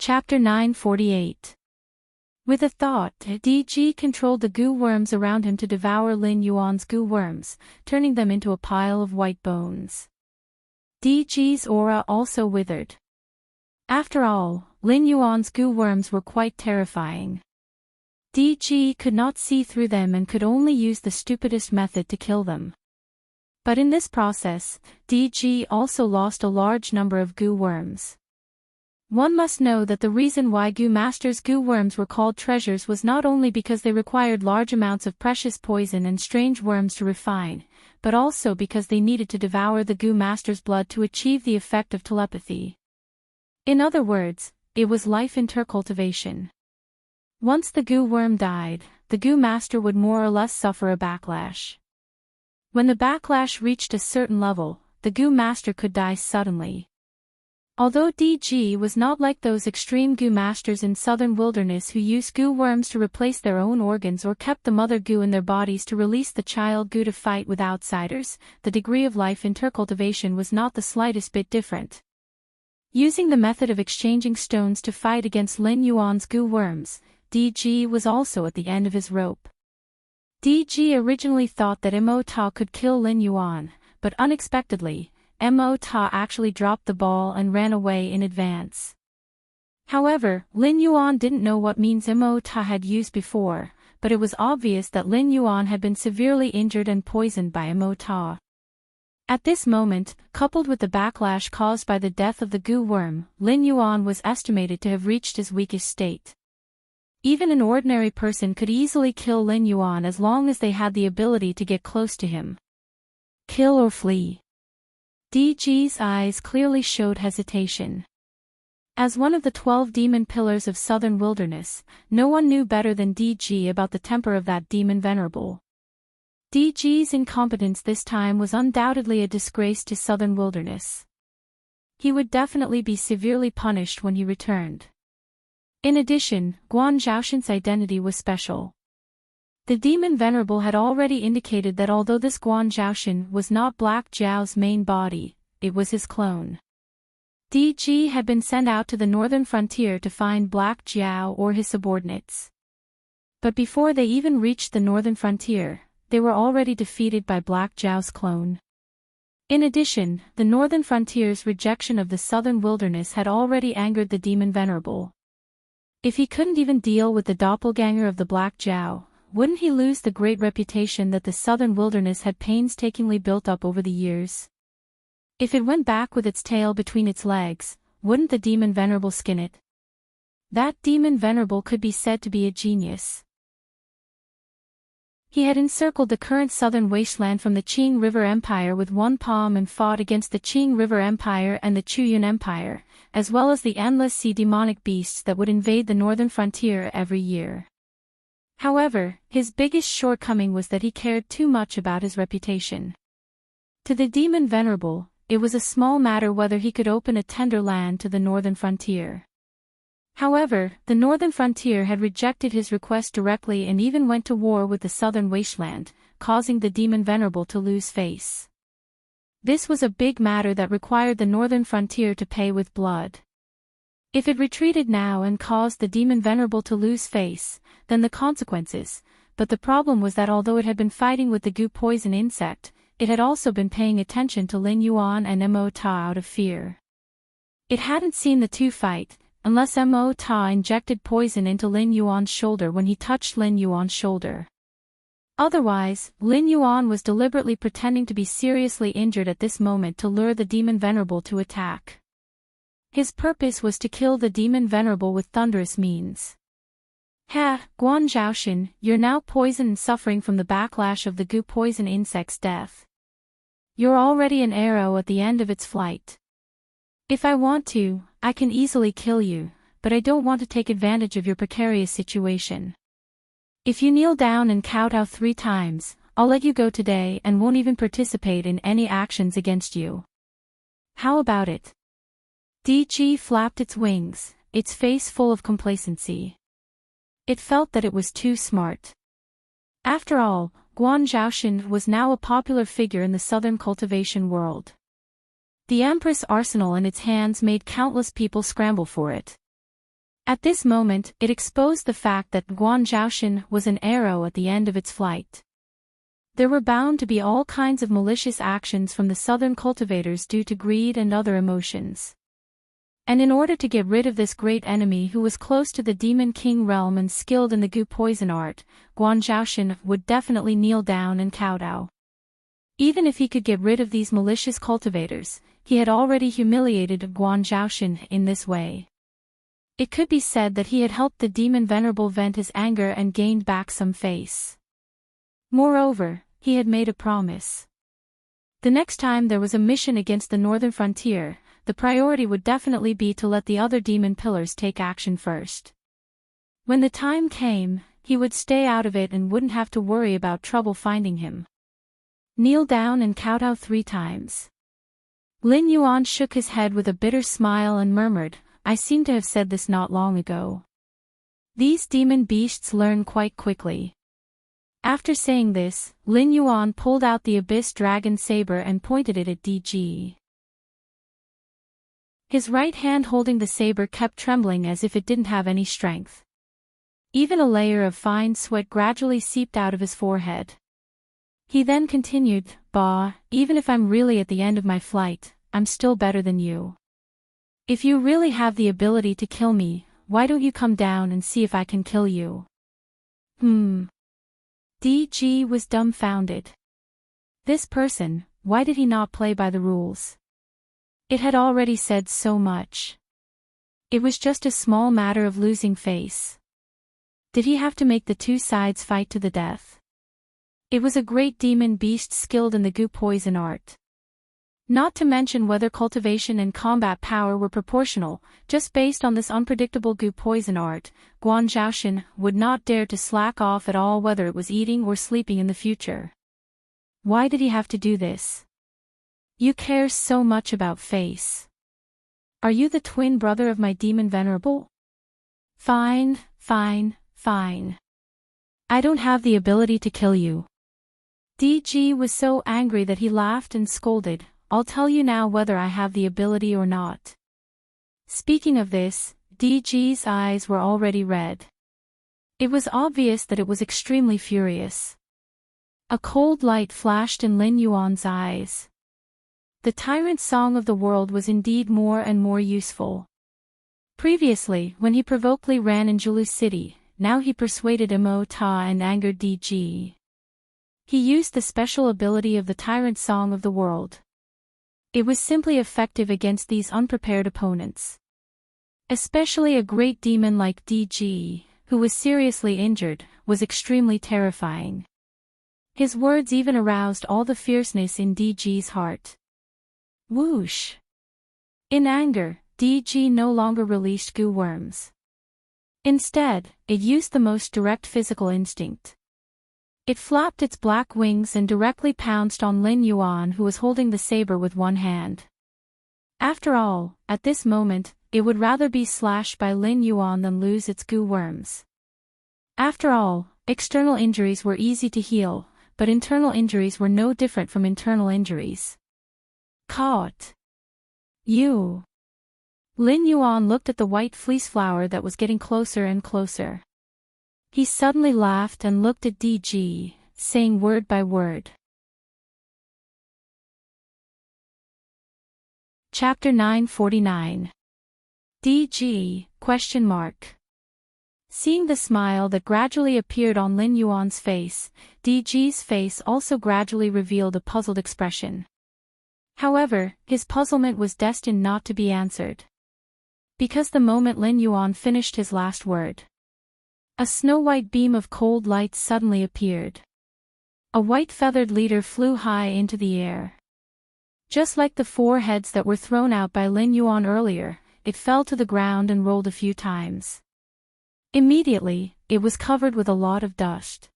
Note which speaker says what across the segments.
Speaker 1: Chapter 948. With a thought, DG controlled the goo worms around him to devour Lin Yuan's goo worms, turning them into a pile of white bones. DG's aura also withered. After all, Lin Yuan's goo worms were quite terrifying. DG could not see through them and could only use the stupidest method to kill them. But in this process, DG also lost a large number of goo worms. One must know that the reason why Goo Master's goo worms were called treasures was not only because they required large amounts of precious poison and strange worms to refine, but also because they needed to devour the Goo Master's blood to achieve the effect of telepathy. In other words, it was life intercultivation. Once the goo worm died, the Goo Master would more or less suffer a backlash. When the backlash reached a certain level, the Goo Master could die suddenly. Although DG was not like those extreme goo masters in southern wilderness who used goo worms to replace their own organs or kept the mother goo in their bodies to release the child goo to fight with outsiders, the degree of life intercultivation was not the slightest bit different. Using the method of exchanging stones to fight against Lin Yuan's goo worms, DG was also at the end of his rope. DG originally thought that Mo Ta could kill Lin Yuan, but unexpectedly, Mo Ta actually dropped the ball and ran away in advance. However, Lin Yuan didn't know what means Mo Ta had used before, but it was obvious that Lin Yuan had been severely injured and poisoned by Mo Ta. At this moment, coupled with the backlash caused by the death of the goo worm, Lin Yuan was estimated to have reached his weakest state. Even an ordinary person could easily kill Lin Yuan as long as they had the ability to get close to him. Kill or flee. DG's eyes clearly showed hesitation. As one of the 12 demon pillars of southern wilderness, no one knew better than DG about the temper of that demon venerable. DG's incompetence this time was undoubtedly a disgrace to southern wilderness. He would definitely be severely punished when he returned. In addition, Guan Zhaoshan's identity was special. The demon venerable had already indicated that although this Guan Zhaoshan was not Black Zhao's main body, it was his clone. DG had been sent out to the northern frontier to find Black Zhao or his subordinates. But before they even reached the northern frontier, they were already defeated by Black Zhao's clone. In addition, the northern frontier's rejection of the southern wilderness had already angered the demon venerable. If he couldn't even deal with the doppelganger of the Black Zhao, wouldn't he lose the great reputation that the southern wilderness had painstakingly built up over the years? If it went back with its tail between its legs, wouldn't the demon venerable skin it? That demon venerable could be said to be a genius. He had encircled the current southern wasteland from the Qing River Empire with one palm and fought against the Qing River Empire and the Chuyun Empire, as well as the endless sea demonic beasts that would invade the northern frontier every year. However, his biggest shortcoming was that he cared too much about his reputation. To the demon venerable, it was a small matter whether he could open a tender land to the northern frontier. However, the northern frontier had rejected his request directly and even went to war with the southern wasteland, causing the demon venerable to lose face. This was a big matter that required the northern frontier to pay with blood. If it retreated now and caused the demon venerable to lose face, then the consequences, but the problem was that although it had been fighting with the goo poison insect, it had also been paying attention to Lin Yuan and Mo Ta out of fear. It hadn't seen the two fight, unless Mo Ta injected poison into Lin Yuan's shoulder when he touched Lin Yuan's shoulder. Otherwise, Lin Yuan was deliberately pretending to be seriously injured at this moment to lure the demon venerable to attack. His purpose was to kill the demon venerable with thunderous means. Ha, Guan Zhaoshan, you're now poisoned and suffering from the backlash of the goo poison insect's death. You're already an arrow at the end of its flight. If I want to, I can easily kill you, but I don't want to take advantage of your precarious situation. If you kneel down and kowtow 3 times, I'll let you go today and won't even participate in any actions against you. How about it? DG flapped its wings, its face full of complacency. It felt that it was too smart. After all, Guan Zhaoshan was now a popular figure in the southern cultivation world. The Empress arsenal in its hands made countless people scramble for it. At this moment, it exposed the fact that Guan Zhaoshan was an arrow at the end of its flight. There were bound to be all kinds of malicious actions from the southern cultivators due to greed and other emotions. And in order to get rid of this great enemy who was close to the Demon King realm and skilled in the Gu poison art, Guan Zhaoshan would definitely kneel down and kowtow. Even if he could get rid of these malicious cultivators, he had already humiliated Guan Zhaoshan in this way. It could be said that he had helped the demon venerable vent his anger and gained back some face. Moreover, he had made a promise. The next time there was a mission against the northern frontier, the priority would definitely be to let the other demon pillars take action first. When the time came, he would stay out of it and wouldn't have to worry about trouble finding him. Kneel down and kowtow 3 times. Lin Yuan shook his head with a bitter smile and murmured, I seem to have said this not long ago. These demon beasts learn quite quickly. After saying this, Lin Yuan pulled out the Abyss Dragon Saber and pointed it at DG. His right hand holding the saber kept trembling as if it didn't have any strength. Even a layer of fine sweat gradually seeped out of his forehead. He then continued, Bah, even if I'm really at the end of my flight, I'm still better than you. If you really have the ability to kill me, why don't you come down and see if I can kill you? DG was dumbfounded. This person, why did he not play by the rules? It had already said so much. It was just a small matter of losing face. Did he have to make the 2 sides fight to the death? It was a great demon beast skilled in the Gu poison art. Not to mention whether cultivation and combat power were proportional, just based on this unpredictable Gu poison art, Guan Zhaoshan would not dare to slack off at all whether it was eating or sleeping in the future. Why did he have to do this? You care so much about face. Are you the twin brother of my demon venerable? Fine. I don't have the ability to kill you. DG was so angry that he laughed and scolded, I'll tell you now whether I have the ability or not. Speaking of this, DG's eyes were already red. It was obvious that it was extremely furious. A cold light flashed in Lin Yuan's eyes. The tyrant song of the world was indeed more and more useful. Previously, when he provoked Li Ran in Julu City, now he persuaded Mo Ta and angered DG. He used the special ability of the tyrant song of the world. It was simply effective against these unprepared opponents. Especially a great demon like DG, who was seriously injured, was extremely terrifying. His words even aroused all the fierceness in DG's heart. Whoosh! In anger, DG no longer released goo worms. Instead, it used the most direct physical instinct. It flapped its black wings and directly pounced on Lin Yuan, who was holding the saber with one hand. After all, at this moment, it would rather be slashed by Lin Yuan than lose its goo worms. After all, external injuries were easy to heal, but internal injuries were no different from internal injuries. Caught. You. Lin Yuan looked at the white fleece flower that was getting closer and closer. He suddenly laughed and looked at DG, saying word by word. Chapter 949. DG, ? Seeing the smile that gradually appeared on Lin Yuan's face, DG's face also gradually revealed a puzzled expression. However, his puzzlement was destined not to be answered. Because the moment Lin Yuan finished his last word, a snow-white beam of cold light suddenly appeared. A white feathered leader flew high into the air. Just like the 4 heads that were thrown out by Lin Yuan earlier, it fell to the ground and rolled a few times. Immediately, it was covered with a lot of dust.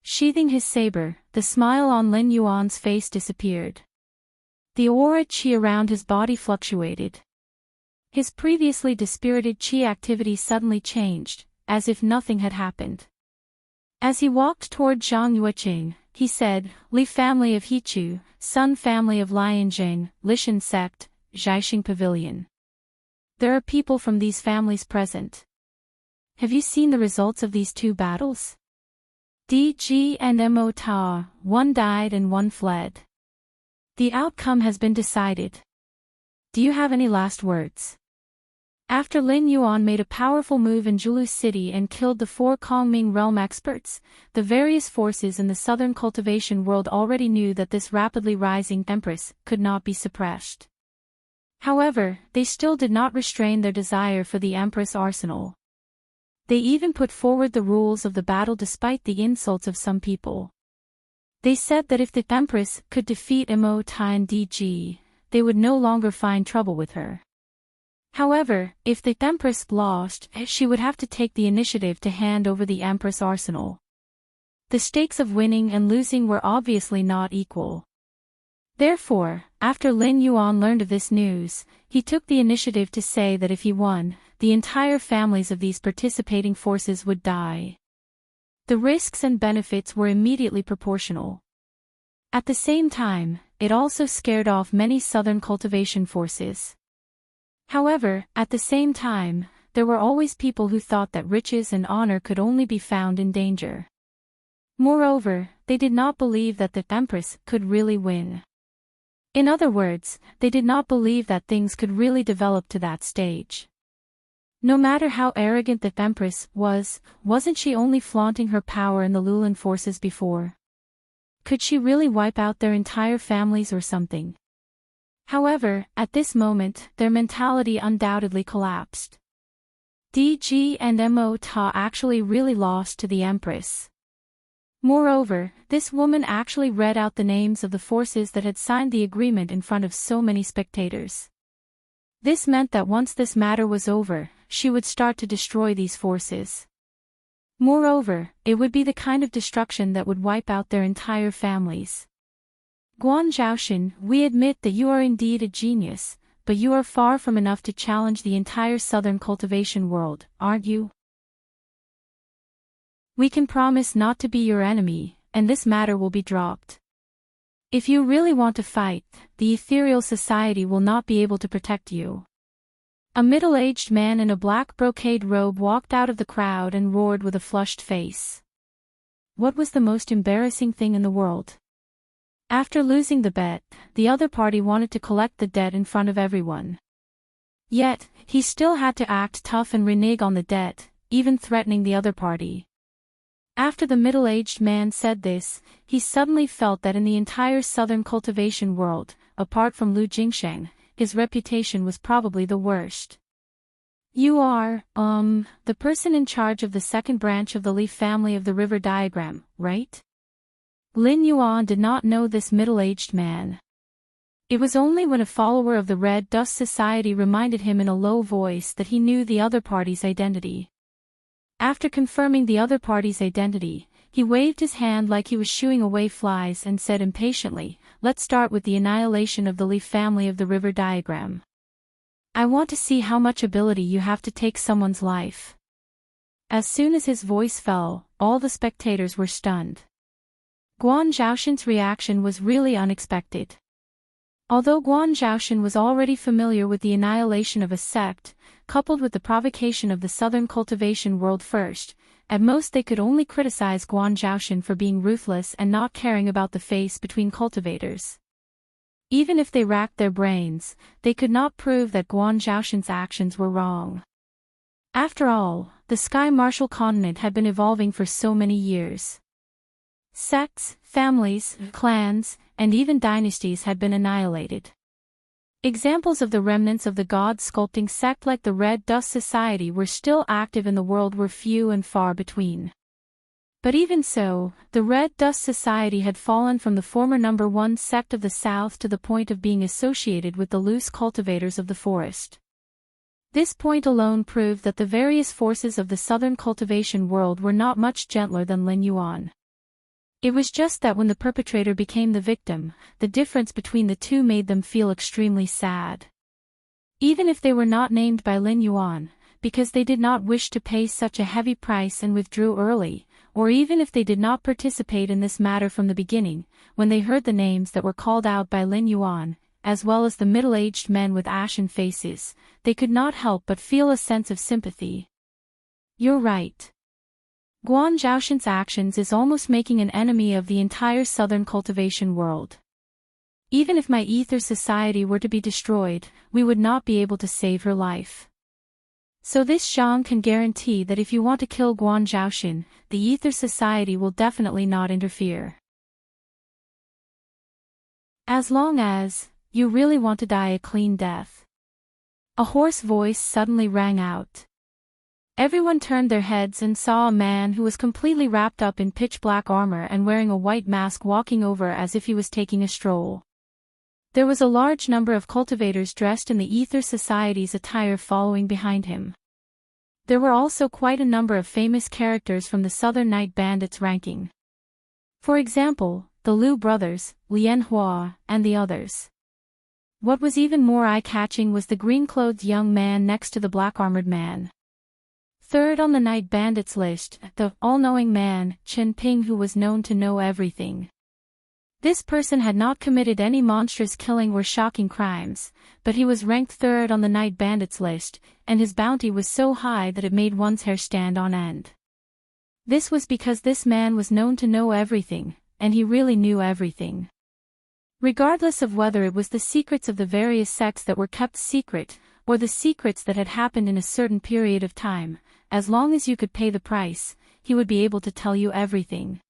Speaker 1: Sheathing his saber, the smile on Lin Yuan's face disappeared. The aura qi around his body fluctuated. His previously dispirited qi activity suddenly changed, as if nothing had happened. As he walked toward Zhang Yueqing, he said, Li family of Hichu, Sun family of Lianjing, Lishan sect, Zhaixing pavilion. There are people from these families present. Have you seen the results of these two battles? DG and Mo Ta, one died and one fled. The outcome has been decided. Do you have any last words? After Lin Yuan made a powerful move in Julu City and killed the 4 Kongming realm experts, the various forces in the southern cultivation world already knew that this rapidly rising empress could not be suppressed. However, they still did not restrain their desire for the empress arsenal. They even put forward the rules of the battle despite the insults of some people. They said that if the empress could defeat Mo Ta and DG, they would no longer find trouble with her. However, if the empress lost, she would have to take the initiative to hand over the empress arsenal. The stakes of winning and losing were obviously not equal. Therefore, after Lin Yuan learned of this news, he took the initiative to say that if he won, the entire families of these participating forces would die. The risks and benefits were immediately proportional. At the same time, it also scared off many southern cultivation forces. However, at the same time, there were always people who thought that riches and honor could only be found in danger. Moreover, they did not believe that the empress could really win. In other words, they did not believe that things could really develop to that stage. No matter how arrogant the empress was, wasn't she only flaunting her power in the Lulan forces before? Could she really wipe out their entire families or something? However, at this moment, their mentality undoubtedly collapsed. DG and Mo Ta actually really lost to the empress. Moreover, this woman actually read out the names of the forces that had signed the agreement in front of so many spectators. This meant that once this matter was over, she would start to destroy these forces. Moreover, it would be the kind of destruction that would wipe out their entire families. Guan Zhaoshan, we admit that you are indeed a genius, but you are far from enough to challenge the entire southern cultivation world, aren't you? We can promise not to be your enemy, and this matter will be dropped. If you really want to fight, the ethereal society will not be able to protect you. A middle-aged man in a black brocade robe walked out of the crowd and roared with a flushed face. What was the most embarrassing thing in the world? After losing the bet, the other party wanted to collect the debt in front of everyone. Yet, he still had to act tough and renege on the debt, even threatening the other party. After the middle-aged man said this, he suddenly felt that in the entire southern cultivation world, apart from Lu Jingsheng, his reputation was probably the worst. You are, the person in charge of the second branch of the leaf family of the river diagram, right? Lin Yuan did not know this middle-aged man. It was only when a follower of the Red Dust Society reminded him in a low voice that he knew the other party's identity. After confirming the other party's identity, he waved his hand like he was shooing away flies and said impatiently, "Let's start with the annihilation of the leaf family of the river diagram. I want to see how much ability you have to take someone's life." As soon as his voice fell, all the spectators were stunned. Guan Zhaoshan's reaction was really unexpected. Although Guan Zhaoshan was already familiar with the annihilation of a sect, coupled with the provocation of the southern cultivation world first, at most they could only criticize Guan Zhaoshan for being ruthless and not caring about the face between cultivators. Even if they racked their brains, they could not prove that Guan Zhaoshan's actions were wrong. After all, the Sky Martial continent had been evolving for so many years. Sects, families, clans, and even dynasties had been annihilated. Examples of the remnants of the god-sculpting sect like the Red Dust Society were still active in the world were few and far between. But even so, the Red Dust Society had fallen from the former number one sect of the south to the point of being associated with the loose cultivators of the forest. This point alone proved that the various forces of the southern cultivation world were not much gentler than Lin Yuan. It was just that when the perpetrator became the victim, the difference between the two made them feel extremely sad. Even if they were not named by Lin Yuan, because they did not wish to pay such a heavy price and withdrew early, or even if they did not participate in this matter from the beginning, when they heard the names that were called out by Lin Yuan, as well as the middle-aged men with ashen faces, they could not help but feel a sense of sympathy. You're right. Guan Zhaoshan's actions is almost making an enemy of the entire southern cultivation world. Even if my ether society were to be destroyed, we would not be able to save her life. So this Zhang can guarantee that if you want to kill Guan Zhaoshan, the ether society will definitely not interfere. As long as you really want to die a clean death. A hoarse voice suddenly rang out. Everyone turned their heads and saw a man who was completely wrapped up in pitch-black armor and wearing a white mask walking over as if he was taking a stroll. There was a large number of cultivators dressed in the Ether Society's attire following behind him. There were also quite a number of famous characters from the Southern Night Bandits ranking. For example, the Liu brothers, Lian Hua, and the others. What was even more eye-catching was the green-clothed young man next to the black-armored man. Third on the Night Bandits list, the all-knowing man, Chen Ping, who was known to know everything. This person had not committed any monstrous killing or shocking crimes, but he was ranked third on the Night Bandits list, and his bounty was so high that it made one's hair stand on end. This was because this man was known to know everything, and he really knew everything. Regardless of whether it was the secrets of the various sects that were kept secret, or the secrets that had happened in a certain period of time, as long as you could pay the price, he would be able to tell you everything.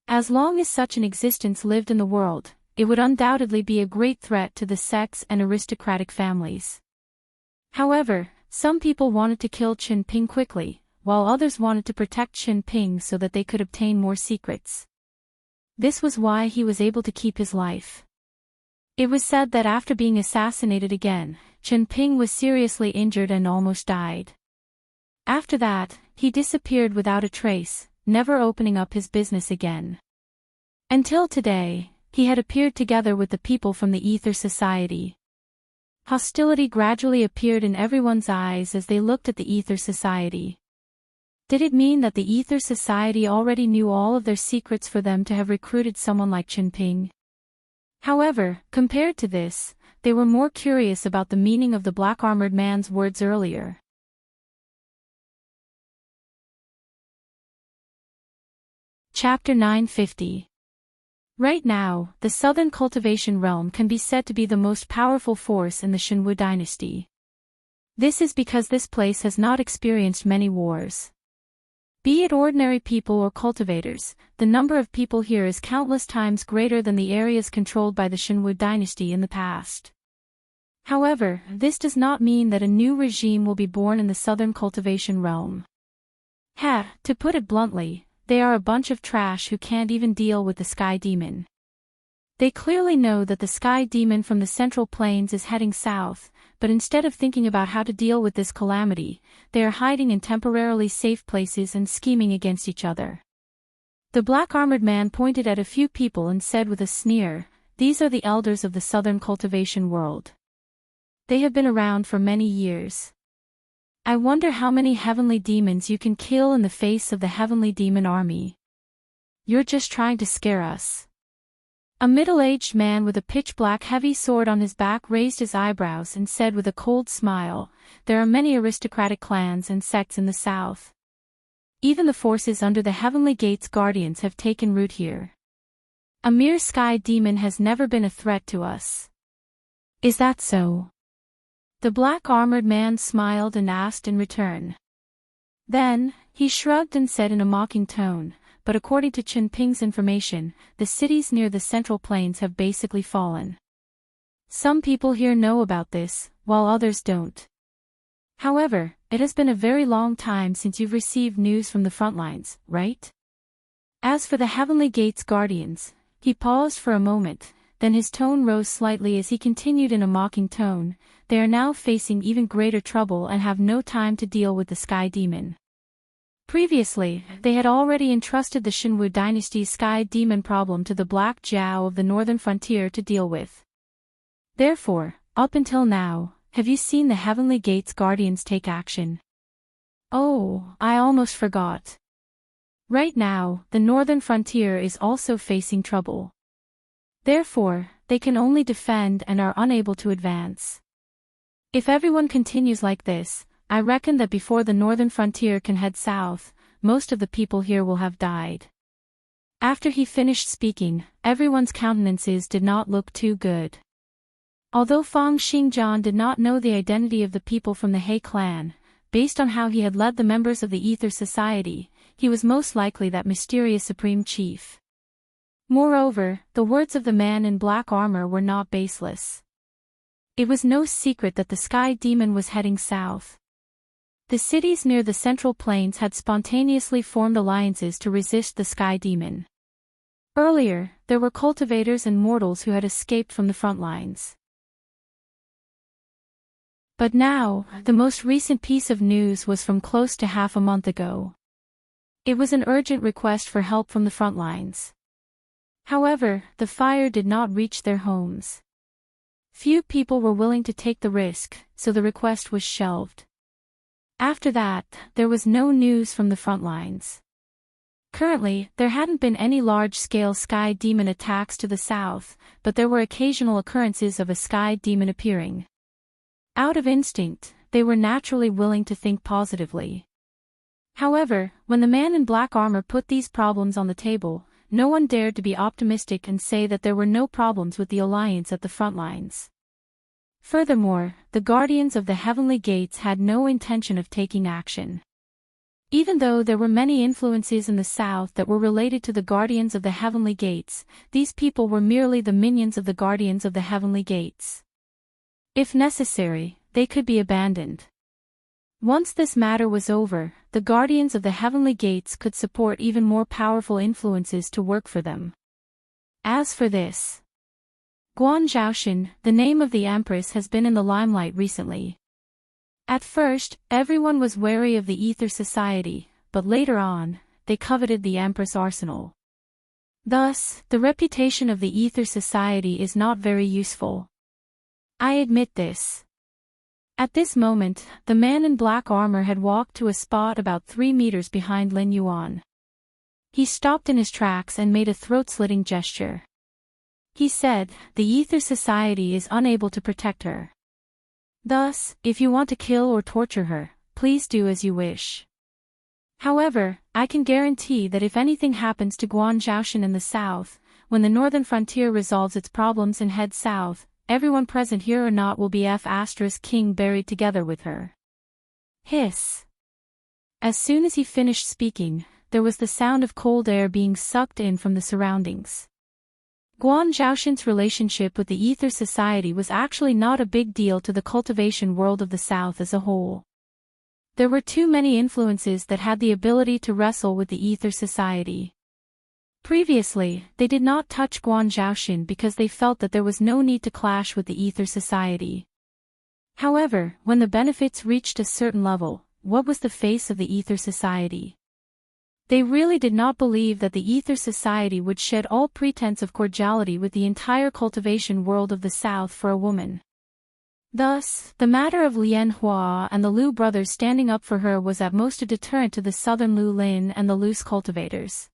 Speaker 1: As long as such an existence lived in the world, it would undoubtedly be a great threat to the sects and aristocratic families. However, some people wanted to kill Chen Ping quickly, while others wanted to protect Chen Ping so that they could obtain more secrets. This was why he was able to keep his life. It was said that after being assassinated again, Chen Ping was seriously injured and almost died. After that, he disappeared without a trace, never opening up his business again. Until today, he had appeared together with the people from the Ether Society. Hostility gradually appeared in everyone's eyes as they looked at the Ether Society. Did it mean that the Ether Society already knew all of their secrets for them to have recruited someone like Chen Ping? However, compared to this, they were more curious about the meaning of the black-armored man's words earlier. Chapter 950. Right now, the Southern Cultivation Realm can be said to be the most powerful force in the Shenwu dynasty. This is because this place has not experienced many wars. Be it ordinary people or cultivators, the number of people here is countless times greater than the areas controlled by the Shenwu dynasty in the past. However, this does not mean that a new regime will be born in the Southern Cultivation Realm. To put it bluntly, they are a bunch of trash who can't even deal with the Sky Demon. They clearly know that the Sky Demon from the Central Plains is heading south, but instead of thinking about how to deal with this calamity, they are hiding in temporarily safe places and scheming against each other. The black-armored man pointed at a few people and said with a sneer, "These are the elders of the Southern Cultivation world. They have been around for many years. I wonder how many heavenly demons you can kill in the face of the heavenly demon army. You're just trying to scare us." A middle-aged man with a pitch-black heavy sword on his back raised his eyebrows and said with a cold smile, "There are many aristocratic clans and sects in the south. Even the forces under the Heavenly Gate's guardians have taken root here. A mere sky demon has never been a threat to us." "Is that so?" The black-armored man smiled and asked in return. Then, he shrugged and said in a mocking tone, "But according to Chen Ping's information, the cities near the Central Plains have basically fallen. Some people here know about this, while others don't. However, it has been a very long time since you've received news from the front lines, right? As for the Heavenly Gate's guardians," he paused for a moment, then his tone rose slightly as he continued in a mocking tone, "They are now facing even greater trouble and have no time to deal with the Sky Demon. Previously, they had already entrusted the Shenwu dynasty's Sky Demon problem to the Black Jiao of the Northern Frontier to deal with. Therefore, up until now, have you seen the Heavenly Gate's guardians take action?" "Oh, I almost forgot. Right now, the Northern Frontier is also facing trouble. Therefore, they can only defend and are unable to advance. If everyone continues like this, I reckon that before the northern frontier can head south, most of the people here will have died. After he finished speaking, everyone's countenances did not look too good. Although Fang Xingjian did not know the identity of the people from the He clan, based on how he had led the members of the Ether Society, he was most likely that mysterious supreme chief. Moreover, the words of the man in black armor were not baseless. It was no secret that the Sky Demon was heading south. The cities near the Central Plains had spontaneously formed alliances to resist the Sky Demon. Earlier, there were cultivators and mortals who had escaped from the front lines. But now, the most recent piece of news was from close to half a month ago. It was an urgent request for help from the front lines. However, the fire did not reach their homes. Few people were willing to take the risk, so the request was shelved. After that, there was no news from the front lines. Currently, there hadn't been any large-scale Sky Demon attacks to the south, but there were occasional occurrences of a Sky Demon appearing. Out of instinct, they were naturally willing to think positively. However, when the man in black armor put these problems on the table, no one dared to be optimistic and say that there were no problems with the alliance at the front lines. Furthermore, the Guardians of the Heavenly Gates had no intention of taking action. Even though there were many influences in the south that were related to the Guardians of the Heavenly Gates, these people were merely the minions of the Guardians of the Heavenly Gates. If necessary, they could be abandoned. Once this matter was over, the Guardians of the Heavenly Gates could support even more powerful influences to work for them. As for this, Guan Zhaoxin, the name of the Empress, has been in the limelight recently. At first, everyone was wary of the Ether Society, but later on, they coveted the Empress arsenal. Thus, the reputation of the Ether Society is not very useful. I admit this. At this moment, the man in black armor had walked to a spot about 3 meters behind Lin Yuan. He stopped in his tracks and made a throat-slitting gesture. He said, "The Ether Society is unable to protect her. Thus, if you want to kill or torture her, please do as you wish. However, I can guarantee that if anything happens to Guan Zhaoxin in the south, when the northern frontier resolves its problems and heads south, everyone present here or not will be King buried together with her." Hiss. As soon as he finished speaking, there was the sound of cold air being sucked in from the surroundings. Guan Zhaoxin's relationship with the Ether Society was actually not a big deal to the cultivation world of the South as a whole. There were too many influences that had the ability to wrestle with the Ether Society. Previously, they did not touch Guan Zhaoxin because they felt that there was no need to clash with the Ether Society. However, when the benefits reached a certain level, what was the face of the Ether Society? They really did not believe that the Ether Society would shed all pretense of cordiality with the entire cultivation world of the South for a woman. Thus, the matter of Lian Hua and the Liu brothers standing up for her was at most a deterrent to the southern Liu Lin and the loose cultivators.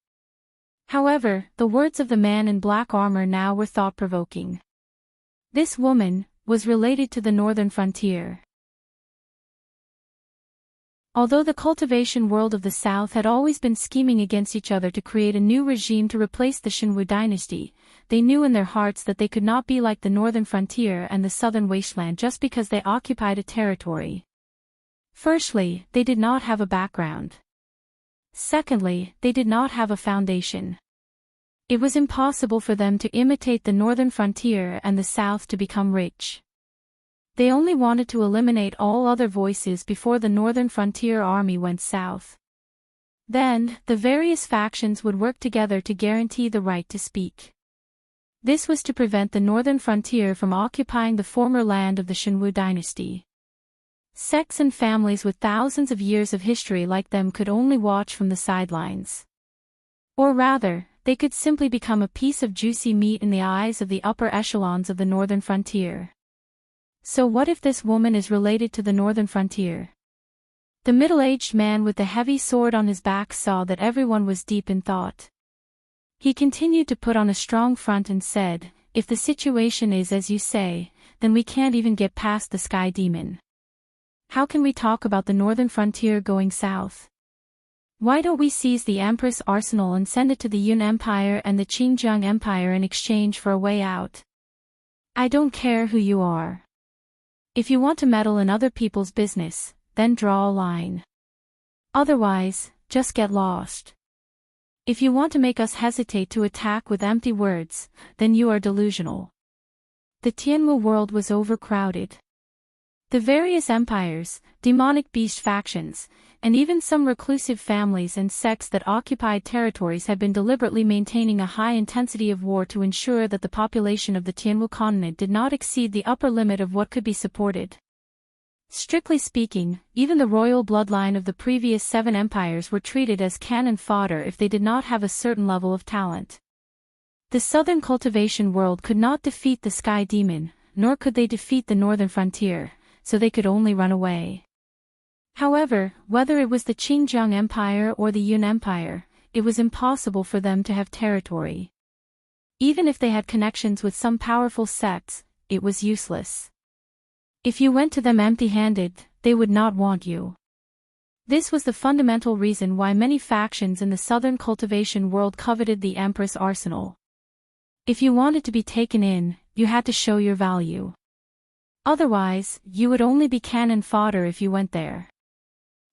Speaker 1: However, the words of the man in black armor now were thought-provoking. This woman was related to the northern frontier. Although the cultivation world of the South had always been scheming against each other to create a new regime to replace the Shenwu dynasty, they knew in their hearts that they could not be like the northern frontier and the southern wasteland just because they occupied a territory. Firstly, they did not have a background. Secondly, they did not have a foundation. It was impossible for them to imitate the northern frontier and the South to become rich. They only wanted to eliminate all other voices before the northern frontier army went south. Then, the various factions would work together to guarantee the right to speak. This was to prevent the northern frontier from occupying the former land of the Shenwu dynasty. Sects and families with thousands of years of history like them could only watch from the sidelines. Or rather, they could simply become a piece of juicy meat in the eyes of the upper echelons of the northern frontier. So what if this woman is related to the northern frontier? The middle-aged man with the heavy sword on his back saw that everyone was deep in thought. He continued to put on a strong front and said, if the situation is as you say, then we can't even get past the Sky Demon. How can we talk about the northern frontier going south? Why don't we seize the Empress arsenal and send it to the Yun Empire and the Qingjiang Empire in exchange for a way out? I don't care who you are. If you want to meddle in other people's business, then draw a line. Otherwise, just get lost. If you want to make us hesitate to attack with empty words, then you are delusional. The Tianwu world was overcrowded. The various empires, demonic beast factions, and even some reclusive families and sects that occupied territories had been deliberately maintaining a high intensity of war to ensure that the population of the Tianwu continent did not exceed the upper limit of what could be supported. Strictly speaking, even the royal bloodline of the previous 7 empires were treated as cannon fodder if they did not have a certain level of talent. The southern cultivation world could not defeat the Sky Demon, nor could they defeat the northern frontier, so they could only run away. However, whether it was the Qingjiang Empire or the Yun Empire, it was impossible for them to have territory. Even if they had connections with some powerful sects, it was useless. If you went to them empty-handed, they would not want you. This was the fundamental reason why many factions in the southern cultivation world coveted the Empress arsenal. If you wanted to be taken in, you had to show your value. Otherwise, you would only be cannon fodder if you went there.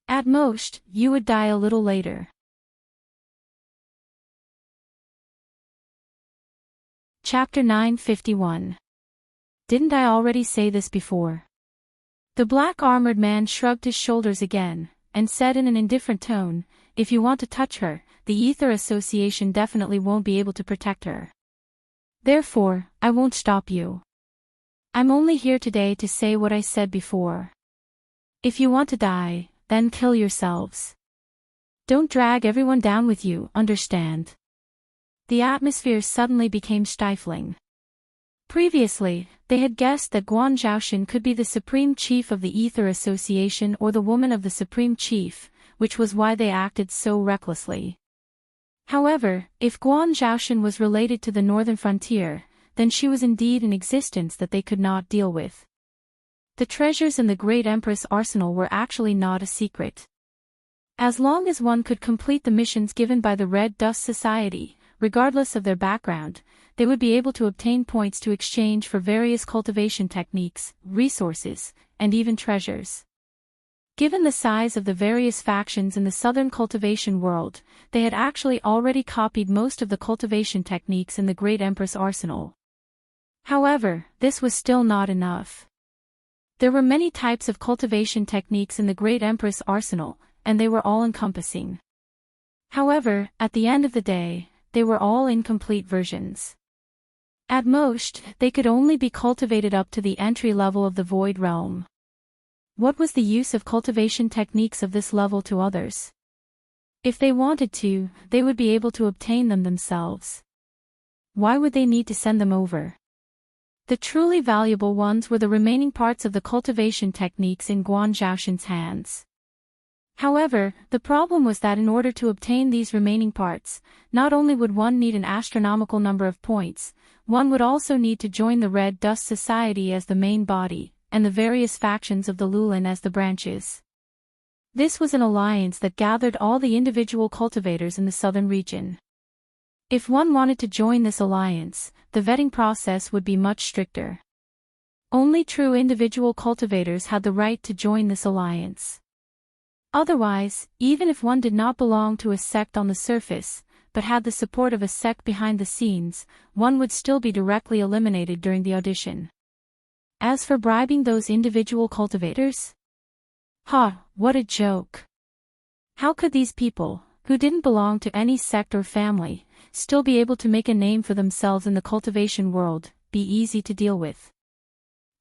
Speaker 1: At most, you would die a little later. Chapter 951. Didn't I already say this before? The black-armored man shrugged his shoulders again, and said in an indifferent tone, if you want to touch her, the Ether Association definitely won't be able to protect her. Therefore, I won't stop you. I'm only here today to say what I said before. If you want to die, then kill yourselves. Don't drag everyone down with you, understand? The atmosphere suddenly became stifling. Previously, they had guessed that Guan Zhaoxin could be the Supreme Chief of the Ether Association or the woman of the Supreme Chief, which was why they acted so recklessly. However, if Guan Zhaoxin was related to the northern frontier, then she was indeed in existence that they could not deal with. The treasures in the Great Empress arsenal were actually not a secret. As long as one could complete the missions given by the Red Dust Society, regardless of their background, they would be able to obtain points to exchange for various cultivation techniques, resources, and even treasures. Given the size of the various factions in the southern cultivation world, they had actually already copied most of the cultivation techniques in the Great Empress arsenal. However, this was still not enough. There were many types of cultivation techniques in the Great Empress arsenal, and they were all-encompassing. However, at the end of the day, they were all incomplete versions. At most, they could only be cultivated up to the entry level of the Void Realm. What was the use of cultivation techniques of this level to others? If they wanted to, they would be able to obtain them themselves. Why would they need to send them over? The truly valuable ones were the remaining parts of the cultivation techniques in Guan Zhaoxin's hands. However, the problem was that in order to obtain these remaining parts, not only would one need an astronomical number of points, one would also need to join the Red Dust Society as the main body, and the various factions of the Lulin as the branches. This was an alliance that gathered all the individual cultivators in the southern region. If one wanted to join this alliance, the vetting process would be much stricter. Only true individual cultivators had the right to join this alliance. Otherwise, even if one did not belong to a sect on the surface, but had the support of a sect behind the scenes, one would still be directly eliminated during the audition. As for bribing those individual cultivators? What a joke. How could these people, who didn't belong to any sect or family, still be able to make a name for themselves in the cultivation world, be easy to deal with?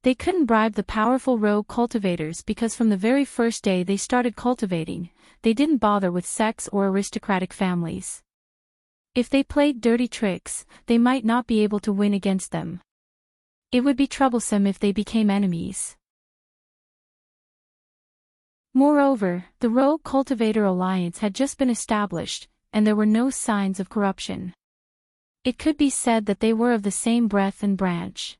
Speaker 1: They couldn't bribe the powerful rogue cultivators because from the very first day they started cultivating, they didn't bother with sects or aristocratic families. If they played dirty tricks, they might not be able to win against them. It would be troublesome if they became enemies. Moreover, the Rogue Cultivator Alliance had just been established, and there were no signs of corruption. It could be said that they were of the same breath and branch.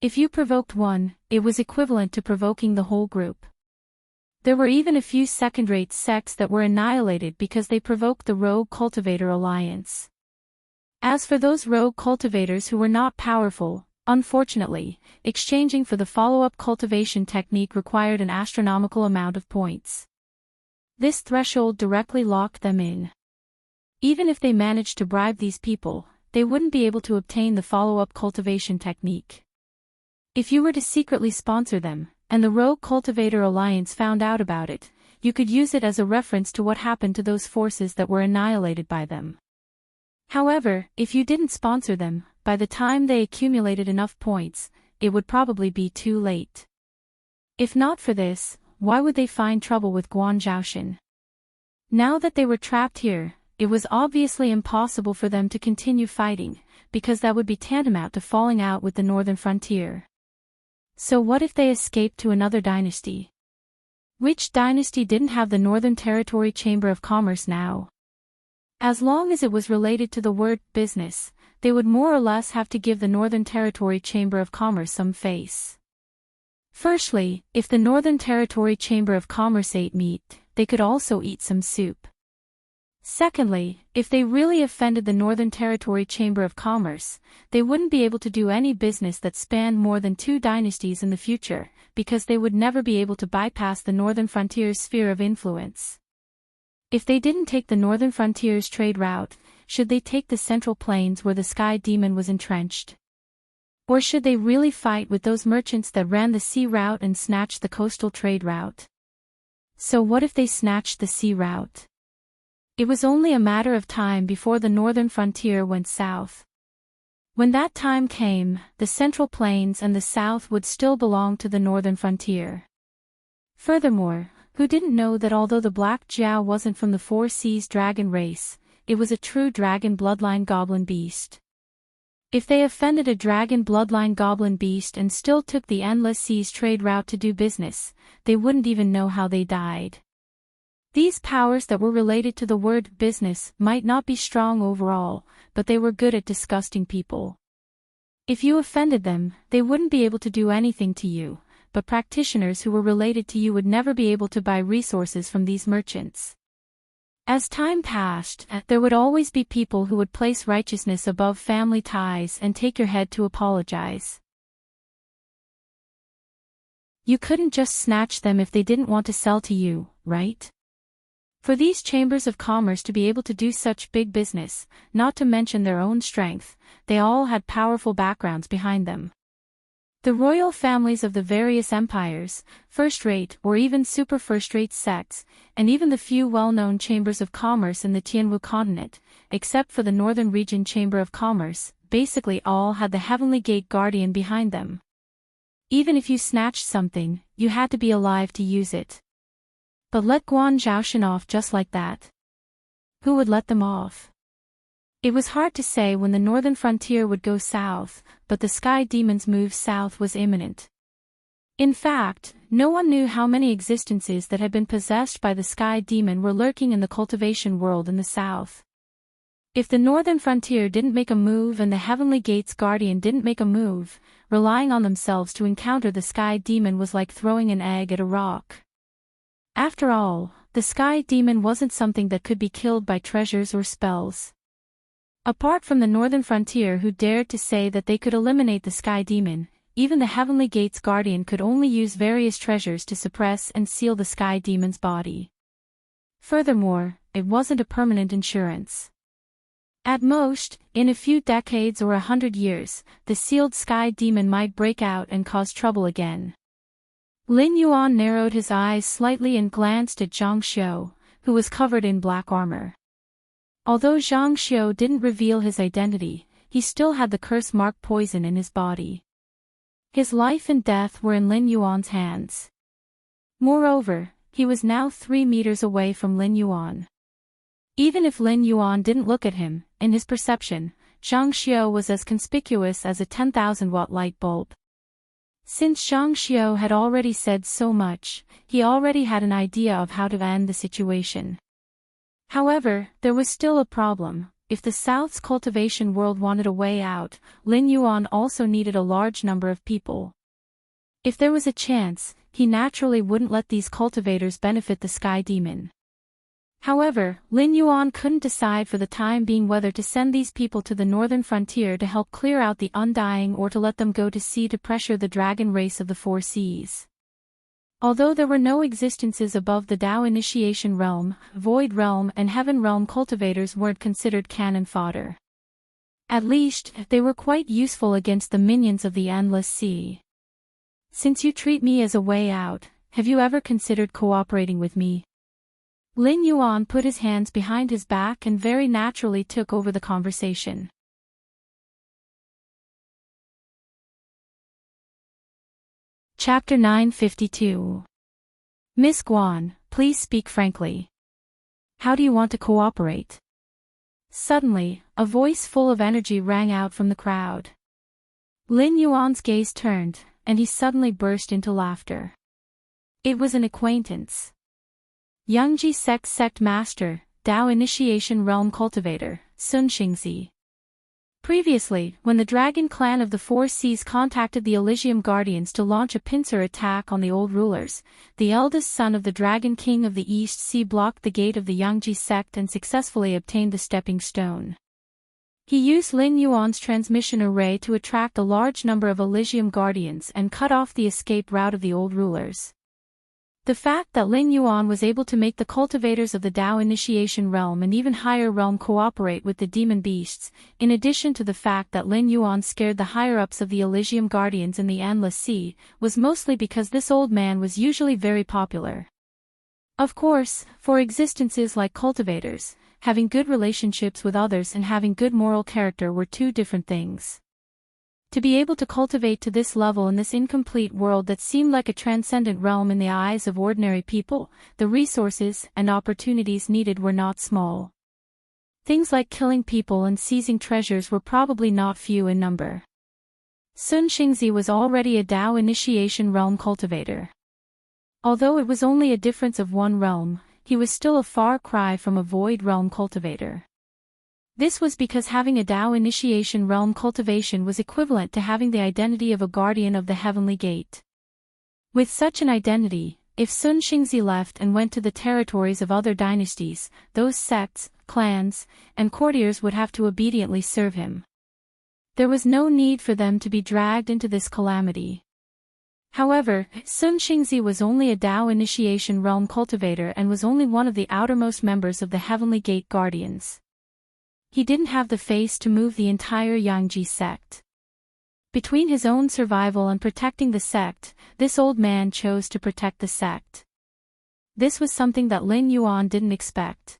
Speaker 1: If you provoked one, it was equivalent to provoking the whole group. There were even a few second-rate sects that were annihilated because they provoked the rogue cultivator alliance. As for those rogue cultivators who were not powerful, unfortunately, exchanging for the follow-up cultivation technique required an astronomical amount of points. This threshold directly locked them in. Even if they managed to bribe these people, they wouldn't be able to obtain the follow-up cultivation technique. If you were to secretly sponsor them, and the Rogue Cultivator Alliance found out about it, you could use it as a reference to what happened to those forces that were annihilated by them. However, if you didn't sponsor them, by the time they accumulated enough points, it would probably be too late. If not for this, why would they find trouble with Guan Zhaoshan? Now that they were trapped here, it was obviously impossible for them to continue fighting, because that would be tantamount to falling out with the northern frontier. So what if they escaped to another dynasty? Which dynasty didn't have the Northern Territory Chamber of Commerce now? As long as it was related to the word business, they would more or less have to give the Northern Territory Chamber of Commerce some face. Firstly, if the Northern Territory Chamber of Commerce ate meat, they could also eat some soup. Secondly, if they really offended the Northern Territory Chamber of Commerce, they wouldn't be able to do any business that spanned more than 2 dynasties in the future, because they would never be able to bypass the Northern Frontier's sphere of influence. If they didn't take the Northern Frontier's trade route, should they take the Central Plains where the Sky Demon was entrenched? Or should they really fight with those merchants that ran the sea route and snatched the coastal trade route? So what if they snatched the sea route? It was only a matter of time before the northern frontier went south. When that time came, the Central Plains and the South would still belong to the northern frontier. Furthermore, who didn't know that although the Black Jiao wasn't from the Four Seas dragon race, it was a true dragon bloodline goblin beast? If they offended a dragon bloodline goblin beast and still took the Endless Seas trade route to do business, they wouldn't even know how they died. These powers that were related to the word business might not be strong overall, but they were good at disgusting people. If you offended them, they wouldn't be able to do anything to you, but practitioners who were related to you would never be able to buy resources from these merchants. As time passed, there would always be people who would place righteousness above family ties and take your head to apologize. You couldn't just snatch them if they didn't want to sell to you, right? For these chambers of commerce to be able to do such big business, not to mention their own strength, they all had powerful backgrounds behind them. The royal families of the various empires, first-rate or even super first-rate sects, and even the few well-known chambers of commerce in the Tianwu continent, except for the Northern Region Chamber of Commerce, basically all had the Heavenly Gate Guardian behind them. Even if you snatched something, you had to be alive to use it. But let Guan Zhaoshan off just like that? Who would let them off? It was hard to say when the northern frontier would go south, but the Sky Demon's move south was imminent. In fact, no one knew how many existences that had been possessed by the Sky Demon were lurking in the cultivation world in the south. If the northern frontier didn't make a move and the Heavenly Gate's Guardian didn't make a move, relying on themselves to encounter the Sky Demon was like throwing an egg at a rock. After all, the Sky Demon wasn't something that could be killed by treasures or spells. Apart from the northern frontier who dared to say that they could eliminate the Sky Demon, even the Heavenly Gate's Guardian could only use various treasures to suppress and seal the Sky Demon's body. Furthermore, it wasn't a permanent insurance. At most, in a few decades or 100 years, the sealed Sky Demon might break out and cause trouble again. Lin Yuan narrowed his eyes slightly and glanced at Zhang Xiu, who was covered in black armor. Although Zhang Xiu didn't reveal his identity, he still had the curse-marked poison in his body. His life and death were in Lin Yuan's hands. Moreover, he was now 3 meters away from Lin Yuan. Even if Lin Yuan didn't look at him, in his perception, Zhang Xiu was as conspicuous as a 10,000-watt light bulb. Since Zhang Xiu had already said so much, he already had an idea of how to end the situation. However, there was still a problem. if the South's cultivation world wanted a way out, Lin Yuan also needed a large number of people. If there was a chance, he naturally wouldn't let these cultivators benefit the Sky Demon. However, Lin Yuan couldn't decide for the time being whether to send these people to the northern frontier to help clear out the Undying or to let them go to sea to pressure the dragon race of the Four Seas. Although there were no existences above the Tao Initiation Realm, Void Realm and Heaven Realm, cultivators weren't considered cannon fodder. At least, they were quite useful against the minions of the Endless Sea. Since you treat me as a way out, have you ever considered cooperating with me? Lin Yuan put his hands behind his back and very naturally took over the conversation. Chapter 952. Miss Guan, please speak frankly. How do you want to cooperate? Suddenly, a voice full of energy rang out from the crowd. Lin Yuan's gaze turned, and he suddenly burst into laughter. It was an acquaintance. Yangji Sect Master, Tao Initiation Realm Cultivator, Sun Xingzi. Previously, when the Dragon Clan of the Four Seas contacted the Elysium Guardians to launch a pincer attack on the old rulers, the eldest son of the Dragon King of the East Sea blocked the gate of the Yangji sect and successfully obtained the stepping stone. He used Lin Yuan's transmission array to attract a large number of Elysium Guardians and cut off the escape route of the old rulers. The fact that Lin Yuan was able to make the cultivators of the Tao Initiation Realm and even higher realm cooperate with the demon beasts, in addition to the fact that Lin Yuan scared the higher-ups of the Elysium Guardians in the Endless Sea, was mostly because this old man was usually very popular. Of course, for existences like cultivators, having good relationships with others and having good moral character were two different things. To be able to cultivate to this level in this incomplete world that seemed like a transcendent realm in the eyes of ordinary people, the resources and opportunities needed were not small. Things like killing people and seizing treasures were probably not few in number. Sun Xingzi was already a Tao Initiation Realm cultivator. Although it was only a difference of one realm, he was still a far cry from a Void Realm cultivator. This was because having a Tao Initiation Realm cultivation was equivalent to having the identity of a guardian of the Heavenly Gate. With such an identity, if Sun Xingzi left and went to the territories of other dynasties, those sects, clans, and courtiers would have to obediently serve him. There was no need for them to be dragged into this calamity. However, Sun Xingzi was only a Tao Initiation Realm cultivator and was only one of the outermost members of the Heavenly Gate Guardians. He didn't have the face to move the entire Yangji sect. Between his own survival and protecting the sect, this old man chose to protect the sect. This was something that Lin Yuan didn't expect.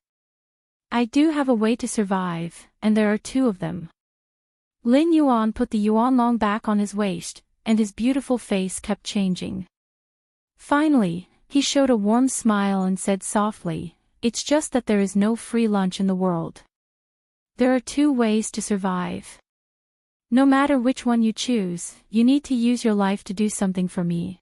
Speaker 1: I do have a way to survive, and there are two of them. Lin Yuan put the yuanlong back on his waist, and his beautiful face kept changing. Finally, he showed a warm smile and said softly, "It's just that there is no free lunch in the world. There are two ways to survive. No matter which one you choose, you need to use your life to do something for me.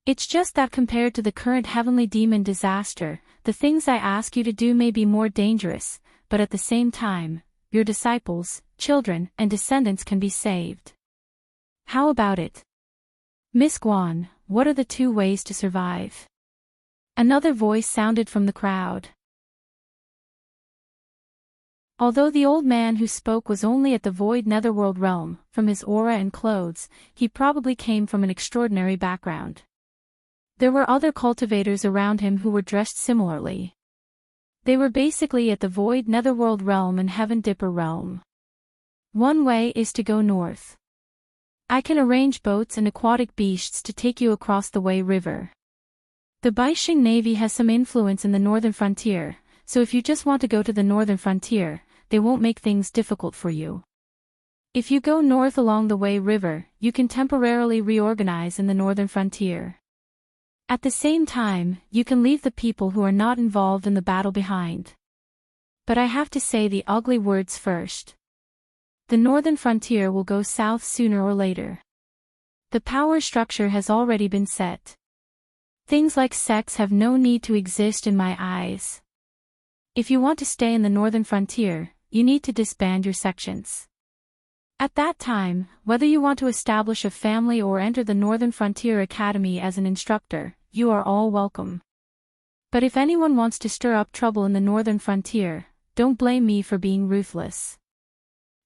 Speaker 1: It's just that compared to the current heavenly demon disaster, the things I ask you to do may be more dangerous, but at the same time, your disciples, children, and descendants can be saved. How about it? Miss Guan, what are the two ways to survive?" Another voice sounded from the crowd. Although the old man who spoke was only at the Void Netherworld realm, from his aura and clothes, he probably came from an extraordinary background. There were other cultivators around him who were dressed similarly. They were basically at the Void Netherworld realm and Heaven Dipper realm. One way is to go north. I can arrange boats and aquatic beasts to take you across the Wei River. The Baixing Navy has some influence in the northern frontier, so if you just want to go to the northern frontier, they won't make things difficult for you. If you go north along the Wei River, you can temporarily reorganize in the northern frontier. At the same time, you can leave the people who are not involved in the battle behind. But I have to say the ugly words first. The northern frontier will go south sooner or later. The power structure has already been set. Things like sects have no need to exist in my eyes. If you want to stay in the northern frontier, you need to disband your sections. At that time, whether you want to establish a family or enter the Northern Frontier Academy as an instructor, you are all welcome. But if anyone wants to stir up trouble in the Northern Frontier, don't blame me for being ruthless.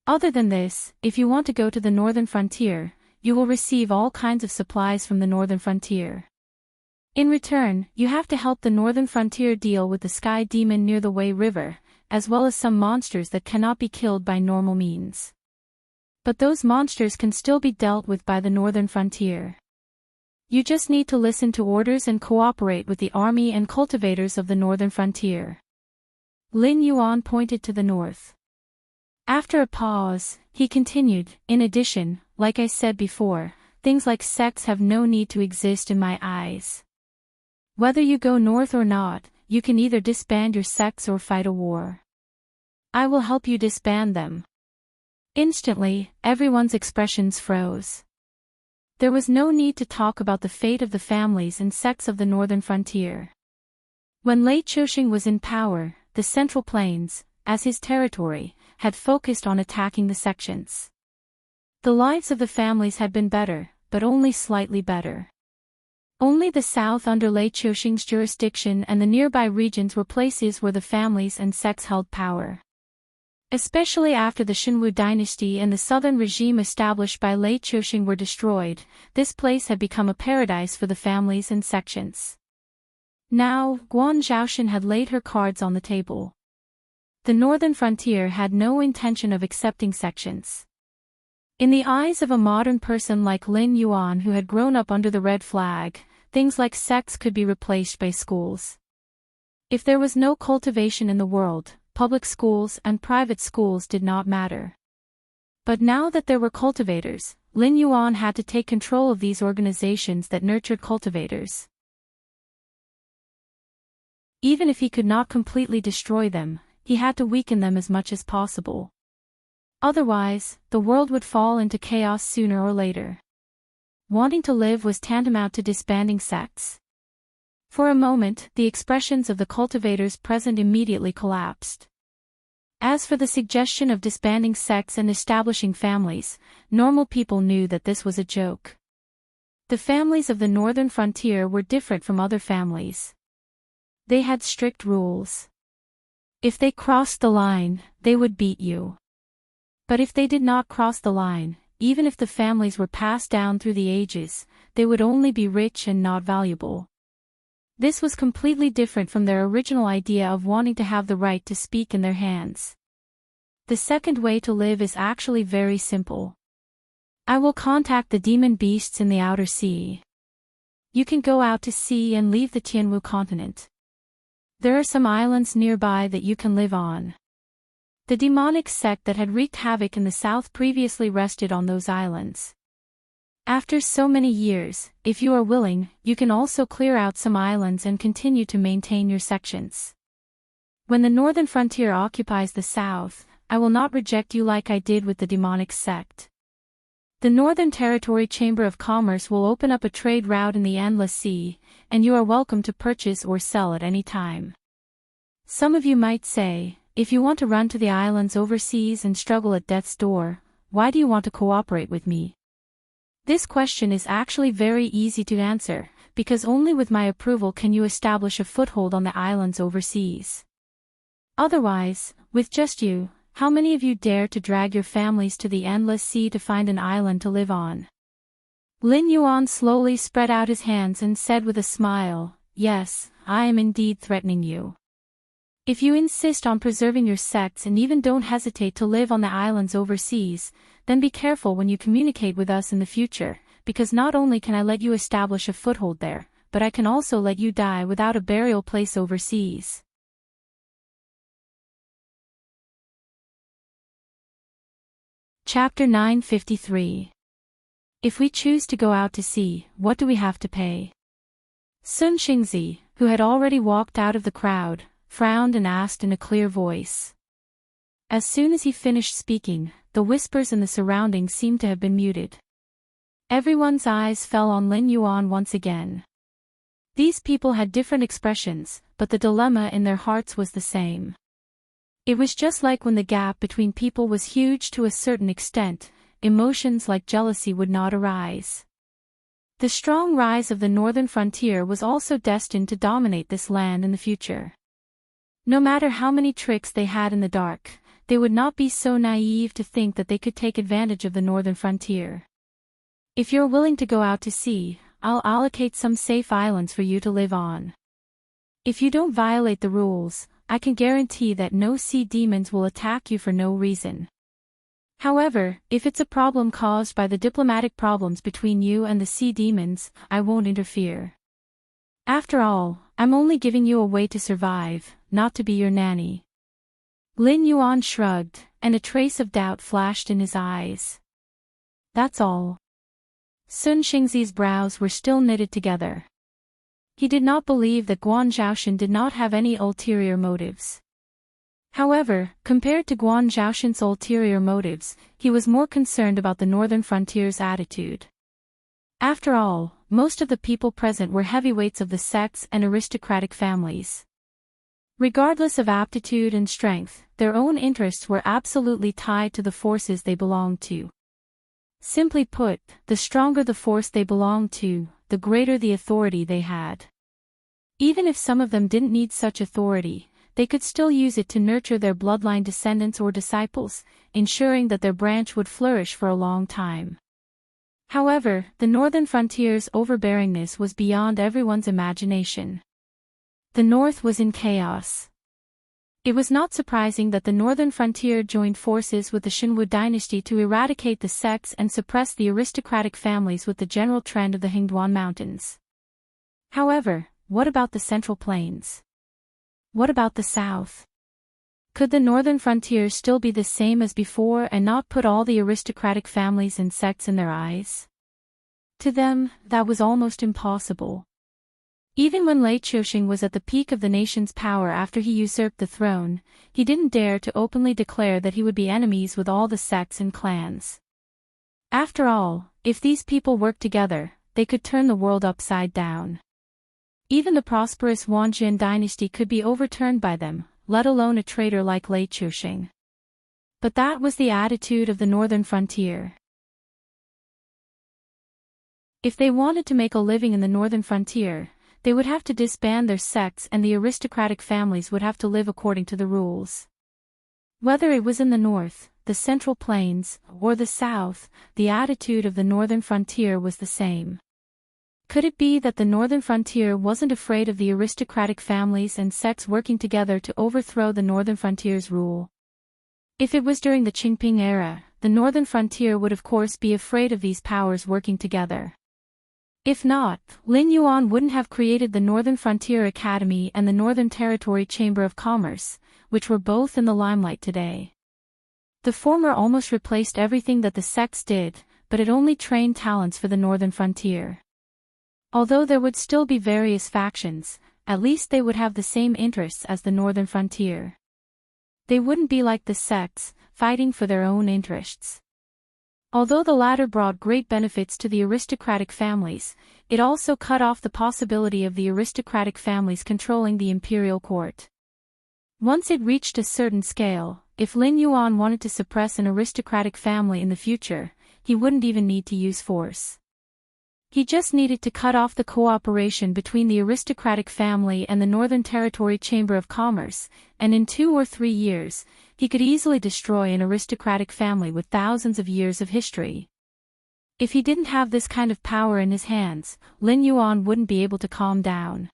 Speaker 1: Other than this, if you want to go to the Northern Frontier, you will receive all kinds of supplies from the Northern Frontier. In return, you have to help the Northern Frontier deal with the Sky Demon near the Wei River, as well as some monsters that cannot be killed by normal means. But those monsters can still be dealt with by the Northern Frontier. You just need to listen to orders and cooperate with the army and cultivators of the Northern Frontier. Lin Yuan pointed to the north. After a pause, he continued, in addition, like I said before, things like sects have no need to exist in my eyes. Whether you go north or not, you can either disband your sects or fight a war. I will help you disband them. Instantly, everyone's expressions froze. There was no need to talk about the fate of the families and sects of the Northern Frontier. When Lei Chouxing was in power, the Central Plains, as his territory, had focused on attacking the sections. The lives of the families had been better, but only slightly better. Only the south under Lei Chouxing's jurisdiction and the nearby regions were places where the families and sects held power. Especially after the Xinwu dynasty and the southern regime established by Lei Chouxing were destroyed, this place had become a paradise for the families and sections. Now, Guan Zhaoxin had laid her cards on the table. The Northern Frontier had no intention of accepting sections. In the eyes of a modern person like Lin Yuan who had grown up under the red flag, things like sects could be replaced by schools. If there was no cultivation in the world, public schools and private schools did not matter. But now that there were cultivators, Lin Yuan had to take control of these organizations that nurtured cultivators. Even if he could not completely destroy them, he had to weaken them as much as possible. Otherwise, the world would fall into chaos sooner or later. Wanting to live was tantamount to disbanding sects. For a moment, the expressions of the cultivators present immediately collapsed. As for the suggestion of disbanding sects and establishing families, normal people knew that this was a joke. The families of the Northern Frontier were different from other families. They had strict rules. If they crossed the line, they would beat you. But if they did not cross the line, even if the families were passed down through the ages, they would only be rich and not valuable. This was completely different from their original idea of wanting to have the right to speak in their hands. The second way to live is actually very simple. I will contact the demon beasts in the outer sea. You can go out to sea and leave the Tianwu continent. There are some islands nearby that you can live on. The demonic sect that had wreaked havoc in the south previously rested on those islands. After so many years, if you are willing, you can also clear out some islands and continue to maintain your sections. When the Northern Frontier occupies the south, I will not reject you like I did with the demonic sect. The Northern Territory Chamber of Commerce will open up a trade route in the Endless Sea, and you are welcome to purchase or sell at any time. Some of you might say, if you want to run to the islands overseas and struggle at death's door, why do you want to cooperate with me? This question is actually very easy to answer, because only with my approval can you establish a foothold on the islands overseas. Otherwise, with just you, how many of you dare to drag your families to the Endless Sea to find an island to live on? Lin Yuan slowly spread out his hands and said with a smile, yes, I am indeed threatening you. If you insist on preserving your sects and even don't hesitate to live on the islands overseas, then be careful when you communicate with us in the future, because not only can I let you establish a foothold there, but I can also let you die without a burial place overseas. Chapter 953. If we choose to go out to sea, what do we have to pay? Sun Xingzi, who had already walked out of the crowd, frowned and asked in a clear voice. As soon as he finished speaking, the whispers in the surroundings seemed to have been muted. Everyone's eyes fell on Lin Yuan once again. These people had different expressions, but the dilemma in their hearts was the same. It was just like when the gap between people was huge to a certain extent, emotions like jealousy would not arise. The strong rise of the northern frontier was also destined to dominate this land in the future. No matter how many tricks they had in the dark, they would not be so naive to think that they could take advantage of the northern frontier. If you're willing to go out to sea, I'll allocate some safe islands for you to live on. If you don't violate the rules, I can guarantee that no sea demons will attack you for no reason. However, if it's a problem caused by the diplomatic problems between you and the sea demons, I won't interfere. After all, I'm only giving you a way to survive, not to be your nanny. Lin Yuan shrugged, and a trace of doubt flashed in his eyes. That's all. Sun Xingzi's brows were still knitted together. He did not believe that Guan Zhaoshan did not have any ulterior motives. However, compared to Guan Zhaoshan's ulterior motives, he was more concerned about the northern frontier's attitude. After all, most of the people present were heavyweights of the sects and aristocratic families. Regardless of aptitude and strength, their own interests were absolutely tied to the forces they belonged to. Simply put, the stronger the force they belonged to, the greater the authority they had. Even if some of them didn't need such authority, they could still use it to nurture their bloodline descendants or disciples, ensuring that their branch would flourish for a long time. However, the northern frontier's overbearingness was beyond everyone's imagination. The north was in chaos. It was not surprising that the northern frontier joined forces with the Xinwu dynasty to eradicate the sects and suppress the aristocratic families with the general trend of the Hingduan Mountains. However, what about the Central Plains? What about the south? Could the northern frontier still be the same as before and not put all the aristocratic families and sects in their eyes? To them, that was almost impossible. Even when Lei Qiuxing was at the peak of the nation's power after he usurped the throne, he didn't dare to openly declare that he would be enemies with all the sects and clans. After all, if these people worked together, they could turn the world upside down. Even the prosperous Wanjin dynasty could be overturned by them, let alone a traitor like Lei Qiuxing. But that was the attitude of the northern frontier. If they wanted to make a living in the northern frontier, they would have to disband their sects and the aristocratic families would have to live according to the rules. Whether it was in the north, the Central Plains, or the south, the attitude of the northern frontier was the same. Could it be that the northern frontier wasn't afraid of the aristocratic families and sects working together to overthrow the northern frontier's rule? If it was during the Qingping era, the northern frontier would of course be afraid of these powers working together. If not, Lin Yuan wouldn't have created the Northern Frontier Academy and the Northern Territory Chamber of Commerce, which were both in the limelight today. The former almost replaced everything that the sects did, but it only trained talents for the Northern Frontier. Although there would still be various factions, at least they would have the same interests as the Northern Frontier. They wouldn't be like the sects, fighting for their own interests. Although the latter brought great benefits to the aristocratic families, it also cut off the possibility of the aristocratic families controlling the imperial court. Once it reached a certain scale, if Lin Yuan wanted to suppress an aristocratic family in the future, he wouldn't even need to use force. He just needed to cut off the cooperation between the aristocratic family and the Northern Territory Chamber of Commerce, and in 2 or 3 years, he could easily destroy an aristocratic family with thousands of years of history. If he didn't have this kind of power in his hands, Lin Yuan wouldn't be able to calm down.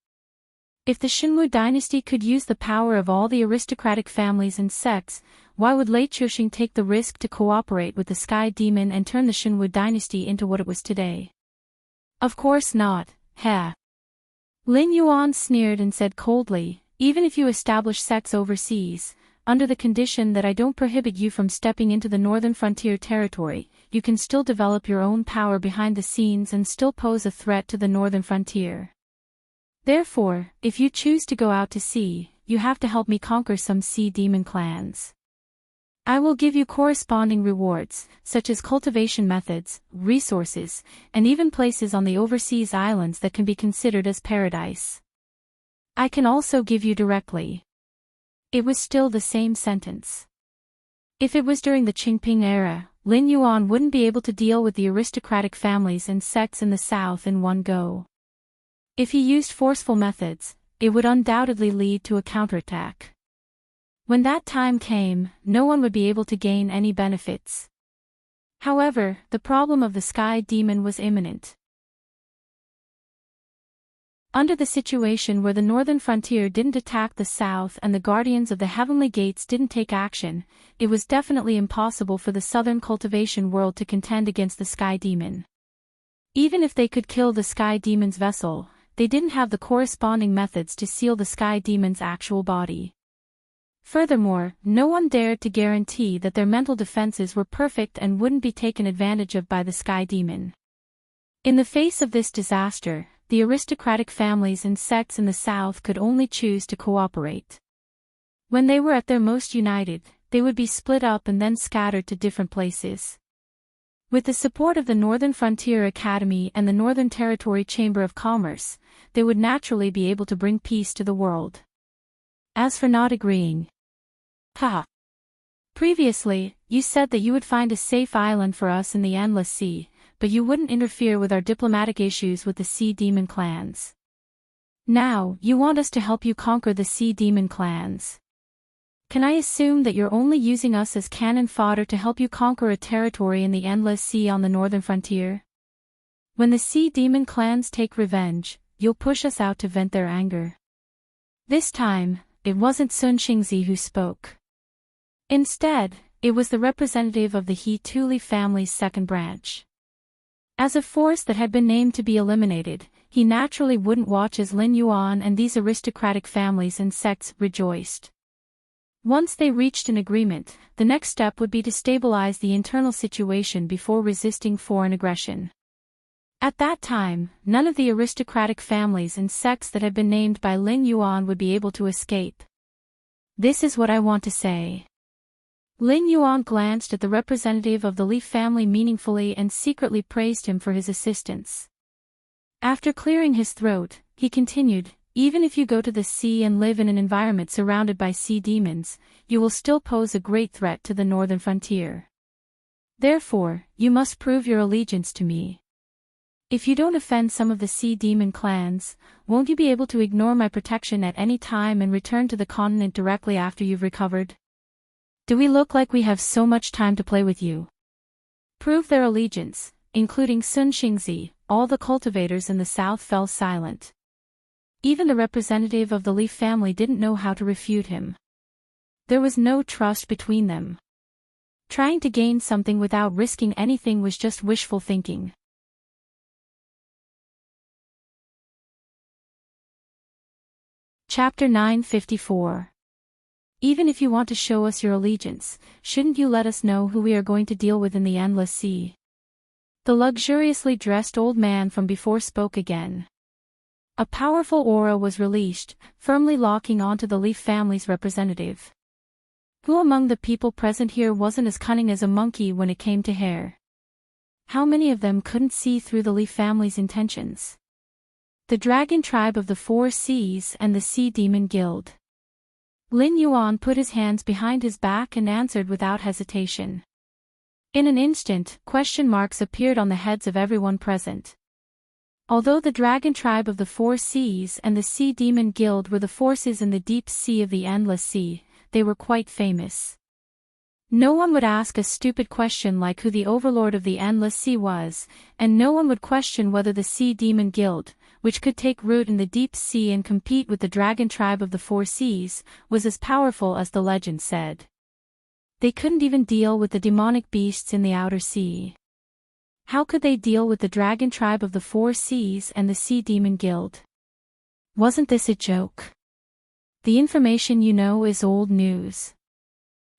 Speaker 1: If the Xinwu dynasty could use the power of all the aristocratic families and sects, why would Lei Qiuxing take the risk to cooperate with the Sky Demon and turn the Xinwu dynasty into what it was today? Of course not, heh. Lin Yuan sneered and said coldly, even if you establish sects overseas, under the condition that I don't prohibit you from stepping into the northern frontier territory, you can still develop your own power behind the scenes and still pose a threat to the northern frontier. Therefore, if you choose to go out to sea, you have to help me conquer some sea demon clans. I will give you corresponding rewards, such as cultivation methods, resources, and even places on the overseas islands that can be considered as paradise. I can also give you directly. It was still the same sentence. If it was during the Qingping era, Lin Yuan wouldn't be able to deal with the aristocratic families and sects in the south in one go. If he used forceful methods, it would undoubtedly lead to a counterattack. When that time came, no one would be able to gain any benefits. However, the problem of the sky demon was imminent. Under the situation where the northern frontier didn't attack the south and the guardians of the heavenly gates didn't take action, it was definitely impossible for the southern cultivation world to contend against the sky demon. Even if they could kill the sky demon's vessel, they didn't have the corresponding methods to seal the sky demon's actual body. Furthermore, no one dared to guarantee that their mental defenses were perfect and wouldn't be taken advantage of by the sky demon. In the face of this disaster, the aristocratic families and sects in the south could only choose to cooperate. When they were at their most united, they would be split up and then scattered to different places. With the support of the Northern Frontier Academy and the Northern Territory Chamber of Commerce, they would naturally be able to bring peace to the world. As for not agreeing. Previously, you said that you would find a safe island for us in the Endless Sea, but you wouldn't interfere with our diplomatic issues with the Sea Demon clans. Now, you want us to help you conquer the Sea Demon clans. Can I assume that you're only using us as cannon fodder to help you conquer a territory in the Endless Sea on the northern frontier? When the Sea Demon clans take revenge, you'll push us out to vent their anger. This time, it wasn't Sun Xingzi who spoke. Instead, it was the representative of the He Tuli family's second branch. As a force that had been named to be eliminated, he naturally wouldn't watch as Lin Yuan and these aristocratic families and sects rejoiced. Once they reached an agreement, the next step would be to stabilize the internal situation before resisting foreign aggression. At that time, none of the aristocratic families and sects that had been named by Lin Yuan would be able to escape. This is what I want to say. Lin Yuan glanced at the representative of the Li family meaningfully and secretly praised him for his assistance. After clearing his throat, he continued, even if you go to the sea and live in an environment surrounded by sea demons, you will still pose a great threat to the northern frontier. Therefore, you must prove your allegiance to me. If you don't offend some of the sea demon clans, won't you be able to ignore my protection at any time and return to the continent directly after you've recovered? Do we look like we have so much time to play with you? Prove their allegiance, including Sun Xingzi. All the cultivators in the south fell silent. Even the representative of the Li family didn't know how to refute him. There was no trust between them. Trying to gain something without risking anything was just wishful thinking. Chapter 954. Even if you want to show us your allegiance, shouldn't you let us know who we are going to deal with in the Endless Sea? The luxuriously dressed old man from before spoke again. A powerful aura was released, firmly locking onto the Li family's representative. Who among the people present here wasn't as cunning as a monkey when it came to hair? How many of them couldn't see through the Li family's intentions? The dragon tribe of the Four Seas and the Sea Demon Guild. Lin Yuan put his hands behind his back and answered without hesitation. In an instant, question marks appeared on the heads of everyone present. Although the dragon tribe of the Four Seas and the Sea Demon Guild were the forces in the deep sea of the Endless Sea, they were quite famous. No one would ask a stupid question like who the overlord of the Endless Sea was, and no one would question whether the Sea Demon Guild, which could take root in the deep sea and compete with the dragon tribe of the Four Seas, was as powerful as the legend said. They couldn't even deal with the demonic beasts in the outer sea. How could they deal with the dragon tribe of the Four Seas and the Sea Demon Guild? Wasn't this a joke? The information you know is old news.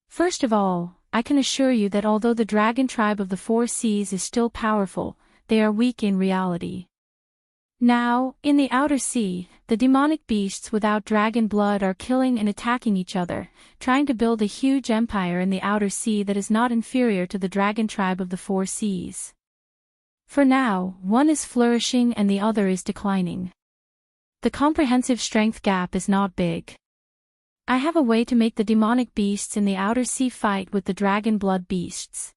Speaker 1: First of all, I can assure you that although the dragon tribe of the Four Seas is still powerful, they are weak in reality. Now, in the outer sea, the demonic beasts without dragon blood are killing and attacking each other, trying to build a huge empire in the outer sea that is not inferior to the dragon tribe of the Four Seas. For now, one is flourishing and the other is declining. The comprehensive strength gap is not big. I have a way to make the demonic beasts in the outer sea fight with the dragon blood beasts.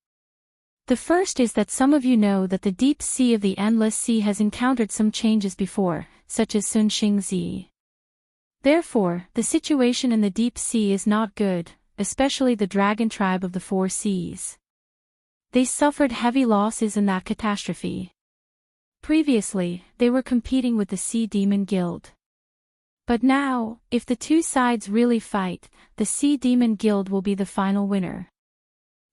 Speaker 1: The first is that some of you know that the deep sea of the endless sea has encountered some changes before, such as Sun Xingzi. Therefore, the situation in the deep sea is not good, especially the dragon tribe of the four seas. They suffered heavy losses in that catastrophe. Previously, they were competing with the Sea Demon Guild. But now, if the two sides really fight, the Sea Demon Guild will be the final winner.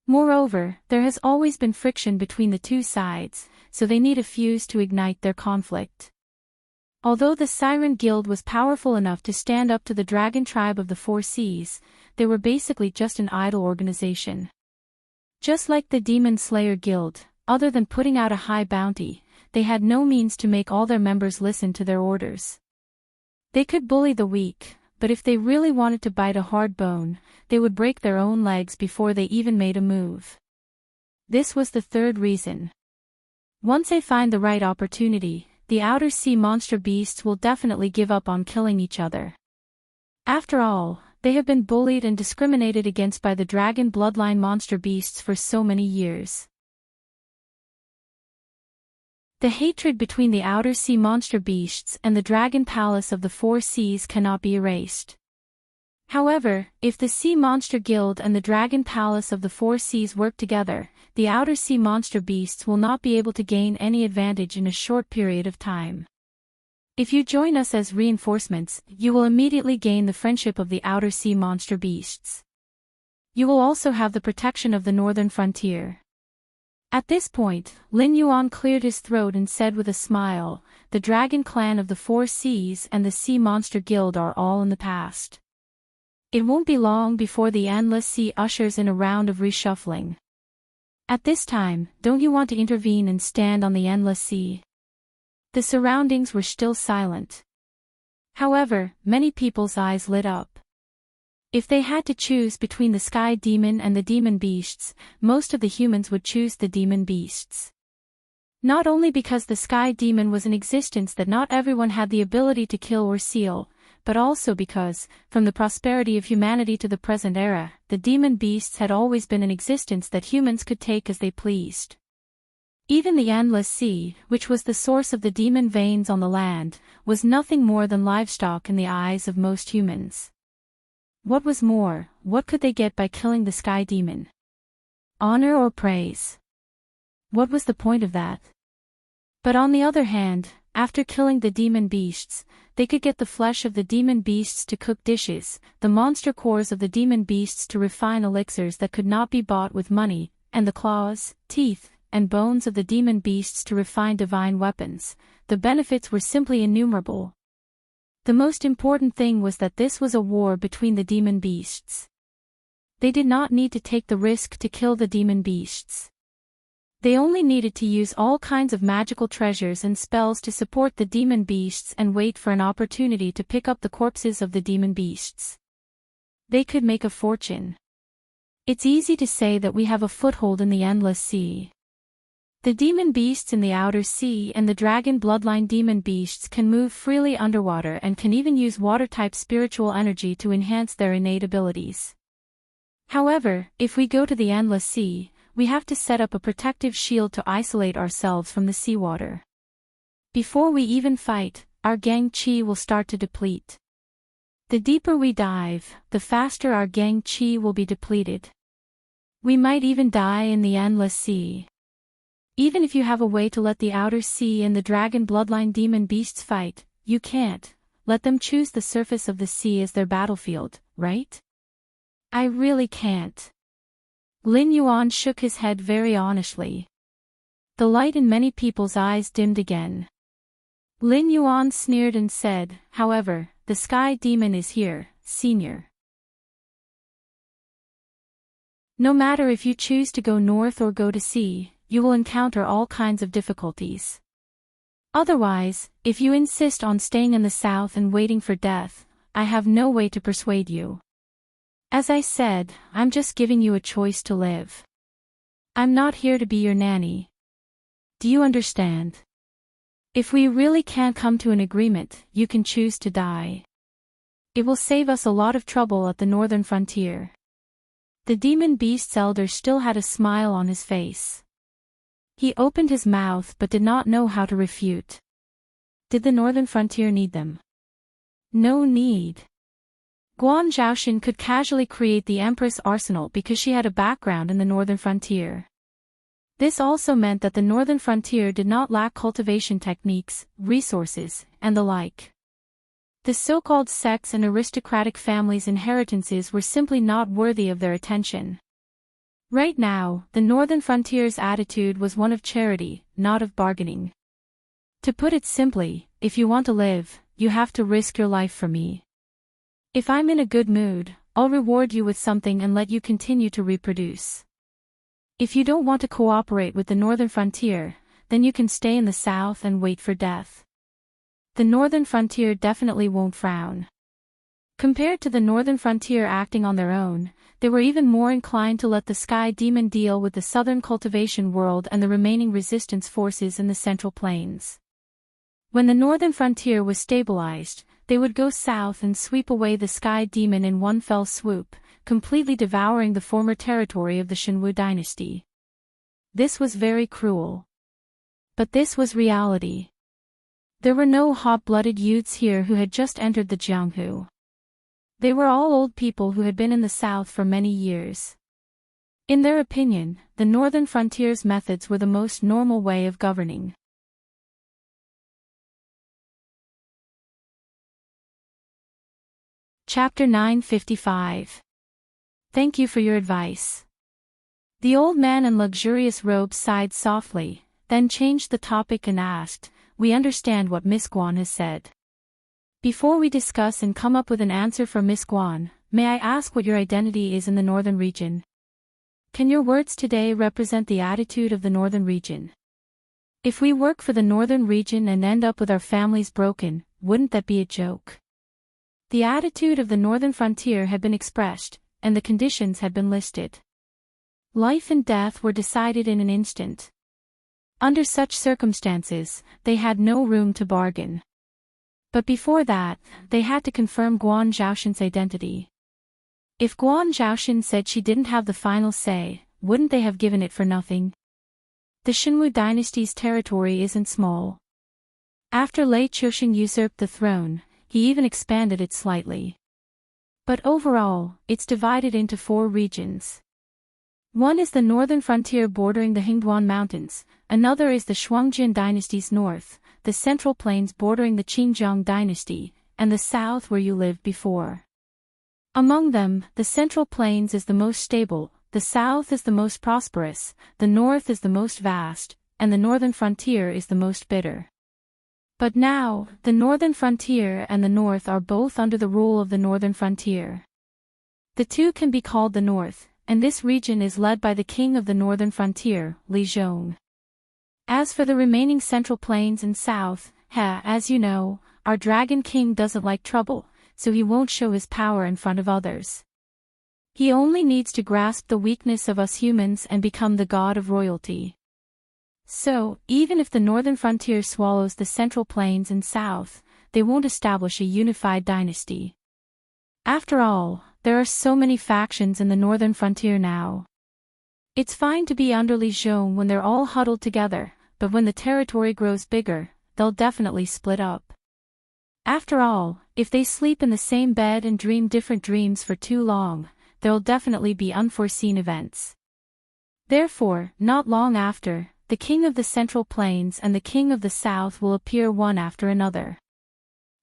Speaker 1: Moreover, there has always been friction between the two sides, so they need a fuse to ignite their conflict. Although the Siren Guild was powerful enough to stand up to the dragon tribe of the four seas, they were basically just an idle organization. Just like the Demon Slayer Guild, other than putting out a high bounty, they had no means to make all their members listen to their orders. They could bully the weak, but if they really wanted to bite a hard bone, they would break their own legs before they even made a move. This was the third reason. Once they find the right opportunity, the outer sea monster beasts will definitely give up on killing each other. After all, they have been bullied and discriminated against by the dragon bloodline monster beasts for so many years. The hatred between the outer sea monster beasts and the dragon palace of the four seas cannot be erased. However, if the Sea Monster Guild and the Dragon Palace of the Four Seas work together, the outer sea monster beasts will not be able to gain any advantage in a short period of time. If you join us as reinforcements, you will immediately gain the friendship of the outer sea monster beasts. You will also have the protection of the northern frontier. At this point, Lin Yuan cleared his throat and said with a smile, "The Dragon Clan of the Four Seas and the Sea Monster Guild are all in the past. It won't be long before the Endless Sea ushers in a round of reshuffling. At this time, don't you want to intervene and stand on the Endless Sea?" The surroundings were still silent. However, many people's eyes lit up. If they had to choose between the Sky Demon and the Demon Beasts, most of the humans would choose the Demon Beasts. Not only because the Sky Demon was an existence that not everyone had the ability to kill or seal, but also because, from the prosperity of humanity to the present era, the Demon Beasts had always been an existence that humans could take as they pleased. Even the Endless Sea, which was the source of the demon veins on the land, was nothing more than livestock in the eyes of most humans. What was more, what could they get by killing the Sky Demon? Honor or praise? What was the point of that? But on the other hand, after killing the demon beasts, they could get the flesh of the demon beasts to cook dishes, the monster cores of the demon beasts to refine elixirs that could not be bought with money, and the claws, teeth, and bones of the demon beasts to refine divine weapons. The benefits were simply innumerable. The most important thing was that this was a war between the demon beasts. They did not need to take the risk to kill the demon beasts. They only needed to use all kinds of magical treasures and spells to support the demon beasts and wait for an opportunity to pick up the corpses of the demon beasts. They could make a fortune. It's easy to say that we have a foothold in the Endless Sea. The demon beasts in the outer sea and the dragon bloodline demon beasts can move freely underwater and can even use water-type spiritual energy to enhance their innate abilities. However, if we go to the Endless Sea, we have to set up a protective shield to isolate ourselves from the seawater. Before we even fight, our gang chi will start to deplete. The deeper we dive, the faster our gang chi will be depleted. We might even die in the Endless Sea. Even if you have a way to let the outer sea and the dragon bloodline demon beasts fight, you can't let them choose the surface of the sea as their battlefield, right? I really can't. Lin Yuan shook his head very honestly. The light in many people's eyes dimmed again. Lin Yuan sneered and said, "However, the Sky Demon is here, senior. No matter if you choose to go north or go to sea, you will encounter all kinds of difficulties. Otherwise, if you insist on staying in the south and waiting for death, I have no way to persuade you. As I said, I'm just giving you a choice to live. I'm not here to be your nanny. Do you understand? If we really can't come to an agreement, you can choose to die." It will save us a lot of trouble at the northern frontier. The demon beast's elder still had a smile on his face. He opened his mouth but did not know how to refute. Did the northern frontier need them? No need. Guan Zhaoxin could casually create the Empress arsenal because she had a background in the northern frontier. This also meant that the northern frontier did not lack cultivation techniques, resources, and the like. The so-called sects and aristocratic families' inheritances were simply not worthy of their attention. Right now, the northern frontier's attitude was one of charity, not of bargaining. To put it simply, if you want to live, you have to risk your life for me. If I'm in a good mood, I'll reward you with something and let you continue to reproduce. If you don't want to cooperate with the northern frontier, then you can stay in the south and wait for death. The northern frontier definitely won't frown. Compared to the northern frontier acting on their own, they were even more inclined to let the sky demon deal with the southern cultivation world and the remaining resistance forces in the central plains. When the northern frontier was stabilized, they would go south and sweep away the sky demon in one fell swoop, completely devouring the former territory of the Shenwu dynasty. This was very cruel. But this was reality. There were no hot-blooded youths here who had just entered the Jianghu. They were all old people who had been in the south for many years. In their opinion, the northern frontier's methods were the most normal way of governing. Chapter 955. Thank you for your advice. The old man in luxurious robes sighed softly, then changed the topic and asked, "We understand what Miss Guan has said. Before we discuss and come up with an answer for Miss Guan, may I ask what your identity is in the northern region? Can your words today represent the attitude of the northern region? If we work for the northern region and end up with our families broken, wouldn't that be a joke?" The attitude of the northern frontier had been expressed, and the conditions had been listed. Life and death were decided in an instant. Under such circumstances, they had no room to bargain. But before that, they had to confirm Guan Zhaoxin's identity. If Guan Zhaoxin said she didn't have the final say, wouldn't they have given it for nothing? The Shenwu dynasty's territory isn't small. After Lei Chuxing usurped the throne, he even expanded it slightly. But overall, it's divided into 4 regions. One is the northern frontier bordering the Hingduan Mountains, another is the Shuangjian dynasty's north, the central plains bordering the Qingjiang dynasty, and the south where you lived before. Among them, the central plains is the most stable, the south is the most prosperous, the north is the most vast, and the northern frontier is the most bitter. But now, the northern frontier and the north are both under the rule of the northern frontier. The two can be called the north, and this region is led by the king of the northern frontier, Li Zhong. As for the remaining central plains and south, as you know, our dragon king doesn't like trouble, so he won't show his power in front of others. He only needs to grasp the weakness of us humans and become the god of royalty. So, even if the northern frontier swallows the central plains and south, they won't establish a unified dynasty. After all, there are so many factions in the northern frontier now. It's fine to be under Li Zhong when they're all huddled together, but when the territory grows bigger, they'll definitely split up. After all, if they sleep in the same bed and dream different dreams for too long, there'll definitely be unforeseen events. Therefore, not long after, the king of the central plains and the king of the south will appear one after another.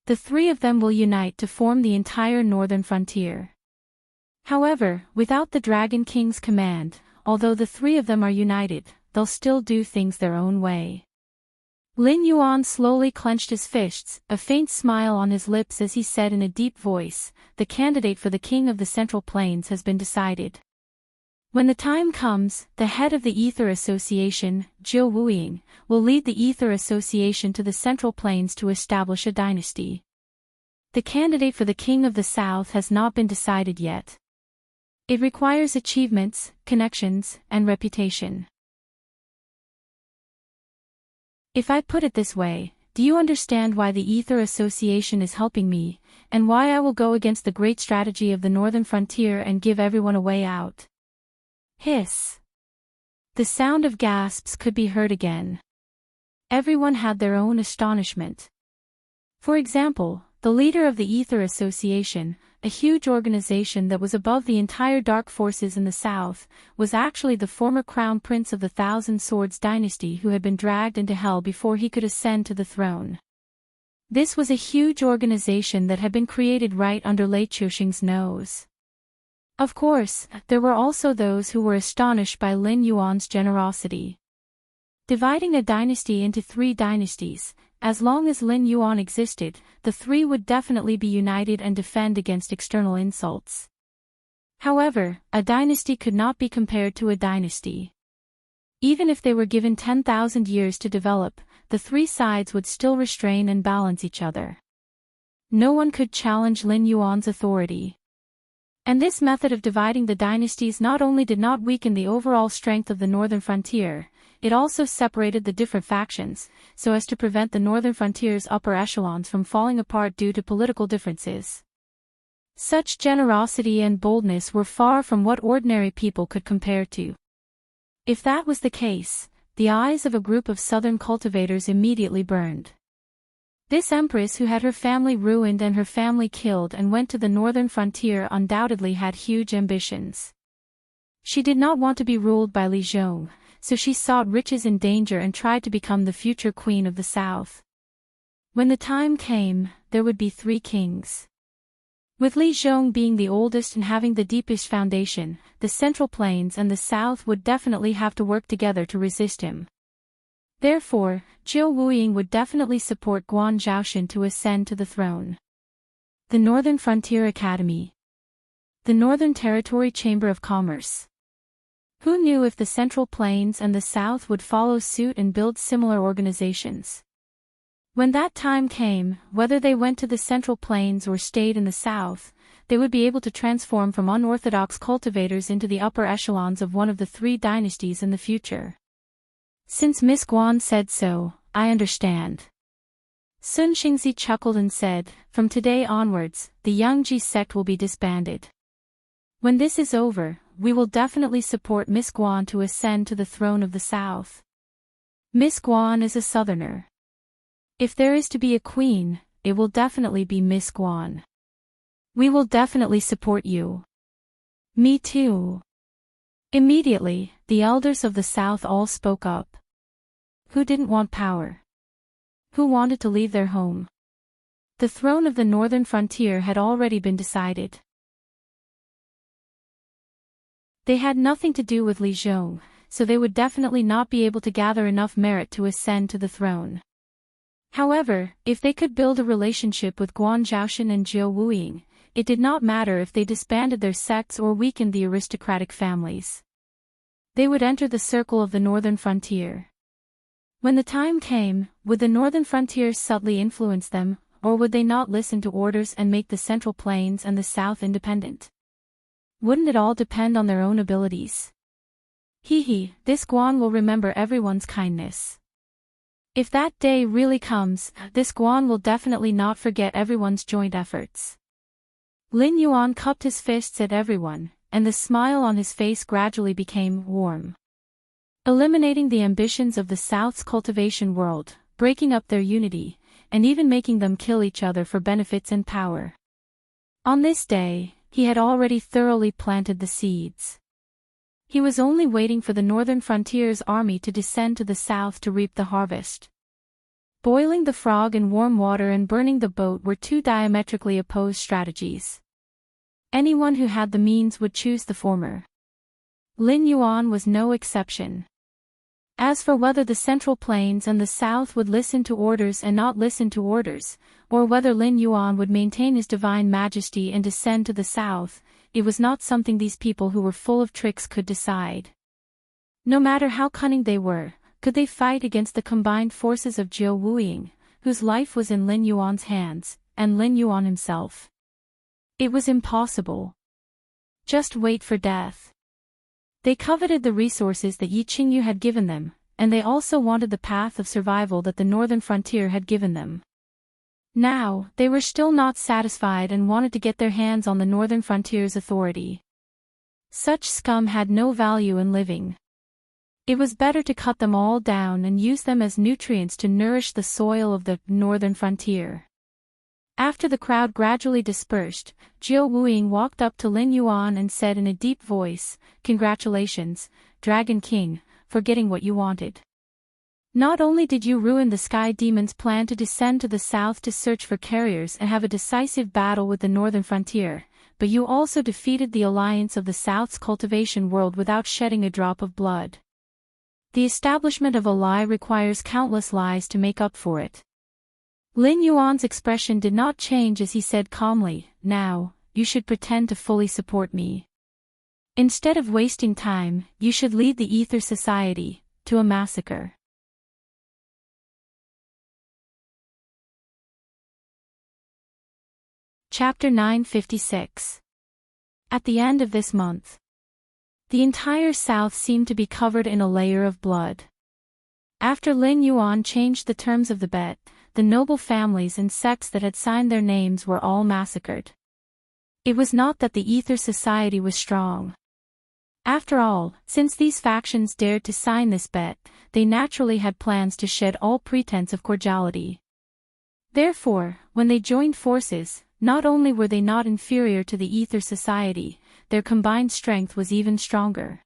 Speaker 1: The 3 of them will unite to form the entire northern frontier. However, without the Dragon King's command, although the 3 of them are united, they'll still do things their own way. Lin Yuan slowly clenched his fists, a faint smile on his lips as he said in a deep voice, "The candidate for the king of the central plains has been decided. When the time comes, the head of the Ether Association, Zhou Wuying, will lead the Ether Association to the Central Plains to establish a dynasty. The candidate for the King of the South has not been decided yet. It requires achievements, connections, and reputation. If I put it this way, do you understand why the Ether Association is helping me, and why I will go against the great strategy of the northern frontier and give everyone a way out? Hiss. The sound of gasps could be heard again. Everyone had their own astonishment. For example, the leader of the Ether Association, a huge organization that was above the entire dark forces in the south, was actually the former crown prince of the Thousand Swords dynasty who had been dragged into hell before he could ascend to the throne. This was a huge organization that had been created right under Lei Chuxing's nose. Of course, there were also those who were astonished by Lin Yuan's generosity. Dividing a dynasty into 3 dynasties, as long as Lin Yuan existed, the 3 would definitely be united and defend against external insults. However, a dynasty could not be compared to a dynasty. Even if they were given 10,000 years to develop, the 3 sides would still restrain and balance each other. No one could challenge Lin Yuan's authority. And this method of dividing the dynasties not only did not weaken the overall strength of the northern frontier, it also separated the different factions, so as to prevent the northern frontier's upper echelons from falling apart due to political differences. Such generosity and boldness were far from what ordinary people could compare to. If that was the case, the eyes of a group of southern cultivators immediately burned. This empress who had her family ruined and her family killed and went to the northern frontier undoubtedly had huge ambitions. She did not want to be ruled by Li Zhong, so she sought riches in danger and tried to become the future queen of the south. When the time came, there would be 3 kings. With Li Zhong being the oldest and having the deepest foundation, the Central Plains and the South would definitely have to work together to resist him. Therefore, Zhou Wuying would definitely support Guan Zhaoxun to ascend to the throne. The Northern Frontier Academy. The Northern Territory Chamber of Commerce. Who knew if the Central Plains and the South would follow suit and build similar organizations? When that time came, whether they went to the Central Plains or stayed in the South, they would be able to transform from unorthodox cultivators into the upper echelons of one of the 3 dynasties in the future. Since Miss Guan said so, I understand. Sun Xingzi chuckled and said, from today onwards, the Yangji sect will be disbanded. When this is over, we will definitely support Miss Guan to ascend to the throne of the South. Miss Guan is a southerner. If there is to be a queen, it will definitely be Miss Guan. We will definitely support you. Me too. Immediately, the elders of the South all spoke up. Who didn't want power? Who wanted to leave their home? The throne of the northern frontier had already been decided. They had nothing to do with Li Zhong, so they would definitely not be able to gather enough merit to ascend to the throne. However, if they could build a relationship with Guan Zhaoxun and Zhou Wuying, it did not matter if they disbanded their sects or weakened the aristocratic families. They would enter the circle of the northern frontier. When the time came, would the northern frontier subtly influence them, or would they not listen to orders and make the Central Plains and the South independent? Wouldn't it all depend on their own abilities? This Guan will remember everyone's kindness. If that day really comes, this Guan will definitely not forget everyone's joint efforts. Lin Yuan cupped his fists at everyone, and the smile on his face gradually became warm. Eliminating the ambitions of the South's cultivation world, breaking up their unity, and even making them kill each other for benefits and power. On this day, he had already thoroughly planted the seeds. He was only waiting for the northern frontier's army to descend to the south to reap the harvest. Boiling the frog in warm water and burning the boat were 2 diametrically opposed strategies. Anyone who had the means would choose the former. Lin Yuan was no exception. As for whether the Central Plains and the South would listen to orders and not listen to orders, or whether Lin Yuan would maintain his divine majesty and descend to the South, it was not something these people who were full of tricks could decide. No matter how cunning they were, could they fight against the combined forces of Zhou Wuying, whose life was in Lin Yuan's hands, and Lin Yuan himself? It was impossible. Just wait for death. They coveted the resources that Yi Qingyu had given them, and they also wanted the path of survival that the northern frontier had given them. Now, they were still not satisfied and wanted to get their hands on the northern frontier's authority. Such scum had no value in living. It was better to cut them all down and use them as nutrients to nourish the soil of the northern frontier. After the crowd gradually dispersed, Jiu Wuying walked up to Lin Yuan and said in a deep voice, "Congratulations, Dragon King, for getting what you wanted. Not only did you ruin the Sky Demon's plan to descend to the south to search for carriers and have a decisive battle with the northern frontier, but you also defeated the alliance of the South's cultivation world without shedding a drop of blood. The establishment of a lie requires countless lies to make up for it." Lin Yuan's expression did not change as he said calmly, "Now, you should pretend to fully support me. Instead of wasting time, you should lead the Ether Society to a massacre." Chapter 956. At the end of this month, the entire South seemed to be covered in a layer of blood. After Lin Yuan changed the terms of the bet, the noble families and sects that had signed their names were all massacred. It was not that the Ether Society was strong. After all, since these factions dared to sign this bet, they naturally had plans to shed all pretense of cordiality. Therefore, when they joined forces, not only were they not inferior to the Ether Society, their combined strength was even stronger.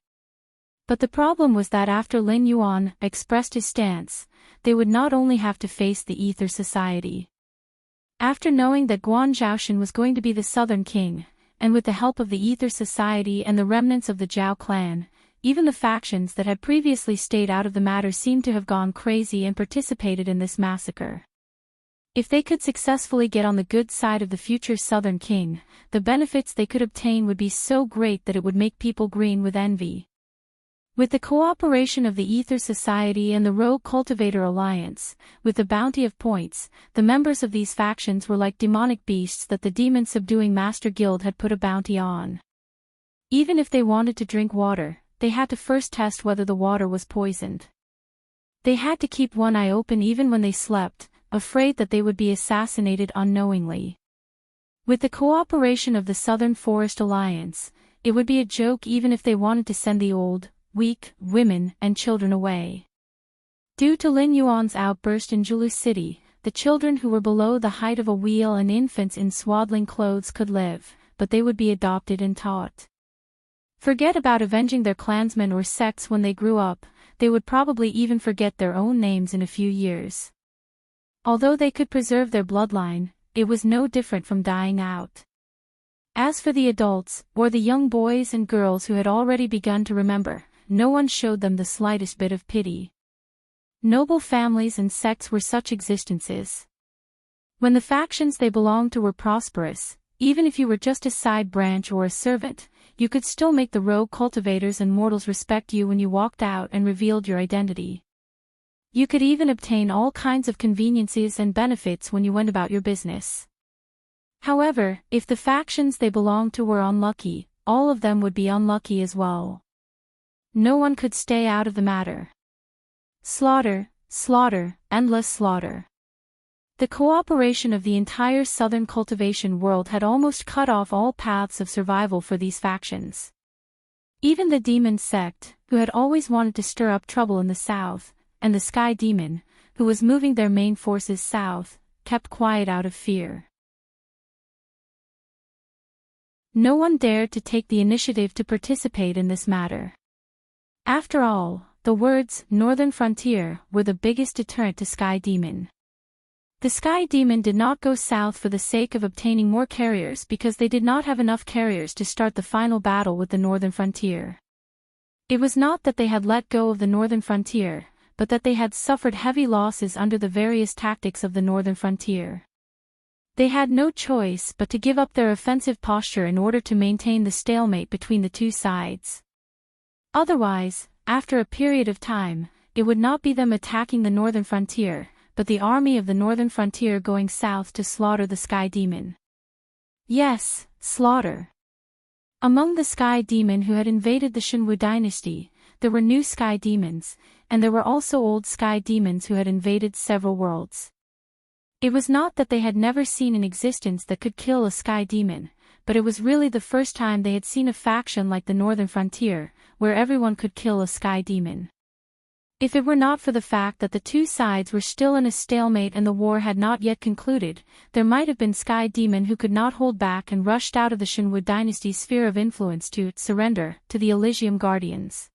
Speaker 1: But the problem was that after Lin Yuan expressed his stance, they would not only have to face the Ether Society. After knowing that Guan Zhaoshan was going to be the Southern King, and with the help of the Ether Society and the remnants of the Zhao clan, even the factions that had previously stayed out of the matter seemed to have gone crazy and participated in this massacre. If they could successfully get on the good side of the future Southern King, the benefits they could obtain would be so great that it would make people green with envy. With the cooperation of the Ether Society and the Rogue Cultivator Alliance, with the bounty of points, the members of these factions were like demonic beasts that the demon-subduing Master Guild had put a bounty on. Even if they wanted to drink water, they had to first test whether the water was poisoned. They had to keep one eye open even when they slept, afraid that they would be assassinated unknowingly. With the cooperation of the Southern Forest Alliance, it would be a joke even if they wanted to send the old, weak, women and children away. Due to Lin Yuan's outburst in Julu City, the children who were below the height of a wheel and infants in swaddling clothes could live, but they would be adopted and taught. Forget about avenging their clansmen or sects when they grew up, they would probably even forget their own names in a few years. Although they could preserve their bloodline, it was no different from dying out. As for the adults, or the young boys and girls who had already begun to remember, no one showed them the slightest bit of pity. Noble families and sects were such existences. When the factions they belonged to were prosperous, even if you were just a side branch or a servant, you could still make the rogue cultivators and mortals respect you when you walked out and revealed your identity. You could even obtain all kinds of conveniences and benefits when you went about your business. However, if the factions they belonged to were unlucky, all of them would be unlucky as well. No one could stay out of the matter. Slaughter, slaughter, endless slaughter. The cooperation of the entire southern cultivation world had almost cut off all paths of survival for these factions. Even the demon sect, who had always wanted to stir up trouble in the south, and the Sky Demon, who was moving their main forces south, kept quiet out of fear. No one dared to take the initiative to participate in this matter. After all, the words "Northern Frontier" were the biggest deterrent to Sky Demon. The Sky Demon did not go south for the sake of obtaining more carriers because they did not have enough carriers to start the final battle with the Northern Frontier. It was not that they had let go of the Northern Frontier, but that they had suffered heavy losses under the various tactics of the Northern Frontier. They had no choice but to give up their offensive posture in order to maintain the stalemate between the two sides. Otherwise, after a period of time, it would not be them attacking the Northern Frontier, but the army of the Northern Frontier going south to slaughter the Sky Demon. Yes, slaughter. Among the Sky Demon who had invaded the Shenwu dynasty, there were new sky demons, and there were also old sky demons who had invaded several worlds. It was not that they had never seen an existence that could kill a sky demon, but it was really the first time they had seen a faction like the Northern Frontier, where everyone could kill a sky demon. If it were not for the fact that the two sides were still in a stalemate and the war had not yet concluded, there might have been sky demon who could not hold back and rushed out of the Shenwu dynasty's sphere of influence to surrender to the Elysium Guardians.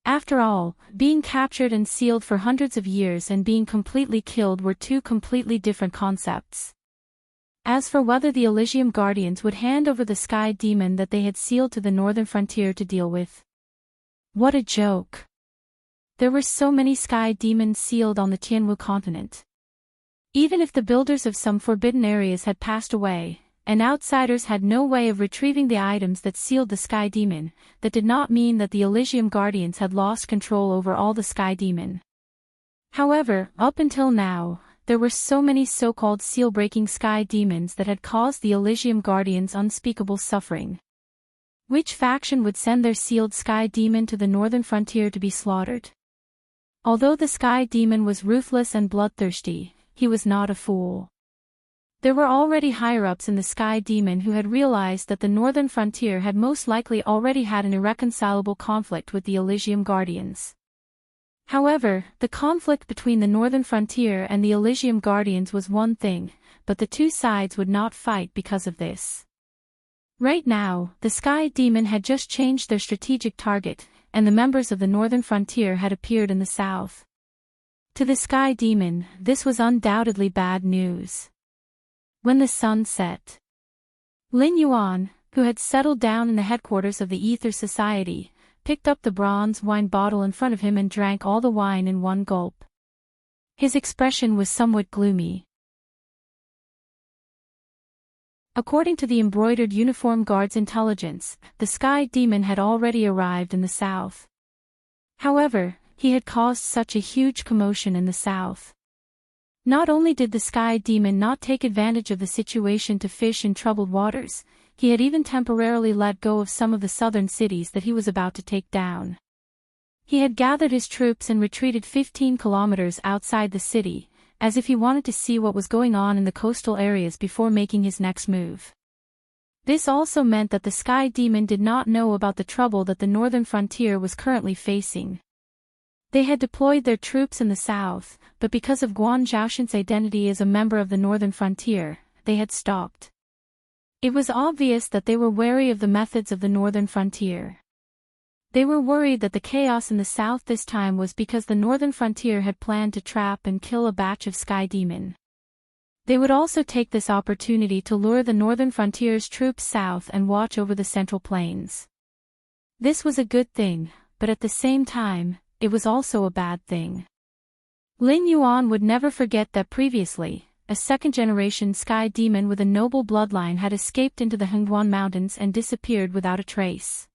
Speaker 1: After all, being captured and sealed for hundreds of years and being completely killed were two completely different concepts. As for whether the Elysium Guardians would hand over the sky demon that they had sealed to the Northern Frontier to deal with. What a joke! There were so many sky demons sealed on the Tianwu continent. Even if the builders of some forbidden areas had passed away, and outsiders had no way of retrieving the items that sealed the sky demon, that did not mean that the Elysium Guardians had lost control over all the sky demon. However, up until now, there were so many so-called seal-breaking sky demons that had caused the Elysium Guardians unspeakable suffering. Which faction would send their sealed sky demon to the Northern Frontier to be slaughtered? Although the sky demon was ruthless and bloodthirsty, he was not a fool. There were already higher-ups in the sky demon who had realized that the Northern Frontier had most likely already had an irreconcilable conflict with the Elysium Guardians. However, the conflict between the Northern Frontier and the Elysium Guardians was one thing, but the two sides would not fight because of this. Right now, the sky demon had just changed their strategic target, and the members of the Northern Frontier had appeared in the south. To the sky demon, this was undoubtedly bad news. When the sun set, Lin Yuan, who had settled down in the headquarters of the Ether Society, picked up the bronze wine bottle in front of him and drank all the wine in one gulp. His expression was somewhat gloomy. According to the embroidered uniform guard's intelligence, the sky demon had already arrived in the south. However, he had caused such a huge commotion in the south. Not only did the sky demon not take advantage of the situation to fish in troubled waters, he had even temporarily let go of some of the southern cities that he was about to take down. He had gathered his troops and retreated 15 kilometers outside the city, as if he wanted to see what was going on in the coastal areas before making his next move. This also meant that the sky demon did not know about the trouble that the Northern Frontier was currently facing. They had deployed their troops in the south, but because of Guan Zhaoshan's identity as a member of the Northern Frontier, they had stopped. It was obvious that they were wary of the methods of the Northern Frontier. They were worried that the chaos in the south this time was because the Northern Frontier had planned to trap and kill a batch of sky demon. They would also take this opportunity to lure the Northern Frontier's troops south and watch over the Central Plains. This was a good thing, but at the same time, it was also a bad thing. Lin Yuan would never forget that previously, a second-generation sky demon with a noble bloodline had escaped into the Hengguan Mountains and disappeared without a trace.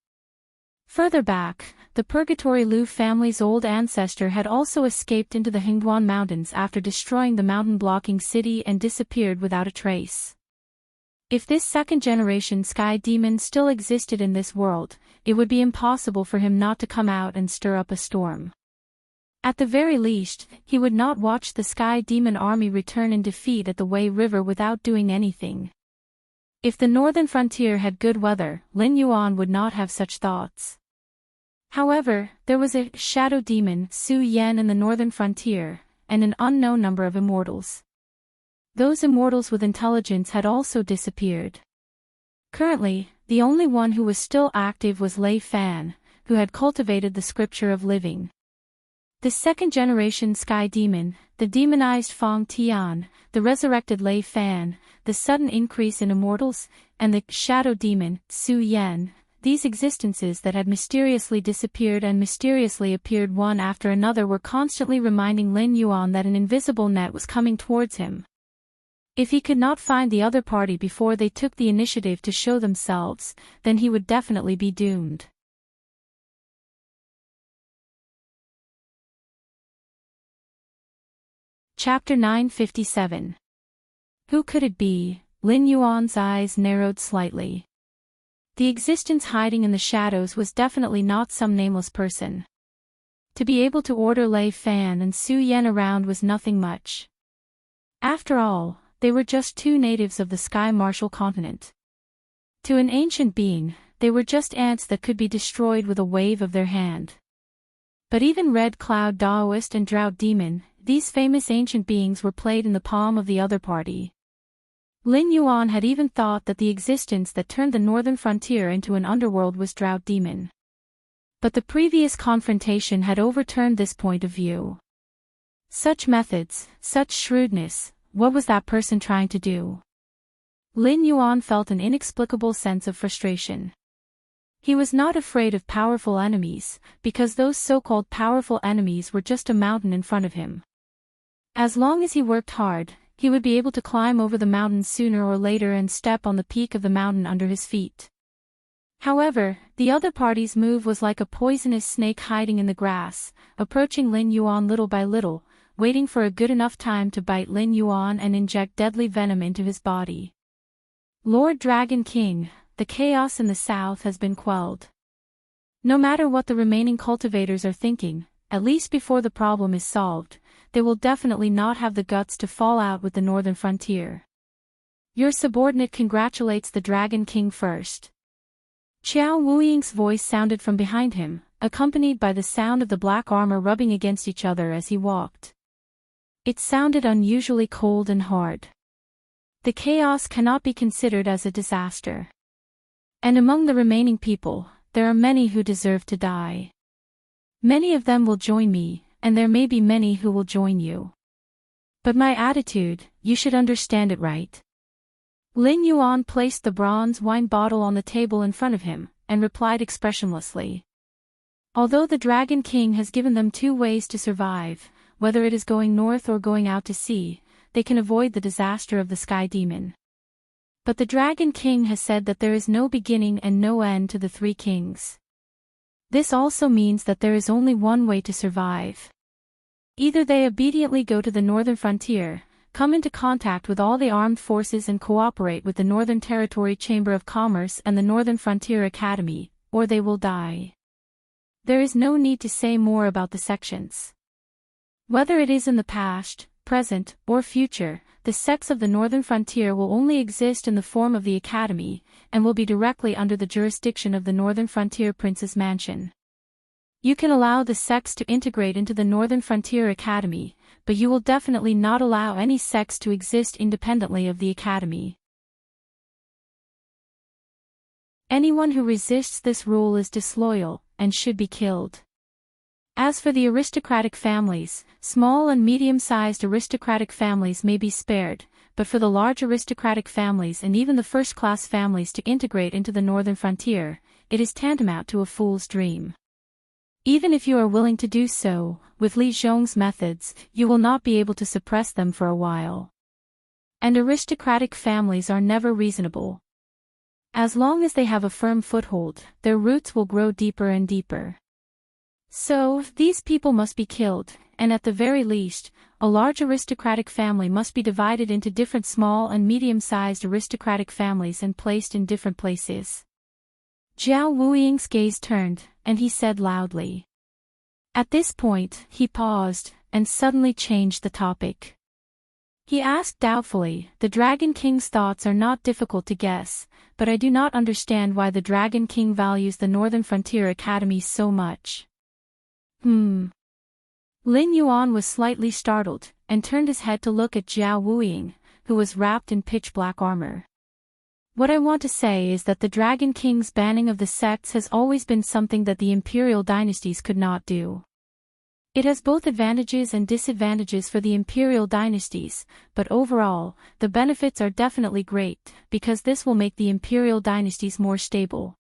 Speaker 1: Further back, the Purgatory Lu family's old ancestor had also escaped into the Hengguan Mountains after destroying the mountain-blocking city and disappeared without a trace. If this second-generation sky demon still existed in this world, it would be impossible for him not to come out and stir up a storm. At the very least, he would not watch the sky demon army return in defeat at the Wei River without doing anything. If the Northern Frontier had good weather, Lin Yuan would not have such thoughts. However, there was a shadow demon, Su Yan, in the Northern Frontier, and an unknown number of immortals. Those immortals with intelligence had also disappeared. Currently, the only one who was still active was Lei Fan, who had cultivated the scripture of living. The second-generation sky demon, the demonized Fang Tian, the resurrected Lei Fan, the sudden increase in immortals, and the shadow demon, Su Yan, these existences that had mysteriously disappeared and mysteriously appeared one after another were constantly reminding Lin Yuan that an invisible net was coming towards him. If he could not find the other party before they took the initiative to show themselves, then he would definitely be doomed. Chapter 957. Who could it be? Lin Yuan's eyes narrowed slightly. The existence hiding in the shadows was definitely not some nameless person. To be able to order Lei Fan and Su Yen around was nothing much. After all, they were just two natives of the Sky Martial continent. To an ancient being, they were just ants that could be destroyed with a wave of their hand. But even Red Cloud Daoist and Drought Demon, these famous ancient beings were played in the palm of the other party. Lin Yuan had even thought that the existence that turned the northern frontier into an underworld was Drought Demon. But the previous confrontation had overturned this point of view. Such methods, such shrewdness, what was that person trying to do? Lin Yuan felt an inexplicable sense of frustration. He was not afraid of powerful enemies, because those so-called powerful enemies were just a mountain in front of him. As long as he worked hard, he would be able to climb over the mountain sooner or later and step on the peak of the mountain under his feet. However, the other party's move was like a poisonous snake hiding in the grass, approaching Lin Yuan little by little, waiting for a good enough time to bite Lin Yuan and inject deadly venom into his body. Lord Dragon King, the chaos in the south has been quelled. No matter what the remaining cultivators are thinking, at least before the problem is solved, they will definitely not have the guts to fall out with the northern frontier. Your subordinate congratulates the Dragon King first. Qiao Wuying's voice sounded from behind him, accompanied by the sound of the black armor rubbing against each other as he walked. It sounded unusually cold and hard. The chaos cannot be considered as a disaster. And among the remaining people, there are many who deserve to die. Many of them will join me, and there may be many who will join you. But my attitude, you should understand it right. Lin Yuan placed the bronze wine bottle on the table in front of him, and replied expressionlessly. Although the Dragon King has given them two ways to survive, whether it is going north or going out to sea, they can avoid the disaster of the Sky Demon. But the Dragon King has said that there is no beginning and no end to the three kings. This also means that there is only one way to survive. Either they obediently go to the northern frontier, come into contact with all the armed forces and cooperate with the Northern Territory Chamber of Commerce and the Northern Frontier Academy, or they will die. There is no need to say more about the sections. Whether it is in the past, present, or future, the sects of the Northern Frontier will only exist in the form of the Academy, and will be directly under the jurisdiction of the Northern Frontier Prince's Mansion. You can allow the sects to integrate into the Northern Frontier Academy, but you will definitely not allow any sects to exist independently of the Academy. Anyone who resists this rule is disloyal, and should be killed. As for the aristocratic families, small and medium-sized aristocratic families may be spared, but for the large aristocratic families and even the first-class families to integrate into the Northern Frontier, it is tantamount to a fool's dream. Even if you are willing to do so, with Li Zhong's methods, you will not be able to suppress them for a while. And aristocratic families are never reasonable. As long as they have a firm foothold, their roots will grow deeper and deeper. So, these people must be killed, and at the very least, a large aristocratic family must be divided into different small and medium-sized aristocratic families and placed in different places. Jiao Wuying's gaze turned, and he said loudly. At this point, he paused, and suddenly changed the topic. He asked doubtfully, the Dragon King's thoughts are not difficult to guess, but I do not understand why the Dragon King values the Northern Frontier Academy so much. Lin Yuan was slightly startled, and turned his head to look at Jiao Wuying, who was wrapped in pitch-black armor. What I want to say is that the Dragon King's banning of the sects has always been something that the imperial dynasties could not do. It has both advantages and disadvantages for the imperial dynasties, but overall, the benefits are definitely great, because this will make the imperial dynasties more stable.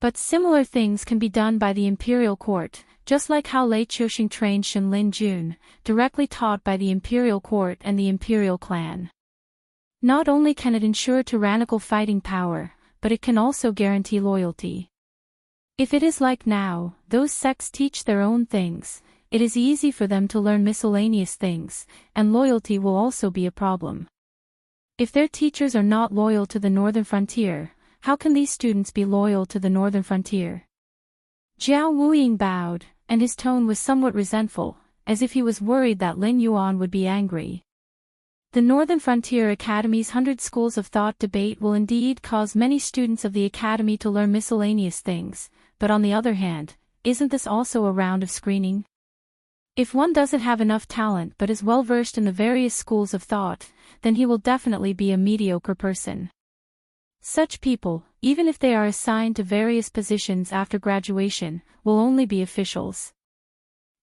Speaker 1: But similar things can be done by the imperial court, just like how Lei Qiuxing trained Shen Lin Jun, directly taught by the imperial court and the imperial clan. Not only can it ensure tyrannical fighting power, but it can also guarantee loyalty. If it is like now, those sects teach their own things, it is easy for them to learn miscellaneous things, and loyalty will also be a problem. If their teachers are not loyal to the Northern Frontier, how can these students be loyal to the northern frontier? Jiao Wuying bowed, and his tone was somewhat resentful, as if he was worried that Lin Yuan would be angry. The Northern Frontier Academy's 100 Schools of Thought debate will indeed cause many students of the Academy to learn miscellaneous things, but on the other hand, isn't this also a round of screening? If one doesn't have enough talent but is well versed in the various schools of thought, then he will definitely be a mediocre person. Such people, even if they are assigned to various positions after graduation, will only be officials.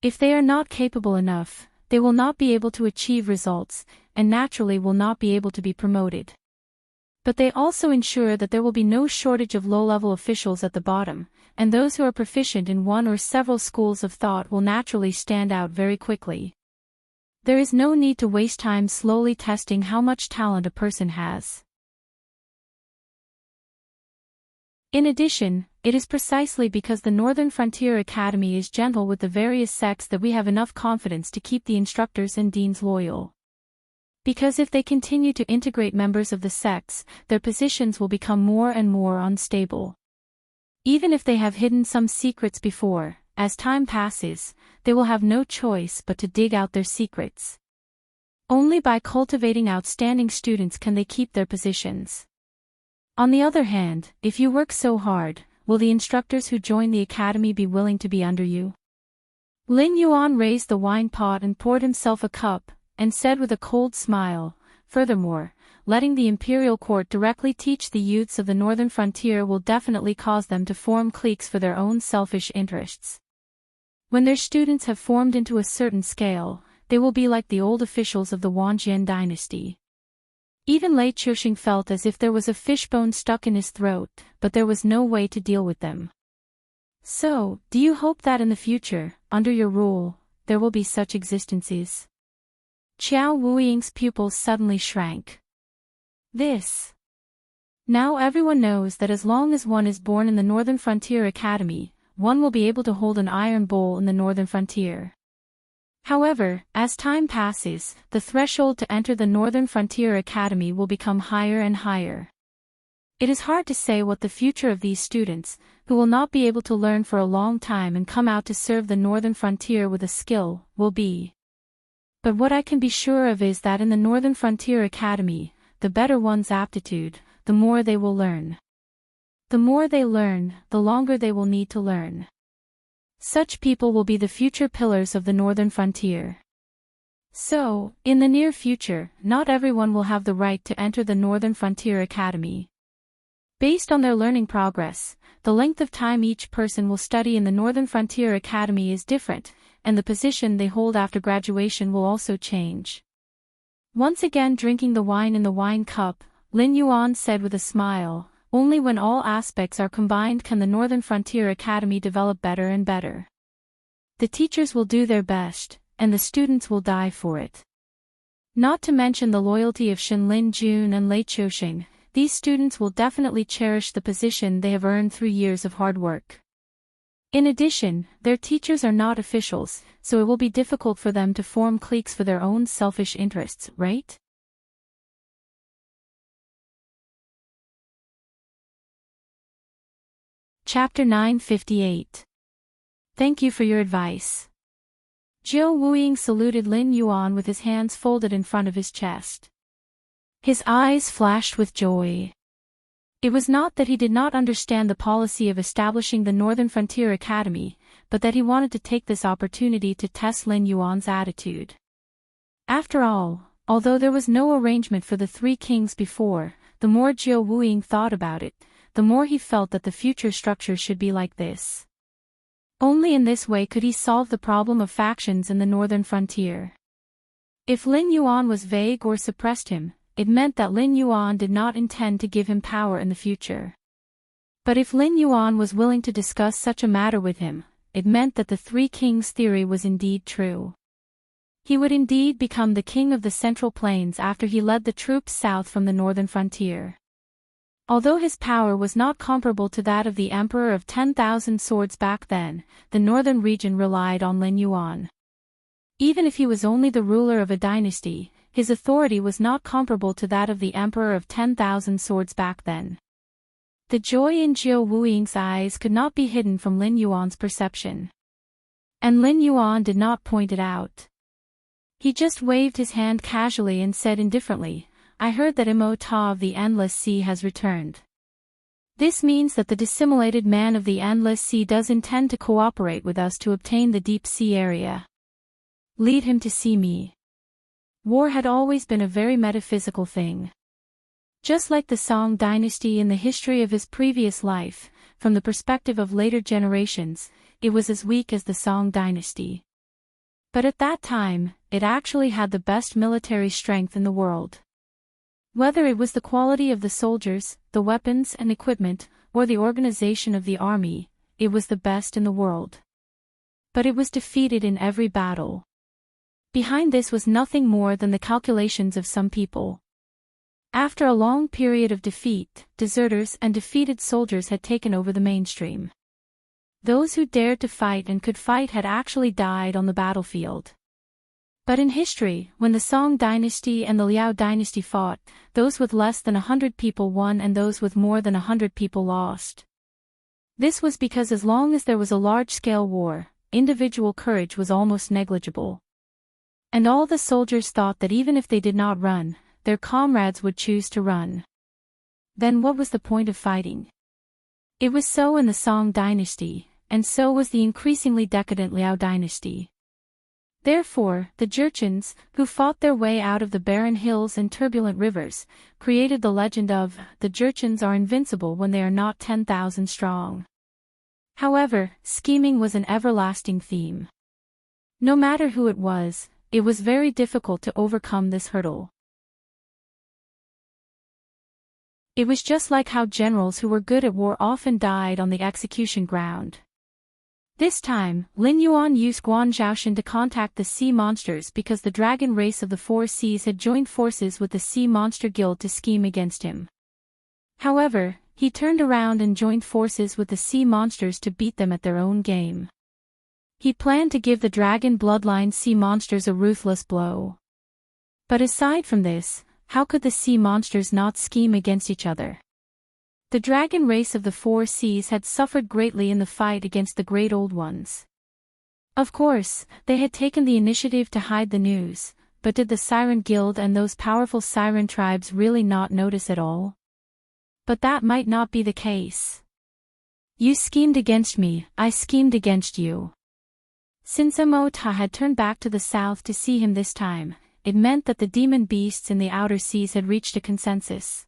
Speaker 1: If they are not capable enough, they will not be able to achieve results, and naturally will not be able to be promoted. But they also ensure that there will be no shortage of low-level officials at the bottom, and those who are proficient in one or several schools of thought will naturally stand out very quickly. There is no need to waste time slowly testing how much talent a person has. In addition, it is precisely because the Northern Frontier Academy is gentle with the various sects that we have enough confidence to keep the instructors and deans loyal. Because if they continue to integrate members of the sects, their positions will become more and more unstable. Even if they have hidden some secrets before, as time passes, they will have no choice but to dig out their secrets. Only by cultivating outstanding students can they keep their positions. On the other hand, if you work so hard, will the instructors who join the academy be willing to be under you? Lin Yuan raised the wine pot and poured himself a cup, and said with a cold smile, "Furthermore, letting the imperial court directly teach the youths of the northern frontier will definitely cause them to form cliques for their own selfish interests. When their students have formed into a certain scale, they will be like the old officials of the Wangjian dynasty." Even Lei Chuxing felt as if there was a fishbone stuck in his throat, but there was no way to deal with them. "So, do you hope that in the future, under your rule, there will be such existences?" Qiao Wuying's pupils suddenly shrank. Now everyone knows that as long as one is born in the Northern Frontier Academy, one will be able to hold an iron bowl in the Northern Frontier. However, as time passes, the threshold to enter the Northern Frontier Academy will become higher and higher. It is hard to say what the future of these students, who will not be able to learn for a long time and come out to serve the Northern Frontier with a skill, will be. But what I can be sure of is that in the Northern Frontier Academy, the better one's aptitude, the more they will learn. The more they learn, the longer they will need to learn. Such people will be the future pillars of the Northern Frontier. So, in the near future, not everyone will have the right to enter the Northern Frontier Academy. Based on their learning progress, the length of time each person will study in the Northern Frontier Academy is different, and the position they hold after graduation will also change. Once again drinking the wine in the wine cup, Lin Yuan said with a smile, "Only when all aspects are combined can the Northern Frontier Academy develop better and better. The teachers will do their best, and the students will die for it." Not to mention the loyalty of Shenlin Jun and Lei Chuxing, these students will definitely cherish the position they have earned through years of hard work. In addition, their teachers are not officials, so it will be difficult for them to form cliques for their own selfish interests, right? Chapter 958. Thank you for your advice. Jiao Wuying saluted Lin Yuan with his hands folded in front of his chest. His eyes flashed with joy. It was not that he did not understand the policy of establishing the Northern Frontier Academy, but that he wanted to take this opportunity to test Lin Yuan's attitude. After all, although there was no arrangement for the three kings before, the more Jiao Wuying thought about it, the more he felt that the future structure should be like this. Only in this way could he solve the problem of factions in the Northern Frontier. If Lin Yuan was vague or suppressed him, it meant that Lin Yuan did not intend to give him power in the future. But if Lin Yuan was willing to discuss such a matter with him, it meant that the Three Kings theory was indeed true. He would indeed become the king of the Central Plains after he led the troops south from the Northern Frontier. Although his power was not comparable to that of the Emperor of 10,000 Swords back then, the northern region relied on Lin Yuan. Even if he was only the ruler of a dynasty, his authority was not comparable to that of the Emperor of 10,000 Swords back then. The joy in Jiao Wuying's eyes could not be hidden from Lin Yuan's perception. And Lin Yuan did not point it out. He just waved his hand casually and said indifferently, "I heard that Mo Ta of the Endless Sea has returned. This means that the dissimulated man of the Endless Sea does intend to cooperate with us to obtain the deep sea area. Lead him to see me." War had always been a very metaphysical thing. Just like the Song dynasty in the history of his previous life, from the perspective of later generations, it was as weak as the Song dynasty. But at that time, it actually had the best military strength in the world. Whether it was the quality of the soldiers, the weapons and equipment, or the organization of the army, it was the best in the world. But it was defeated in every battle. Behind this was nothing more than the calculations of some people. After a long period of defeat, deserters and defeated soldiers had taken over the mainstream. Those who dared to fight and could fight had actually died on the battlefield. But in history, when the Song dynasty and the Liao dynasty fought, those with less than 100 people won and those with more than 100 people lost. This was because as long as there was a large-scale war, individual courage was almost negligible. And all the soldiers thought that even if they did not run, their comrades would choose to run. Then what was the point of fighting? It was so in the Song dynasty, and so was the increasingly decadent Liao dynasty. Therefore, the Jurchens, who fought their way out of the barren hills and turbulent rivers, created the legend of, "The Jurchens are invincible when they are not 10,000 strong." However, scheming was an everlasting theme. No matter who it was very difficult to overcome this hurdle. It was just like how generals who were good at war often died on the execution ground. This time, Lin Yuan used Guan Zhaoshan to contact the sea monsters because the dragon race of the Four Seas had joined forces with the Sea Monster Guild to scheme against him. However, he turned around and joined forces with the sea monsters to beat them at their own game. He planned to give the dragon bloodline sea monsters a ruthless blow. But aside from this, how could the sea monsters not scheme against each other? The dragon race of the Four Seas had suffered greatly in the fight against the Great Old Ones. Of course, they had taken the initiative to hide the news, but did the Siren Guild and those powerful Siren tribes really not notice at all? But that might not be the case. "You schemed against me, I schemed against you." Since Mo Ta had turned back to the south to see him this time, it meant that the demon beasts in the outer seas had reached a consensus.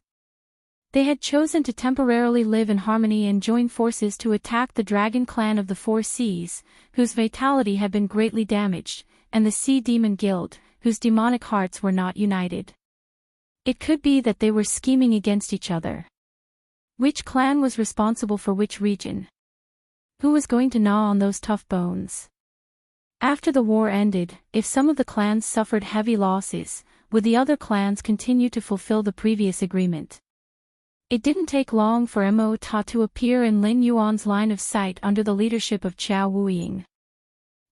Speaker 1: They had chosen to temporarily live in harmony and join forces to attack the dragon clan of the Four Seas, whose vitality had been greatly damaged, and the Sea Demon Guild, whose demonic hearts were not united. It could be that they were scheming against each other. Which clan was responsible for which region? Who was going to gnaw on those tough bones? After the war ended, if some of the clans suffered heavy losses, would the other clans continue to fulfill the previous agreement? It didn't take long for Mo Ta to appear in Lin Yuan's line of sight under the leadership of Jiao Wuying.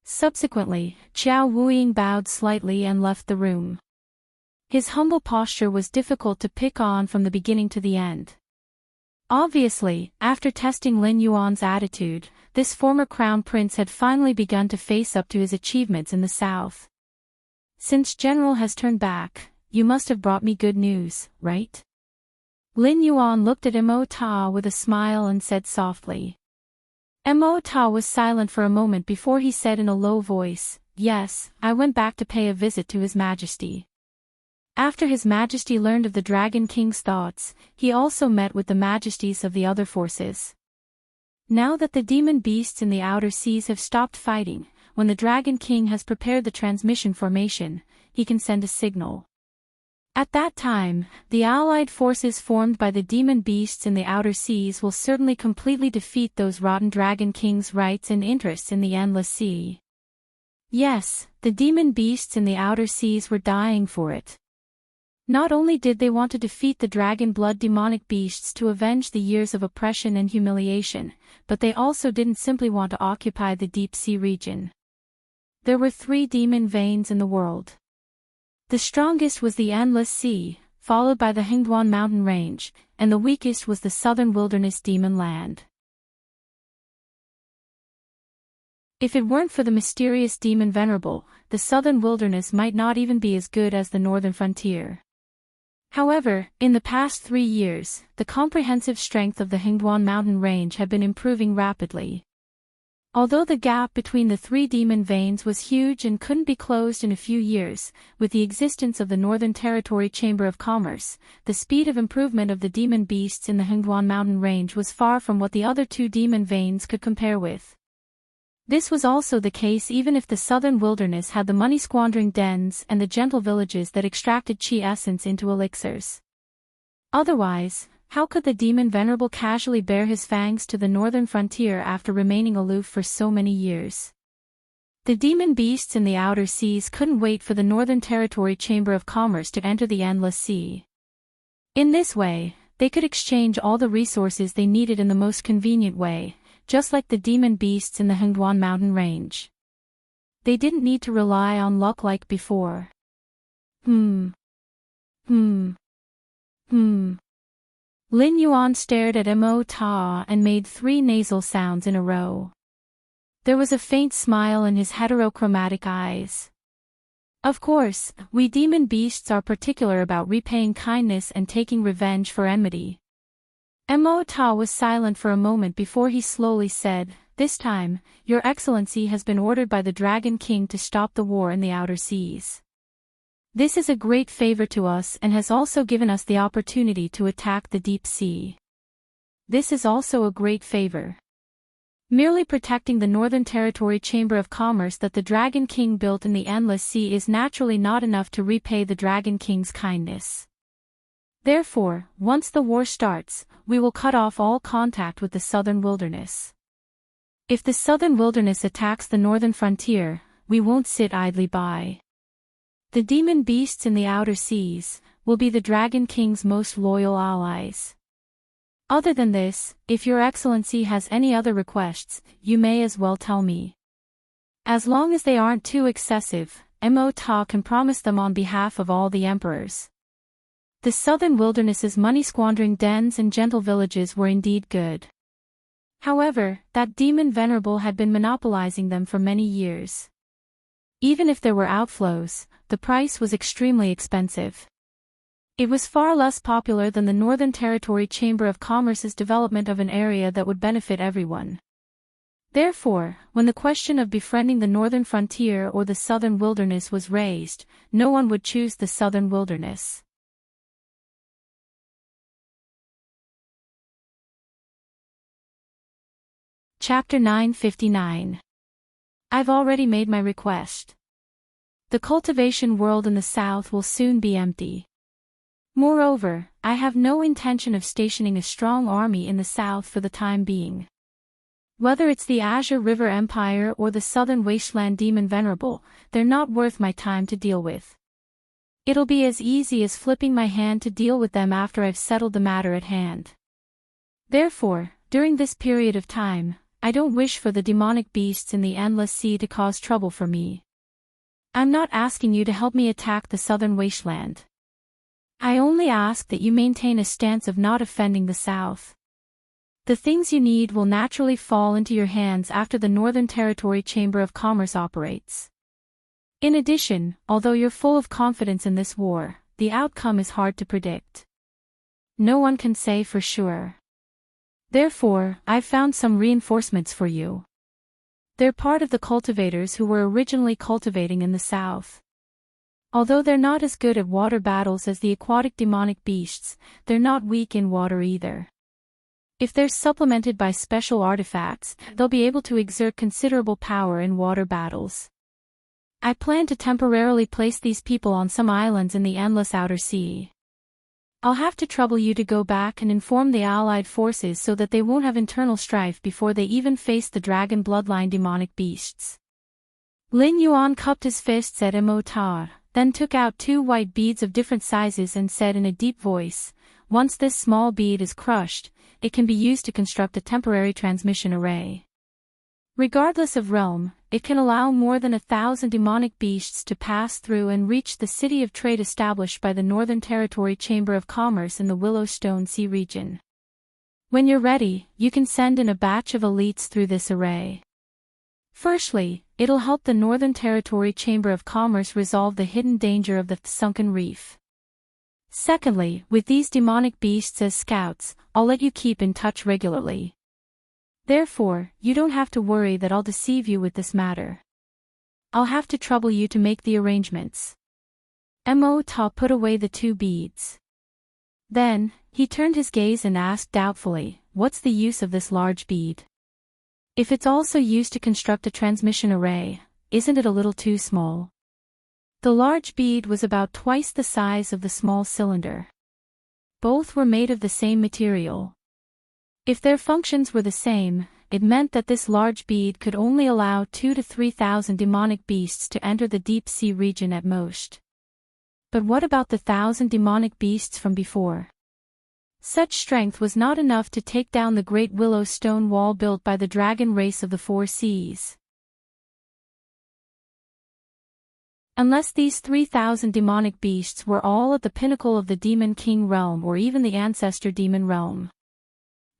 Speaker 1: Subsequently, Jiao Wuying bowed slightly and left the room. His humble posture was difficult to pick on from the beginning to the end. Obviously, after testing Lin Yuan's attitude, this former crown prince had finally begun to face up to his achievements in the south. "Since General has turned back, you must have brought me good news, right?" Lin Yuan looked at Mo Ta with a smile and said softly. Mo Ta was silent for a moment before he said in a low voice, "Yes, I went back to pay a visit to His Majesty." After His Majesty learned of the Dragon King's thoughts, he also met with the majesties of the other forces. Now that the demon beasts in the outer seas have stopped fighting, when the Dragon King has prepared the transmission formation, he can send a signal. At that time, the allied forces formed by the demon beasts in the outer seas will certainly completely defeat those rotten Dragon King's rights and interests in the Endless Sea. Yes, the demon beasts in the outer seas were dying for it. Not only did they want to defeat the dragon blood demonic beasts to avenge the years of oppression and humiliation, but they also didn't simply want to occupy the deep sea region. There were 3 demon veins in the world. The strongest was the Endless Sea, followed by the Hengduan mountain range, and the weakest was the southern wilderness demon land. If it weren't for the mysterious demon Venerable, the southern wilderness might not even be as good as the northern frontier. However, in the past 3 years, the comprehensive strength of the Hingduan mountain range had been improving rapidly. Although the gap between the 3 demon veins was huge and couldn't be closed in a few years, with the existence of the Northern Territory Chamber of Commerce, the speed of improvement of the demon beasts in the Hingduan mountain range was far from what the other 2 demon veins could compare with. This was also the case even if the southern wilderness had the money-squandering dens and the gentle villages that extracted chi essence into elixirs. Otherwise, how could the demon Venerable casually bare his fangs to the northern frontier after remaining aloof for so many years? The demon beasts in the outer seas couldn't wait for the Northern Territory Chamber of Commerce to enter the Endless Sea. In this way, they could exchange all the resources they needed in the most convenient way, just like the demon beasts in the Hingduan mountain range. They didn't need to rely on luck like before. Lin Yuan stared at Mo Ta and made 3 nasal sounds in a row. There was a faint smile in his heterochromatic eyes. Of course, we demon beasts are particular about repaying kindness and taking revenge for enmity. Mo Ta was silent for a moment before he slowly said, "This time, Your Excellency has been ordered by the Dragon King to stop the war in the outer seas. This is a great favor to us and has also given us the opportunity to attack the deep sea. This is also a great favor. Merely protecting the Northern Territory Chamber of Commerce that the Dragon King built in the Endless Sea is naturally not enough to repay the Dragon King's kindness. Therefore, once the war starts, we will cut off all contact with the southern wilderness. If the southern wilderness attacks the northern frontier, we won't sit idly by. The demon beasts in the outer seas will be the Dragon King's most loyal allies. Other than this, if Your Excellency has any other requests, you may as well tell me. As long as they aren't too excessive, Mo Ta can promise them on behalf of all the emperors." The southern wilderness's money-squandering dens and gentle villages were indeed good. However, that demon Venerable had been monopolizing them for many years. Even if there were outflows, the price was extremely expensive. It was far less popular than the Northern Territory Chamber of Commerce's development of an area that would benefit everyone. Therefore, when the question of befriending the northern frontier or the southern wilderness was raised, no one would choose the southern wilderness. Chapter 959. I've already made my request. The cultivation world in the south will soon be empty. Moreover, I have no intention of stationing a strong army in the south for the time being. Whether it's the Azure River Empire or the southern wasteland demon Venerable, they're not worth my time to deal with. It'll be as easy as flipping my hand to deal with them after I've settled the matter at hand. Therefore, during this period of time, I don't wish for the demonic beasts in the Endless Sea to cause trouble for me. I'm not asking you to help me attack the southern wasteland. I only ask that you maintain a stance of not offending the south. The things you need will naturally fall into your hands after the Northern Territory Chamber of Commerce operates. In addition, although you're full of confidence in this war, the outcome is hard to predict. No one can say for sure. Therefore, I've found some reinforcements for you. They're part of the cultivators who were originally cultivating in the south. Although they're not as good at water battles as the aquatic demonic beasts, they're not weak in water either. If they're supplemented by special artifacts, they'll be able to exert considerable power in water battles. I plan to temporarily place these people on some islands in the endless outer sea. I'll have to trouble you to go back and inform the allied forces so that they won't have internal strife before they even face the dragon bloodline demonic beasts. Lin Yuan cupped his fists at Mo Ta, then took out 2 white beads of different sizes and said in a deep voice, "Once this small bead is crushed, it can be used to construct a temporary transmission array." Regardless of realm, it can allow more than 1,000 demonic beasts to pass through and reach the city of trade established by the Northern Territory Chamber of Commerce in the Willowstone Sea region. When you're ready, you can send in a batch of elites through this array. Firstly, it'll help the Northern Territory Chamber of Commerce resolve the hidden danger of the sunken reef. Secondly, with these demonic beasts as scouts, I'll let you keep in touch regularly. Therefore, you don't have to worry that I'll deceive you with this matter. I'll have to trouble you to make the arrangements. Mo-Ta put away the 2 beads. Then, he turned his gaze and asked doubtfully, what's the use of this large bead? If it's also used to construct a transmission array, isn't it a little too small? The large bead was about twice the size of the small cylinder. Both were made of the same material. If their functions were the same, it meant that this large bead could only allow 2,000 to 3,000 demonic beasts to enter the deep sea region at most. But what about the 1,000 demonic beasts from before? Such strength was not enough to take down the great willow stone wall built by the dragon race of the 4 seas. Unless these 3,000 demonic beasts were all at the pinnacle of the Demon King realm or even the ancestor demon realm.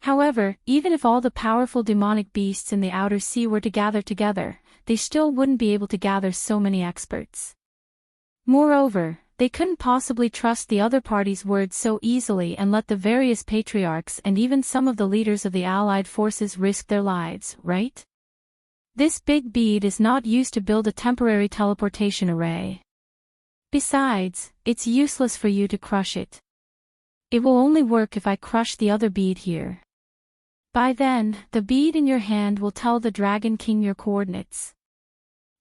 Speaker 1: However, even if all the powerful demonic beasts in the outer sea were to gather together, they still wouldn't be able to gather so many experts. Moreover, they couldn't possibly trust the other party's words so easily and let the various patriarchs and even some of the leaders of the allied forces risk their lives, right? This big bead is not used to build a temporary teleportation array. Besides, it's useless for you to crush it. It will only work if I crush the other bead here. By then, the bead in your hand will tell the Dragon King your coordinates.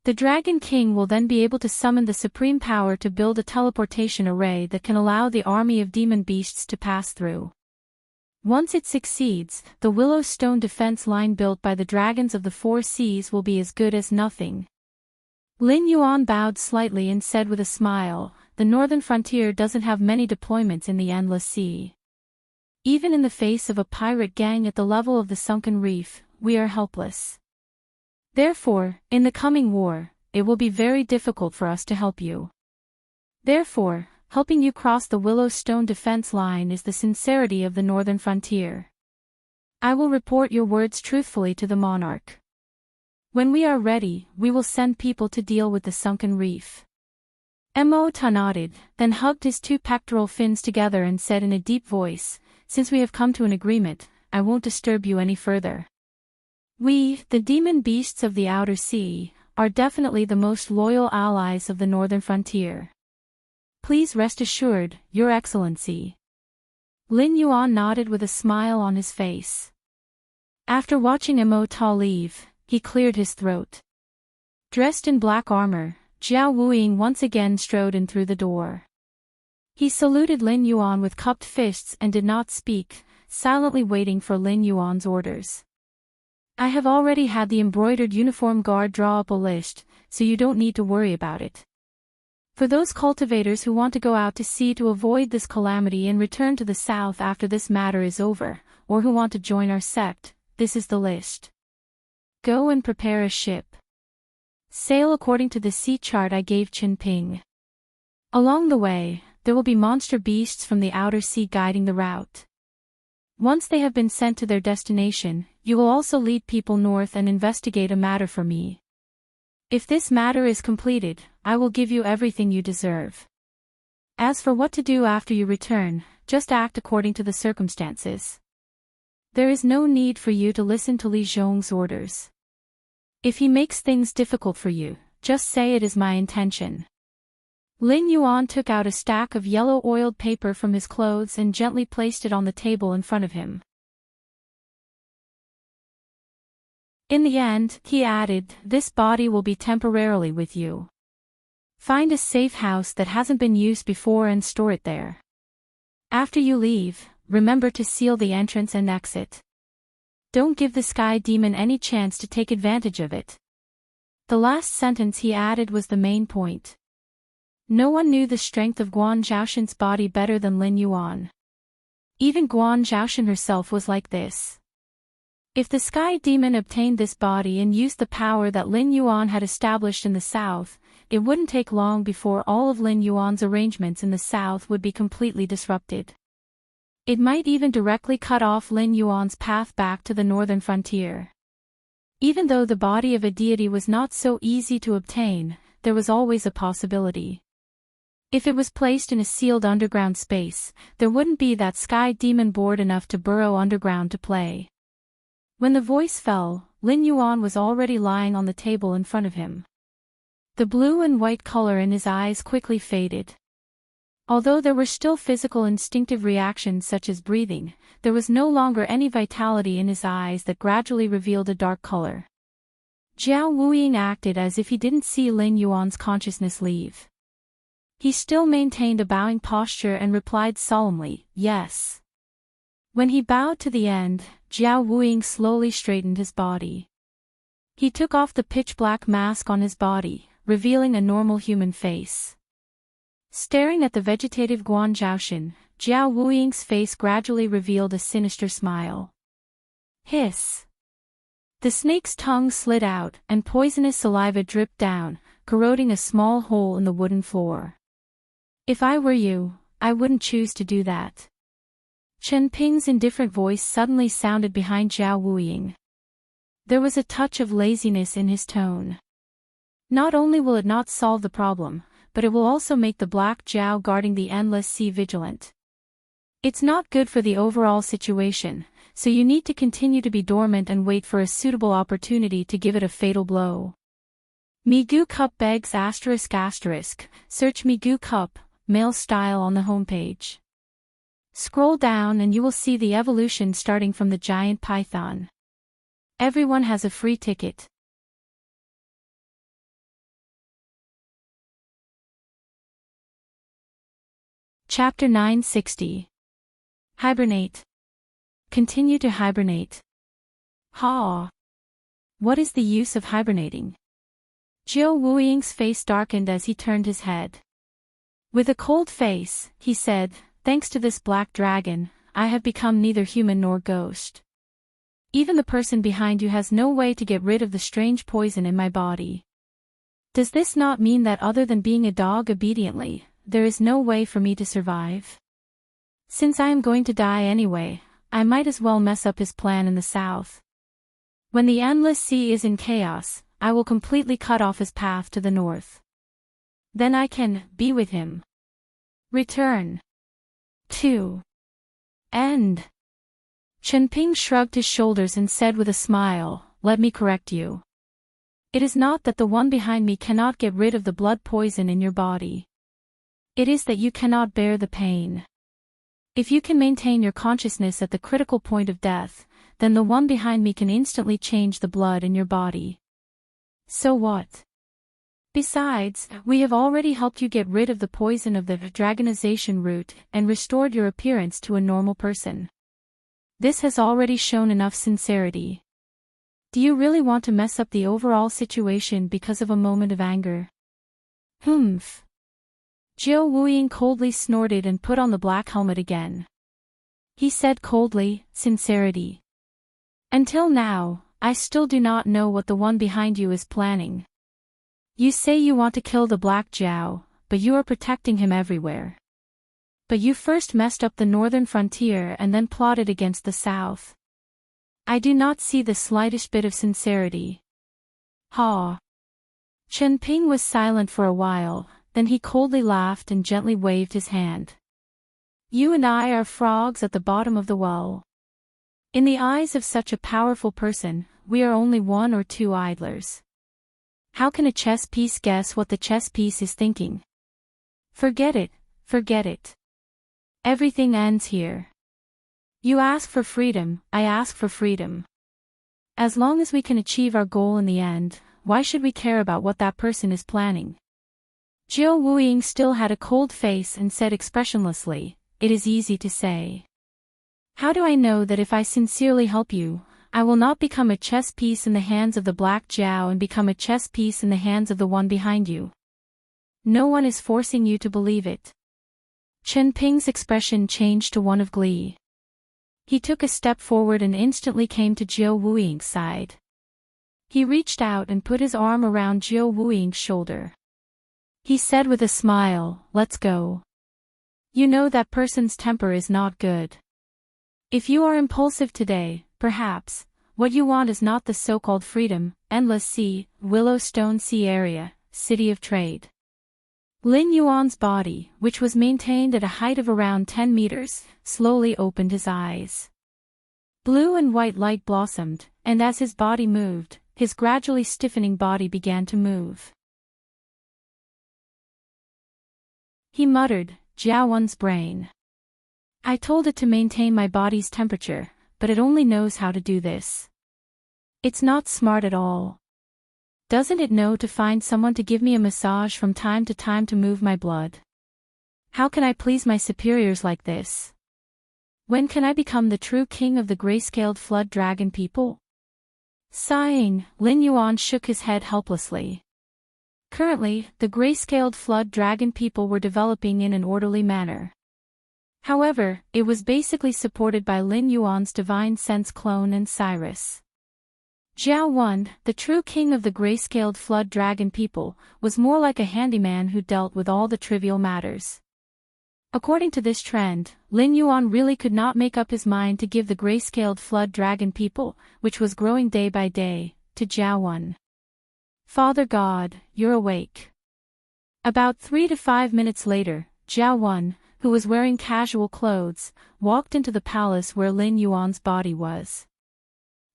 Speaker 1: The Dragon King will then be able to summon the supreme power to build a teleportation array that can allow the army of demon beasts to pass through. Once it succeeds, the willow stone defense line built by the dragons of the 4 seas will be as good as nothing. Lin Yuan bowed slightly and said with a smile, the northern frontier doesn't have many deployments in the endless sea. Even in the face of a pirate gang at the level of the sunken reef, we are helpless. Therefore, in the coming war, it will be very difficult for us to help you. Therefore, helping you cross the willow stone defense line is the sincerity of the northern frontier. I will report your words truthfully to the monarch. When we are ready, we will send people to deal with the sunken reef. Mo-Ta nodded, then hugged his 2 pectoral fins together and said in a deep voice, since we have come to an agreement, I won't disturb you any further. We, the demon beasts of the outer sea, are definitely the most loyal allies of the northern frontier. Please rest assured, Your Excellency. Lin Yuan nodded with a smile on his face. After watching Mo-Ta leave, he cleared his throat. Dressed in black armor, Jiao Wuying once again strode in through the door. He saluted Lin Yuan with cupped fists and did not speak, silently waiting for Lin Yuan's orders. I have already had the embroidered uniform guard draw up a list, so you don't need to worry about it. For those cultivators who want to go out to sea to avoid this calamity and return to the south after this matter is over, or who want to join our sect, this is the list. Go and prepare a ship. Sail according to the sea chart I gave Qin Ping. Along the way, there will be monster beasts from the outer sea guiding the route. Once they have been sent to their destination, you will also lead people north and investigate a matter for me. If this matter is completed, I will give you everything you deserve. As for what to do after you return, just act according to the circumstances. There is no need for you to listen to Li Zhong's orders. If he makes things difficult for you, just say it is my intention. Lin Yuan took out a stack of yellow oiled paper from his clothes and gently placed it on the table in front of him. In the end, he added, this body will be temporarily with you. Find a safe house that hasn't been used before and store it there. After you leave, remember to seal the entrance and exit. Don't give the sky demon any chance to take advantage of it. The last sentence he added was the main point. No one knew the strength of Guan Zhaoshan's body better than Lin Yuan. Even Guan Zhaoshan herself was like this. If the sky demon obtained this body and used the power that Lin Yuan had established in the south, it wouldn't take long before all of Lin Yuan's arrangements in the south would be completely disrupted. It might even directly cut off Lin Yuan's path back to the northern frontier. Even though the body of a deity was not so easy to obtain, there was always a possibility. If it was placed in a sealed underground space, there wouldn't be that sky demon bored enough to burrow underground to play. When the voice fell, Lin Yuan was already lying on the table in front of him. The blue and white color in his eyes quickly faded. Although there were still physical instinctive reactions such as breathing, there was no longer any vitality in his eyes that gradually revealed a dark color. Jiao Wuying acted as if he didn't see Lin Yuan's consciousness leave. He still maintained a bowing posture and replied solemnly, "Yes." When he bowed to the end, Jiao Wuying slowly straightened his body. He took off the pitch-black mask on his body, revealing a normal human face. Staring at the vegetative Guan Zhaoshan, Jiao Wuying's face gradually revealed a sinister smile. Hiss! The snake's tongue slid out, and poisonous saliva dripped down, corroding a small hole in the wooden floor. "If I were you, I wouldn't choose to do that." Chen Ping's indifferent voice suddenly sounded behind Jiao Wuying. There was a touch of laziness in his tone. Not only will it not solve the problem, but it will also make the Black Jiao guarding the Endless Sea vigilant. It's not good for the overall situation, so you need to continue to be dormant and wait for a suitable opportunity to give it a fatal blow. Migu Cup begs ***, search Migu Cup, male style on the homepage. Scroll down and you will see the evolution starting from the giant python. Everyone has a free ticket. Chapter 960. Hibernate. Continue to hibernate. Ha! What is the use of hibernating? Jiao Wuying's face darkened as he turned his head. With a cold face, he said, "Thanks to this black dragon, I have become neither human nor ghost. Even the person behind you has no way to get rid of the strange poison in my body. Does this not mean that other than being a dog obediently, there is no way for me to survive? Since I am going to die anyway, I might as well mess up his plan in the south. When the endless sea is in chaos, I will completely cut off his path to the north. Then I can be with him. Return. To end." Chen Ping shrugged his shoulders and said with a smile, "Let me correct you. It is not that the one behind me cannot get rid of the blood poison in your body. It is that you cannot bear the pain. If you can maintain your consciousness at the critical point of death, then the one behind me can instantly change the blood in your body. So what? Besides, we have already helped you get rid of the poison of the dragonization root and restored your appearance to a normal person. This has already shown enough sincerity. Do you really want to mess up the overall situation because of a moment of anger?" "Humph." Jiao Wuying coldly snorted and put on the black helmet again. He said coldly, "Sincerity. Until now, I still do not know what the one behind you is planning. You say you want to kill the Black Jiao, but you are protecting him everywhere. But you first messed up the northern frontier and then plotted against the south. I do not see the slightest bit of sincerity." Ha! Chen Ping was silent for a while, then he coldly laughed and gently waved his hand. "You and I are frogs at the bottom of the well. In the eyes of such a powerful person, we are only one or two idlers. How can a chess piece guess what the chess piece is thinking? Forget it, forget it. Everything ends here. You ask for freedom, I ask for freedom. As long as we can achieve our goal in the end, why should we care about what that person is planning?" Jiao Wuying still had a cold face and said expressionlessly, "It is easy to say. How do I know that if I sincerely help you, I will not become a chess piece in the hands of the Black Jiao and become a chess piece in the hands of the one behind you? No one is forcing you to believe it." Chen Ping's expression changed to one of glee. He took a step forward and instantly came to Jiao Wuying's side. He reached out and put his arm around Jiao Wuying's shoulder. He said with a smile, "Let's go. You know that person's temper is not good. If you are impulsive today, perhaps, what you want is not the so-called freedom, endless sea, Willowstone Sea area, city of trade." Lin Yuan's body, which was maintained at a height of around 10 meters, slowly opened his eyes. Blue and white light blossomed, and as his body moved, his gradually stiffening body began to move. He muttered, "Jiaowen's brain. I told it to maintain my body's temperature, but it only knows how to do this. It's not smart at all. Doesn't it know to find someone to give me a massage from time to time to move my blood? How can I please my superiors like this? When can I become the true king of the gray-scaled flood dragon people?" Sighing, Lin Yuan shook his head helplessly. Currently, the gray-scaled flood dragon people were developing in an orderly manner. However, it was basically supported by Lin Yuan's divine sense clone and Cyrus. Jiao Wen, the true king of the gray-scaled flood dragon people, was more like a handyman who dealt with all the trivial matters. According to this trend, Lin Yuan really could not make up his mind to give the gray-scaled flood dragon people, which was growing day by day, to Jiao Wen. "Father God, you're awake." About 3 to 5 minutes later, Jiao Wen, who was wearing casual clothes, walked into the palace where Lin Yuan's body was.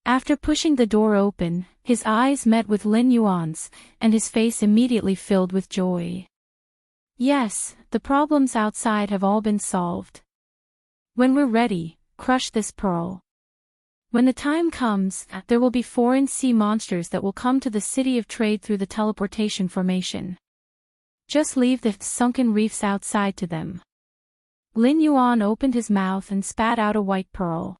Speaker 1: After pushing the door open, his eyes met with Lin Yuan's, and his face immediately filled with joy. "Yes, the problems outside have all been solved. When we're ready, crush this pearl. When the time comes, there will be foreign sea monsters that will come to the city of trade through the teleportation formation. Just leave the sunken reefs outside to them." Lin Yuan opened his mouth and spat out a white pearl.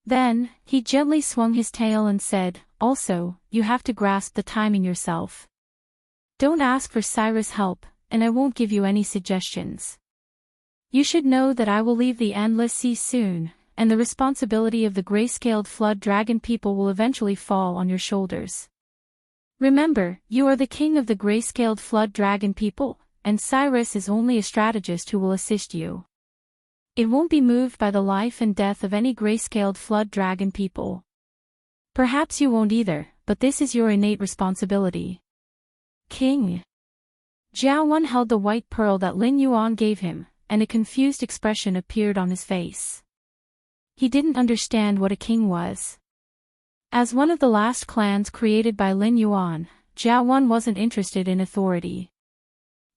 Speaker 1: Then, he gently swung his tail and said, "Also, you have to grasp the timing yourself. Don't ask for Cyrus' help, and I won't give you any suggestions. You should know that I will leave the endless sea soon, and the responsibility of the gray-scaled flood dragon people will eventually fall on your shoulders. Remember, you are the king of the gray-scaled flood dragon people, and Cyrus is only a strategist who will assist you. It won't be moved by the life and death of any gray-scaled flood dragon people. Perhaps you won't either, but this is your innate responsibility." "King." Jiao Wen held the white pearl that Lin Yuan gave him, and a confused expression appeared on his face. He didn't understand what a king was. As one of the last clans created by Lin Yuan, Jiao Wen wasn't interested in authority.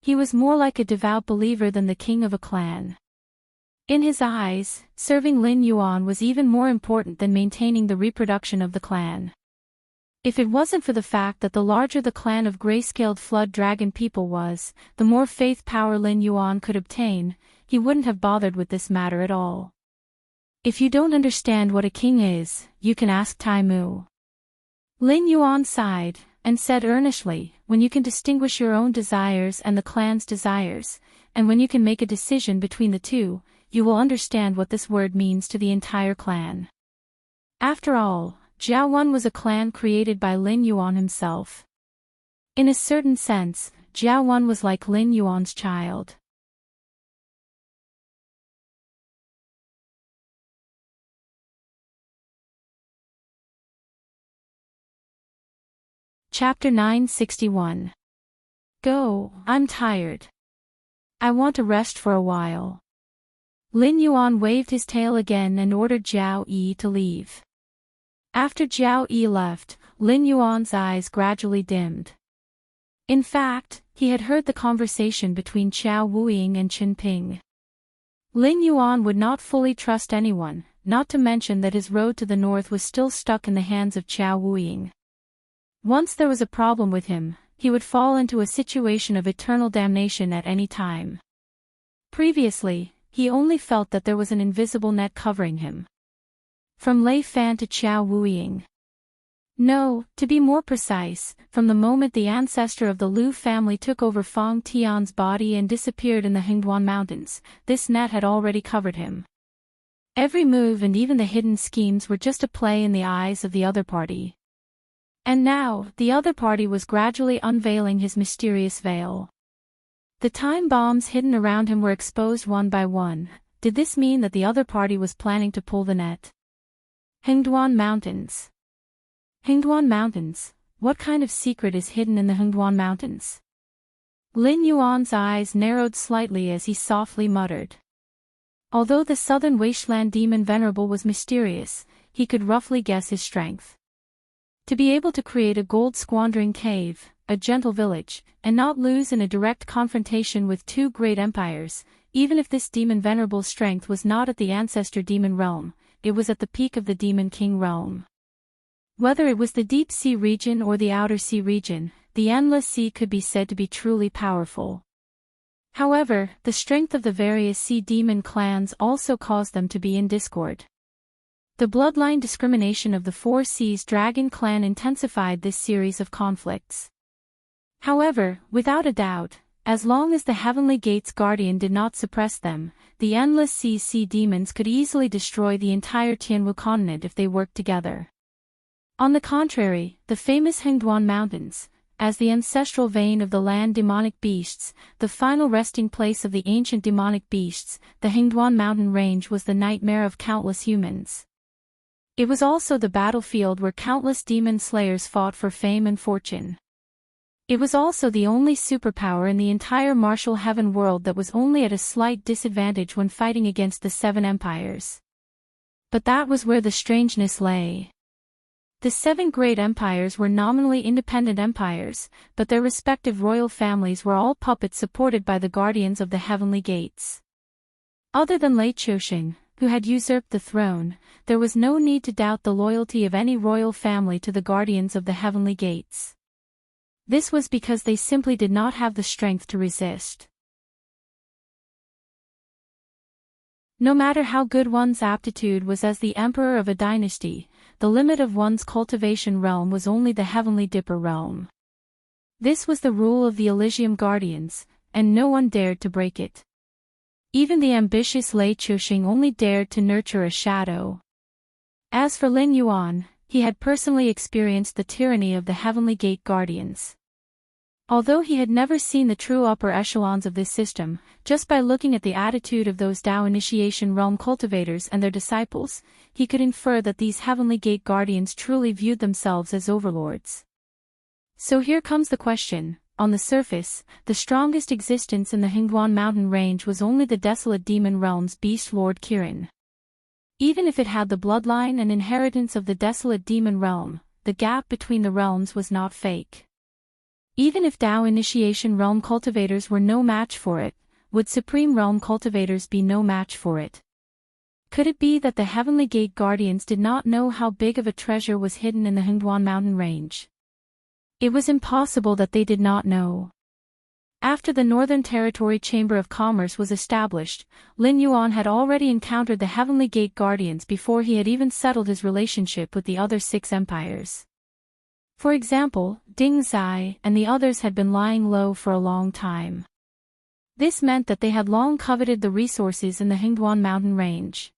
Speaker 1: He was more like a devout believer than the king of a clan. In his eyes, serving Lin Yuan was even more important than maintaining the reproduction of the clan. If it wasn't for the fact that the larger the clan of gray-scaled flood dragon people was, the more faith power Lin Yuan could obtain, he wouldn't have bothered with this matter at all. "If you don't understand what a king is, you can ask Tai Mu." Lin Yuan sighed, and said earnestly, "When you can distinguish your own desires and the clan's desires, and when you can make a decision between the two, you will understand what this word means to the entire clan." After all, Jiao Wen was a clan created by Lin Yuan himself. In a certain sense, Jiao Wen was like Lin Yuan's child. Chapter 961. Go, I'm tired. I want to rest for a while. Lin Yuan waved his tail again and ordered Jiao Yi to leave. After Jiao Yi left, Lin Yuan's eyes gradually dimmed. In fact, he had heard the conversation between Qiao Wuying and Qin Ping. Lin Yuan would not fully trust anyone, not to mention that his road to the north was still stuck in the hands of Qiao Wuying. Once there was a problem with him, he would fall into a situation of eternal damnation at any time. Previously, he only felt that there was an invisible net covering him. From Lei Fan to Qiao Wuying. No, to be more precise, from the moment the ancestor of the Lu family took over Fang Tian's body and disappeared in the Hingduan Mountains, this net had already covered him. Every move and even the hidden schemes were just a play in the eyes of the other party. And now, the other party was gradually unveiling his mysterious veil. The time bombs hidden around him were exposed one by one. Did this mean that the other party was planning to pull the net? Hengduan Mountains. Hengduan Mountains. What kind of secret is hidden in the Hengduan Mountains? Lin Yuan's eyes narrowed slightly as he softly muttered. Although the southern wasteland demon Venerable was mysterious, he could roughly guess his strength. To be able to create a gold-squandering cave, a gentle village, and not lose in a direct confrontation with two great empires, even if this demon Venerable's strength was not at the ancestor demon realm, it was at the peak of the demon king realm. Whether it was the deep sea region or the outer sea region, the endless sea could be said to be truly powerful. However, the strength of the various sea demon clans also caused them to be in discord. The bloodline discrimination of the Four Seas Dragon clan intensified this series of conflicts. However, without a doubt, as long as the Heavenly Gate's guardian did not suppress them, the Endless Sea's sea demons could easily destroy the entire Tianwu continent if they worked together. On the contrary, the famous Hengduan Mountains, as the ancestral vein of the land demonic beasts, the final resting place of the ancient demonic beasts, the Hengduan mountain range was the nightmare of countless humans. It was also the battlefield where countless demon slayers fought for fame and fortune. It was also the only superpower in the entire martial heaven world that was only at a slight disadvantage when fighting against the Seven Empires. But that was where the strangeness lay. The seven great empires were nominally independent empires, but their respective royal families were all puppets supported by the guardians of the heavenly gates. Other than Lei Qiusheng, who had usurped the throne, there was no need to doubt the loyalty of any royal family to the guardians of the heavenly gates. This was because they simply did not have the strength to resist. No matter how good one's aptitude was as the emperor of a dynasty, the limit of one's cultivation realm was only the Heavenly Dipper realm. This was the rule of the Elysium Guardians, and no one dared to break it. Even the ambitious Lei Qiusheng only dared to nurture a shadow. As for Lin Yuan, he had personally experienced the tyranny of the Heavenly Gate Guardians. Although he had never seen the true upper echelons of this system, just by looking at the attitude of those Dao Initiation Realm cultivators and their disciples, he could infer that these Heavenly Gate Guardians truly viewed themselves as overlords. So here comes the question. On the surface, the strongest existence in the Hengduan mountain range was only the desolate demon realm's beast lord Kirin. Even if it had the bloodline and inheritance of the desolate demon realm, the gap between the realms was not fake. Even if Dao Initiation Realm cultivators were no match for it, would Supreme Realm cultivators be no match for it? Could it be that the Heavenly Gate Guardians did not know how big of a treasure was hidden in the Hengduan mountain range? It was impossible that they did not know. After the Northern Territory Chamber of Commerce was established, Lin Yuan had already encountered the Heavenly Gate Guardians before he had even settled his relationship with the other 6 empires. For example, Ding Zai and the others had been lying low for a long time. This meant that they had long coveted the resources in the Hengduan mountain range.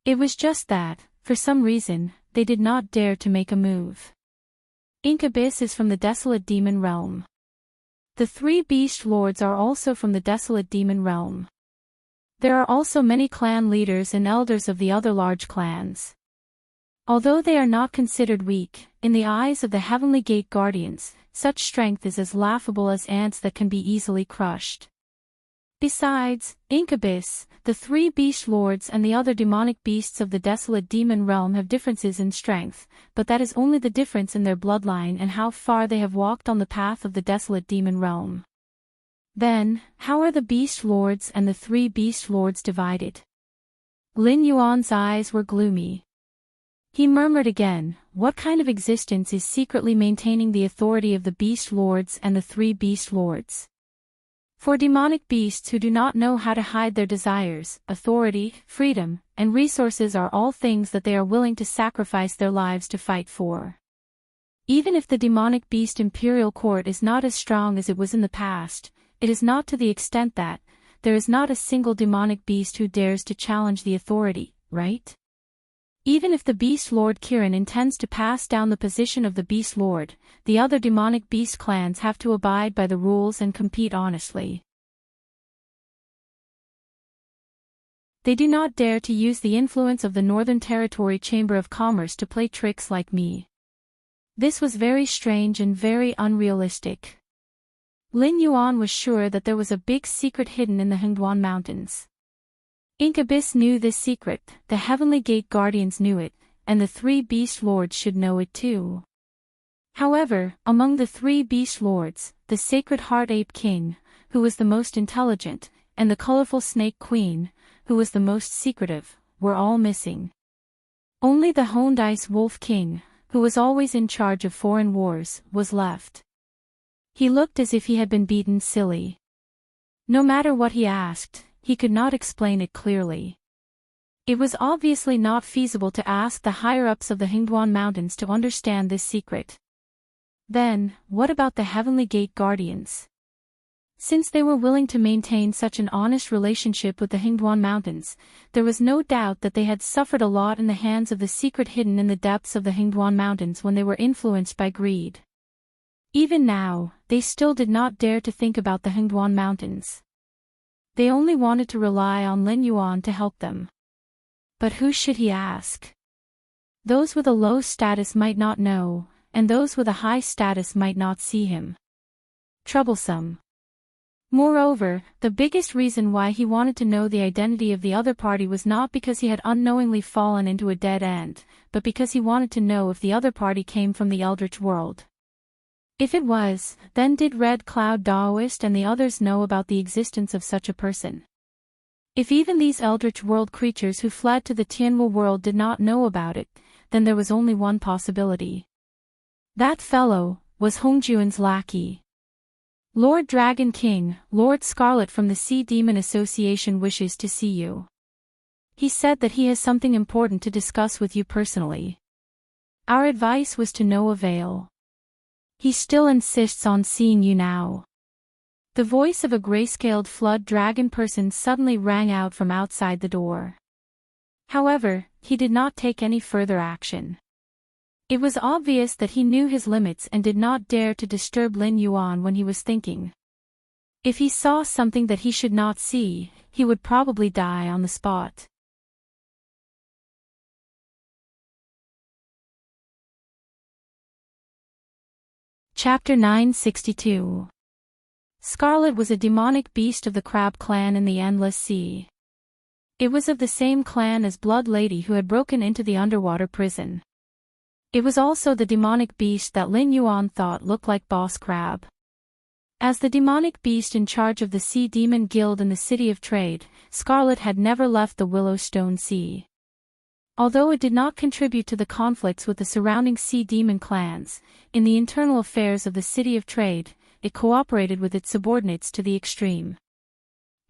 Speaker 1: It was just that, for some reason, they did not dare to make a move. Incubus is from the desolate demon realm. The 3 beast lords are also from the desolate demon realm. There are also many clan leaders and elders of the other large clans. Although they are not considered weak, in the eyes of the Heavenly Gate Guardians, such strength is as laughable as ants that can be easily crushed. Besides, Incubus, the 3 beast lords and the other demonic beasts of the desolate demon realm have differences in strength, but that is only the difference in their bloodline and how far they have walked on the path of the desolate demon realm. Then, how are the beast lords and the 3 beast lords divided? Lin Yuan's eyes were gloomy. He murmured again, what kind of existence is secretly maintaining the authority of the beast lords and the 3 beast lords? For demonic beasts who do not know how to hide their desires, authority, freedom, and resources are all things that they are willing to sacrifice their lives to fight for. Even if the demonic beast imperial court is not as strong as it was in the past, it is not to the extent that there is not a single demonic beast who dares to challenge the authority, right? Even if the Beast Lord Kirin intends to pass down the position of the Beast Lord, the other demonic beast clans have to abide by the rules and compete honestly. They do not dare to use the influence of the Northern Territory Chamber of Commerce to play tricks like me. This was very strange and very unrealistic. Lin Yuan was sure that there was a big secret hidden in the Hengduan Mountains. Incubus knew this secret, the Heavenly Gate Guardians knew it, and the three Beast Lords should know it too. However, among the three Beast Lords, the Sacred Heart Ape King, who was the most intelligent, and the Colorful Snake Queen, who was the most secretive, were all missing. Only the Honed Ice Wolf King, who was always in charge of foreign wars, was left. He looked as if he had been beaten silly. No matter what he asked, he could not explain it clearly. It was obviously not feasible to ask the higher-ups of the Hengduan Mountains to understand this secret. Then, what about the Heavenly Gate Guardians? Since they were willing to maintain such an honest relationship with the Hengduan Mountains, there was no doubt that they had suffered a lot in the hands of the secret hidden in the depths of the Hengduan Mountains when they were influenced by greed. Even now, they still did not dare to think about the Hengduan Mountains. They only wanted to rely on Lin Yuan to help them. But who should he ask? Those with a low status might not know, and those with a high status might not see him. Troublesome. Moreover, the biggest reason why he wanted to know the identity of the other party was not because he had unknowingly fallen into a dead end, but because he wanted to know if the other party came from the Eldritch world. If it was, then did Red Cloud Daoist and the others know about the existence of such a person? If even these Eldritch world creatures who fled to the Tianwu world did not know about it, then there was only one possibility. That fellow was Hongjuan's lackey. Lord Dragon King, Lord Scarlet from the Sea Demon Association wishes to see you. He said that he has something important to discuss with you personally. Our advice was to no avail. He still insists on seeing you now. The voice of a grayscaled flood dragon person suddenly rang out from outside the door. However, he did not take any further action. It was obvious that he knew his limits and did not dare to disturb Lin Yuan when he was thinking. If he saw something that he should not see, he would probably die on the spot. Chapter 962. Scarlet was a demonic beast of the Crab clan in the Endless Sea. It was of the same clan as Blood Lady who had broken into the underwater prison. It was also the demonic beast that Lin Yuan thought looked like Boss Crab. As the demonic beast in charge of the Sea Demon Guild in the City of Trade, Scarlet had never left the Willowstone Sea. Although it did not contribute to the conflicts with the surrounding Sea Demon clans, in the internal affairs of the City of Trade, it cooperated with its subordinates to the extreme.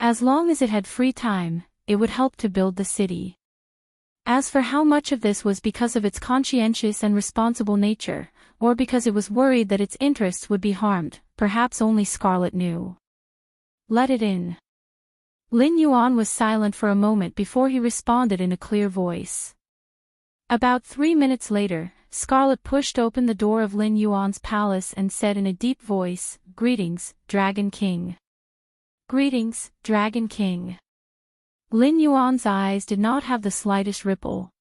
Speaker 1: As long as it had free time, it would help to build the city. As for how much of this was because of its conscientious and responsible nature, or because it was worried that its interests would be harmed, perhaps only Scarlet knew. Let it in. Lin Yuan was silent for a moment before he responded in a clear voice. About 3 minutes later, Scarlet pushed open the door of Lin Yuan's palace and said in a deep voice, "Greetings, Dragon King." "Greetings, Dragon King." Lin Yuan's eyes did not have the slightest ripple.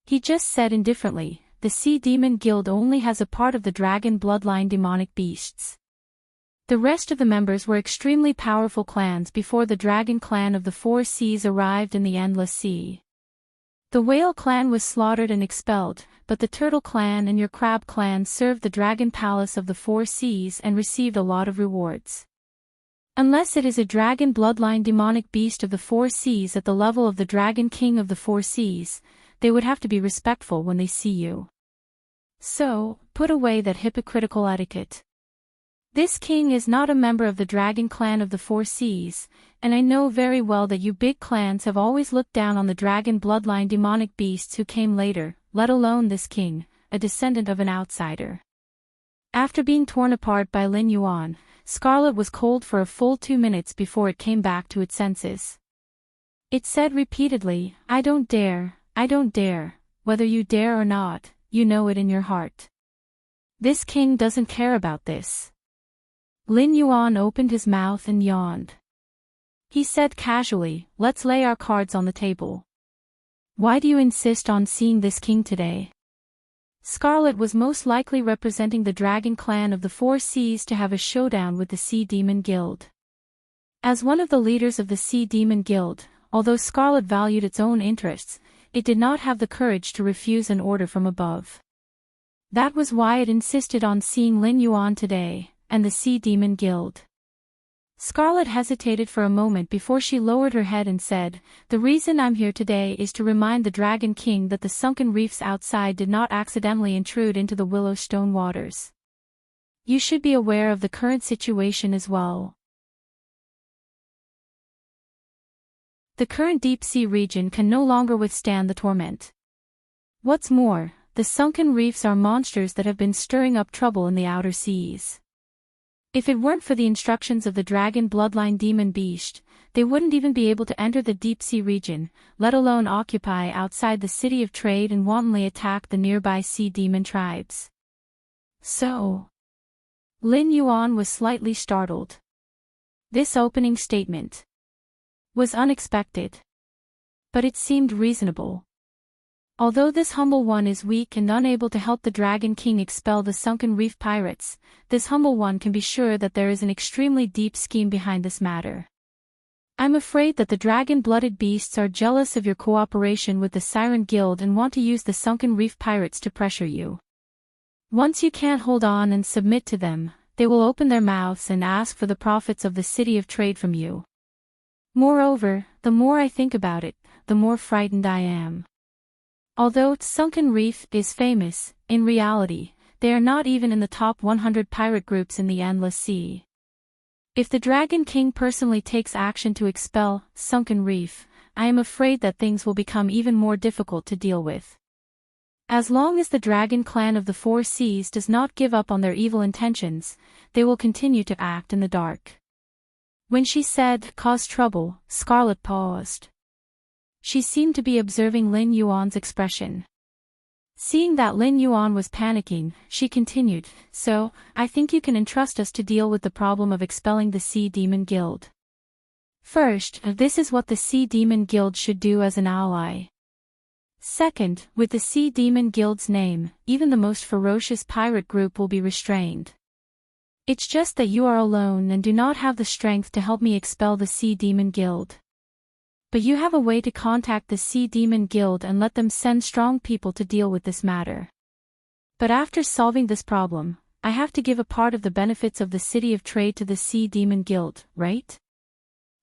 Speaker 1: He just said indifferently, "The Sea Demon Guild only has a part of the dragon bloodline demonic beasts. The rest of the members were extremely powerful clans before the Dragon Clan of the Four Seas arrived in the Endless Sea. The Whale Clan was slaughtered and expelled, but the Turtle Clan and your Crab Clan served the Dragon Palace of the Four Seas and received a lot of rewards. Unless it is a dragon bloodline demonic beast of the Four Seas at the level of the Dragon King of the Four Seas, they would have to be respectful when they see you. So, put away that hypocritical etiquette. This king is not a member of the Dragon Clan of the Four Seas, and I know very well that you big clans have always looked down on the dragon bloodline demonic beasts who came later, let alone this king, a descendant of an outsider." After being torn apart by Lin Yuan, Scarlet was cold for a full 2 minutes before it came back to its senses. It said repeatedly, I don't dare, whether you dare or not, you know it in your heart. This king doesn't care about this. Lin Yuan opened his mouth and yawned. He said casually, let's lay our cards on the table. Why do you insist on seeing this king today? Scarlet was most likely representing the dragon clan of the Four Seas to have a showdown with the Sea Demon Guild. As one of the leaders of the Sea Demon Guild, although Scarlet valued its own interests, it did not have the courage to refuse an order from above. That was why it insisted on seeing Lin Yuan today, and the Sea Demon Guild. Scarlet hesitated for a moment before she lowered her head and said, the reason I'm here today is to remind the Dragon King that the sunken reefs outside did not accidentally intrude into the Willowstone waters. You should be aware of the current situation as well. The current deep-sea region can no longer withstand the torment. What's more, the sunken reefs are monsters that have been stirring up trouble in the outer seas. If it weren't for the instructions of the dragon bloodline demon beast, they wouldn't even be able to enter the deep-sea region, let alone occupy outside the city of trade and wantonly attack the nearby sea demon tribes. So, Lin Yuan was slightly startled. This opening statement was unexpected. But it seemed reasonable. Although this humble one is weak and unable to help the Dragon King expel the sunken reef pirates, this humble one can be sure that there is an extremely deep scheme behind this matter. I'm afraid that the dragon-blooded beasts are jealous of your cooperation with the Siren Guild and want to use the sunken reef pirates to pressure you. Once you can't hold on and submit to them, they will open their mouths and ask for the profits of the city of trade from you. Moreover, the more I think about it, the more frightened I am. Although Sunken Reef is famous, in reality, they are not even in the top 100 pirate groups in the Endless Sea. If the Dragon King personally takes action to expel Sunken Reef, I am afraid that things will become even more difficult to deal with. As long as the Dragon Clan of the Four Seas does not give up on their evil intentions, they will continue to act in the dark. When she said, cause trouble, Scarlet paused. She seemed to be observing Lin Yuan's expression. Seeing that Lin Yuan was panicking, she continued, so, I think you can entrust us to deal with the problem of expelling the Sea Demon Guild. First, this is what the Sea Demon Guild should do as an ally. Second, with the Sea Demon Guild's name, even the most ferocious pirate group will be restrained. It's just that you are alone and do not have the strength to help me expel the Sea Demon Guild. But you have a way to contact the Sea Demon Guild and let them send strong people to deal with this matter. But after solving this problem, I have to give a part of the benefits of the City of Trade to the Sea Demon Guild, right?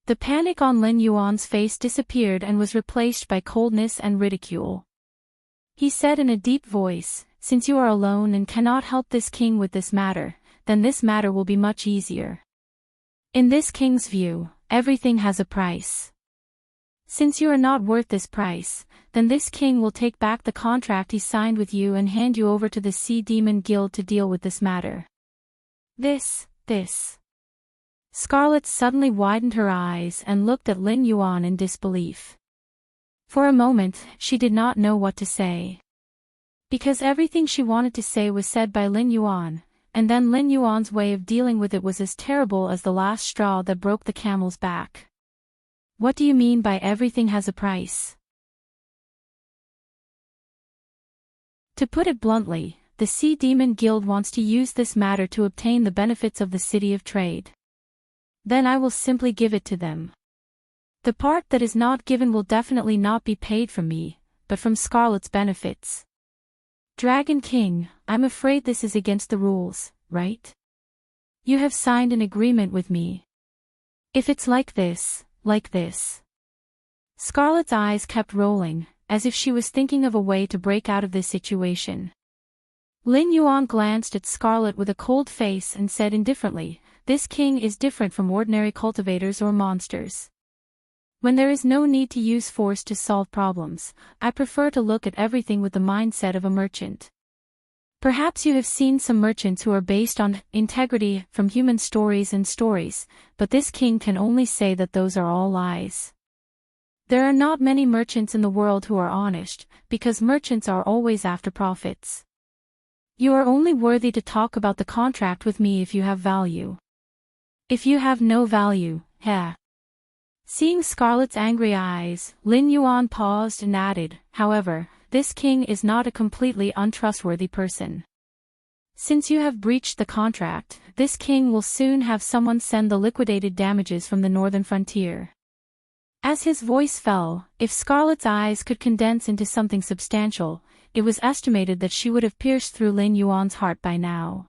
Speaker 1: The panic on Lin Yuan's face disappeared and was replaced by coldness and ridicule. He said in a deep voice, since you are alone and cannot help this king with this matter, then this matter will be much easier. In this king's view, everything has a price. Since you are not worth this price, then this king will take back the contract he signed with you and hand you over to the Sea Demon Guild to deal with this matter. This. Scarlet suddenly widened her eyes and looked at Lin Yuan in disbelief. For a moment, she did not know what to say. Because everything she wanted to say was said by Lin Yuan, and then Lin Yuan's way of dealing with it was as terrible as the last straw that broke the camel's back. What do you mean by everything has a price? To put it bluntly, the Sea Demon Guild wants to use this matter to obtain the benefits of the City of Trade. Then I will simply give it to them. The part that is not given will definitely not be paid from me, but from Scarlet's benefits. Dragon King, I'm afraid this is against the rules, right? You have signed an agreement with me. If it's like this. Scarlet's eyes kept rolling, as if she was thinking of a way to break out of this situation. Lin Yuan glanced at Scarlet with a cold face and said indifferently, this king is different from ordinary cultivators or monsters. When there is no need to use force to solve problems, I prefer to look at everything with the mindset of a merchant. Perhaps you have seen some merchants who are based on integrity from human stories, but this king can only say that those are all lies. There are not many merchants in the world who are honest, because merchants are always after profits. You are only worthy to talk about the contract with me if you have value. If you have no value, heh. Seeing Scarlett's angry eyes, Lin Yuan paused and added, however, this king is not a completely untrustworthy person. Since you have breached the contract, this king will soon have someone send the liquidated damages from the northern frontier. As his voice fell, if Scarlett's eyes could condense into something substantial, it was estimated that she would have pierced through Lin Yuan's heart by now.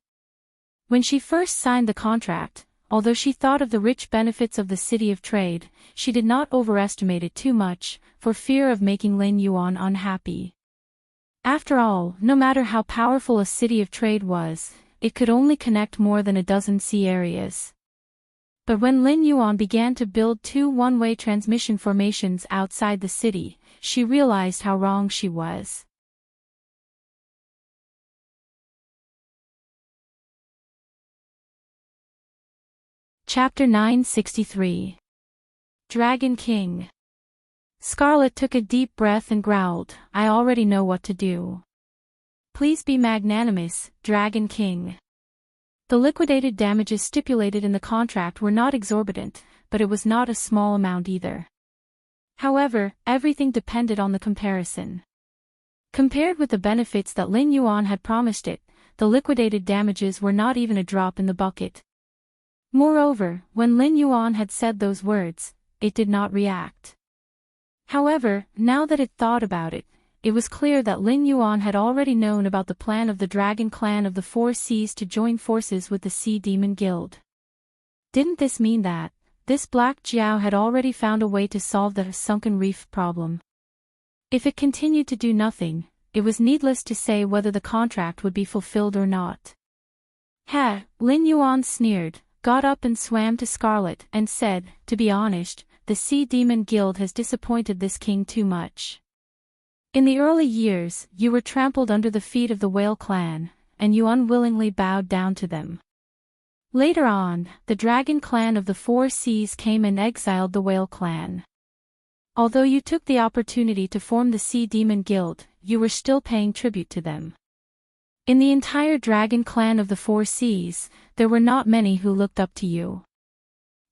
Speaker 1: When she first signed the contract, although she thought of the rich benefits of the city of trade, she did not overestimate it too much, for fear of making Lin Yuan unhappy. After all, no matter how powerful a city of trade was, it could only connect more than a dozen sea areas. But when Lin Yuan began to build 2 one-way transmission formations outside the city, she realized how wrong she was. Chapter 963. Dragon King. Scarlett took a deep breath and growled, I already know what to do. Please be magnanimous, Dragon King. The liquidated damages stipulated in the contract were not exorbitant, but it was not a small amount either. However, everything depended on the comparison. Compared with the benefits that Lin Yuan had promised it, the liquidated damages were not even a drop in the bucket. Moreover, when Lin Yuan had said those words, it did not react. However, now that it thought about it, it was clear that Lin Yuan had already known about the plan of the Dragon Clan of the Four Seas to join forces with the Sea Demon Guild. Didn't this mean that this Black Jiao had already found a way to solve the sunken reef problem? If it continued to do nothing, it was needless to say whether the contract would be fulfilled or not. Lin Yuan sneered, got up and swam to Scarlett and said, to be honest, the Sea Demon Guild has disappointed this king too much. In the early years, you were trampled under the feet of the Whale Clan, and you unwillingly bowed down to them. Later on, the Dragon Clan of the Four Seas came and exiled the Whale Clan. Although you took the opportunity to form the Sea Demon Guild, you were still paying tribute to them. In the entire Dragon Clan of the Four Seas, there were not many who looked up to you.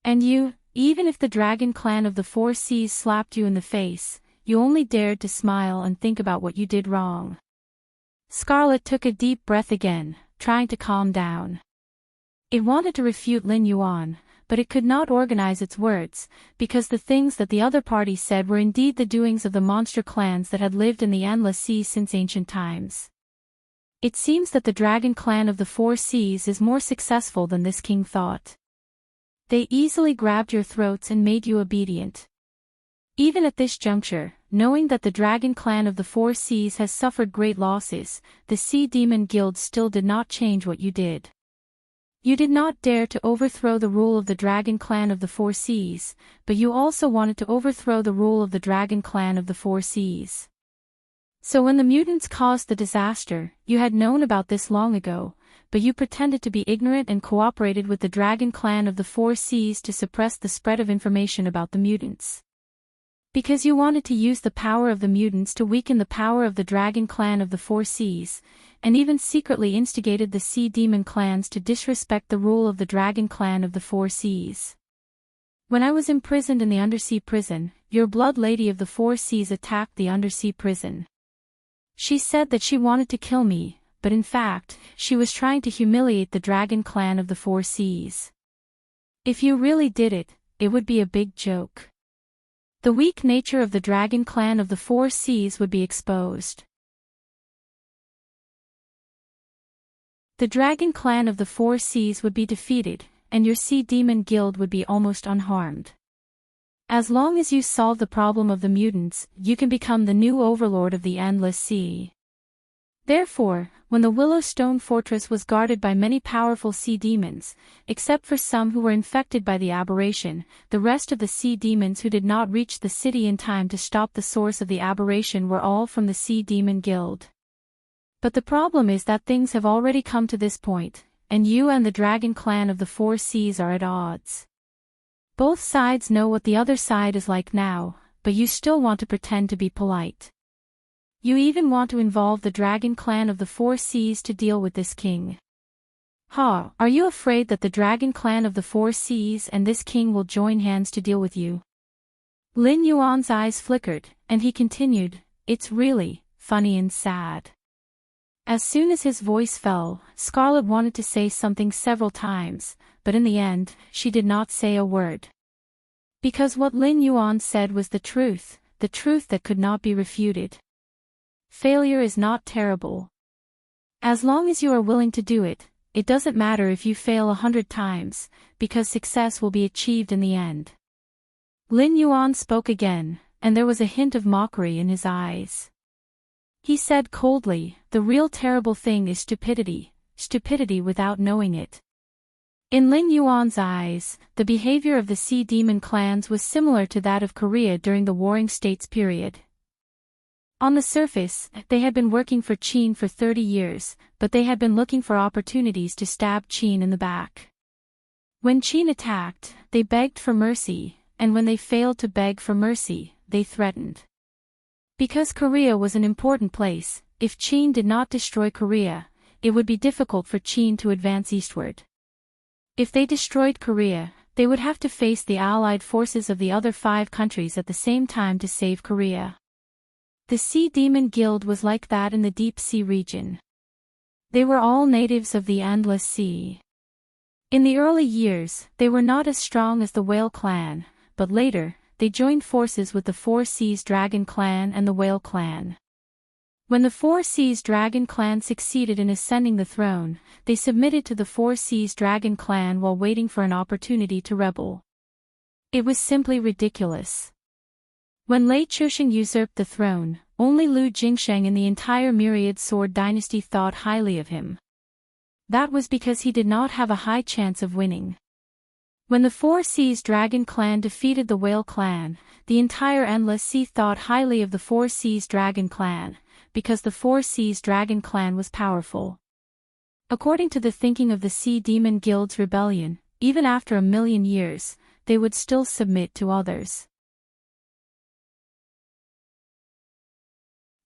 Speaker 1: And you, even if the Dragon Clan of the Four Seas slapped you in the face, you only dared to smile and think about what you did wrong. Scarlett took a deep breath again, trying to calm down. It wanted to refute Lin Yuan, but it could not organize its words, because the things that the other party said were indeed the doings of the monster clans that had lived in the endless sea since ancient times. It seems that the Dragon Clan of the Four Seas is more successful than this king thought. They easily grabbed your throats and made you obedient. Even at this juncture, knowing that the Dragon Clan of the Four Seas has suffered great losses, the Sea Demon Guild still did not change what you did. You did not dare to overthrow the rule of the Dragon Clan of the Four Seas, but you also wanted to overthrow the rule of the Dragon Clan of the Four Seas. So when the mutants caused the disaster, you had known about this long ago, but you pretended to be ignorant and cooperated with the Dragon Clan of the Four Seas to suppress the spread of information about the mutants. Because you wanted to use the power of the mutants to weaken the power of the Dragon Clan of the Four Seas, and even secretly instigated the Sea Demon clans to disrespect the rule of the Dragon Clan of the Four Seas. When I was imprisoned in the undersea prison, your blood lady of the Four Seas attacked the undersea prison. She said that she wanted to kill me, but in fact, she was trying to humiliate the Dragon Clan of the Four Seas. If you really did it, it would be a big joke. The weak nature of the Dragon Clan of the Four Seas would be exposed. The Dragon Clan of the Four Seas would be defeated, and your Sea Demon Guild would be almost unharmed. As long as you solve the problem of the mutants, you can become the new overlord of the Endless Sea. Therefore, when the Willowstone Fortress was guarded by many powerful sea demons, except for some who were infected by the aberration, the rest of the sea demons who did not reach the city in time to stop the source of the aberration were all from the Sea Demon Guild. But the problem is that things have already come to this point, and you and the Dragon Clan of the Four Seas are at odds. Both sides know what the other side is like now, but you still want to pretend to be polite. You even want to involve the dragon clan of the Four Seas to deal with this king. Are you afraid that the dragon clan of the Four Seas and this king will join hands to deal with you? Lin Yuan's eyes flickered, and he continued, "It's really funny and sad." As soon as his voice fell, Scarlet wanted to say something several times, but in the end, she did not say a word. Because what Lin Yuan said was the truth that could not be refuted. Failure is not terrible. As long as you are willing to do it, it doesn't matter if you fail 100 times, because success will be achieved in the end. Lin Yuan spoke again, and there was a hint of mockery in his eyes. He said coldly, "The real terrible thing is stupidity without knowing it." In Lin Yuan's eyes, the behavior of the Sea Demon clans was similar to that of Korea during the Warring States period. On the surface, they had been working for Qin for 30 years, but they had been looking for opportunities to stab Qin in the back. When Qin attacked, they begged for mercy, and when they failed to beg for mercy, they threatened. Because Korea was an important place, if Qin did not destroy Korea, it would be difficult for Qin to advance eastward. If they destroyed Korea, they would have to face the allied forces of the other 5 countries at the same time to save Korea. The Sea Demon Guild was like that in the Deep Sea region. They were all natives of the Endless Sea. In the early years, they were not as strong as the Whale clan, but later, they joined forces with the Four Seas Dragon clan and the Whale clan. When the Four Seas Dragon clan succeeded in ascending the throne, they submitted to the Four Seas Dragon clan while waiting for an opportunity to rebel. It was simply ridiculous. When Lei Chusheng usurped the throne, only Lu Jingsheng in the entire Myriad Sword dynasty thought highly of him. That was because he did not have a high chance of winning. When the Four Seas Dragon clan defeated the Whale clan, the entire Endless Sea thought highly of the Four Seas Dragon clan, because the Four Seas Dragon clan was powerful. According to the thinking of the Sea Demon Guild's rebellion, even after 1,000,000 years, they would still submit to others.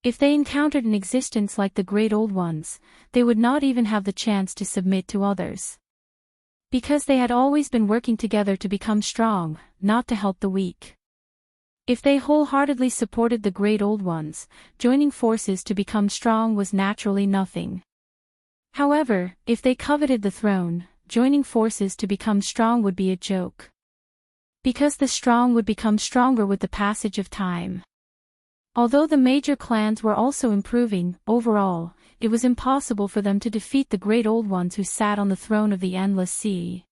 Speaker 1: If they encountered an existence like the Great Old Ones, they would not even have the chance to submit to others. Because they had always been working together to become strong, not to help the weak. If they wholeheartedly supported the Great Old Ones, joining forces to become strong was naturally nothing. However, if they coveted the throne, joining forces to become strong would be a joke. Because the strong would become stronger with the passage of time. Although the major clans were also improving, overall, it was impossible for them to defeat the Great Old Ones who sat on the throne of the Endless Sea.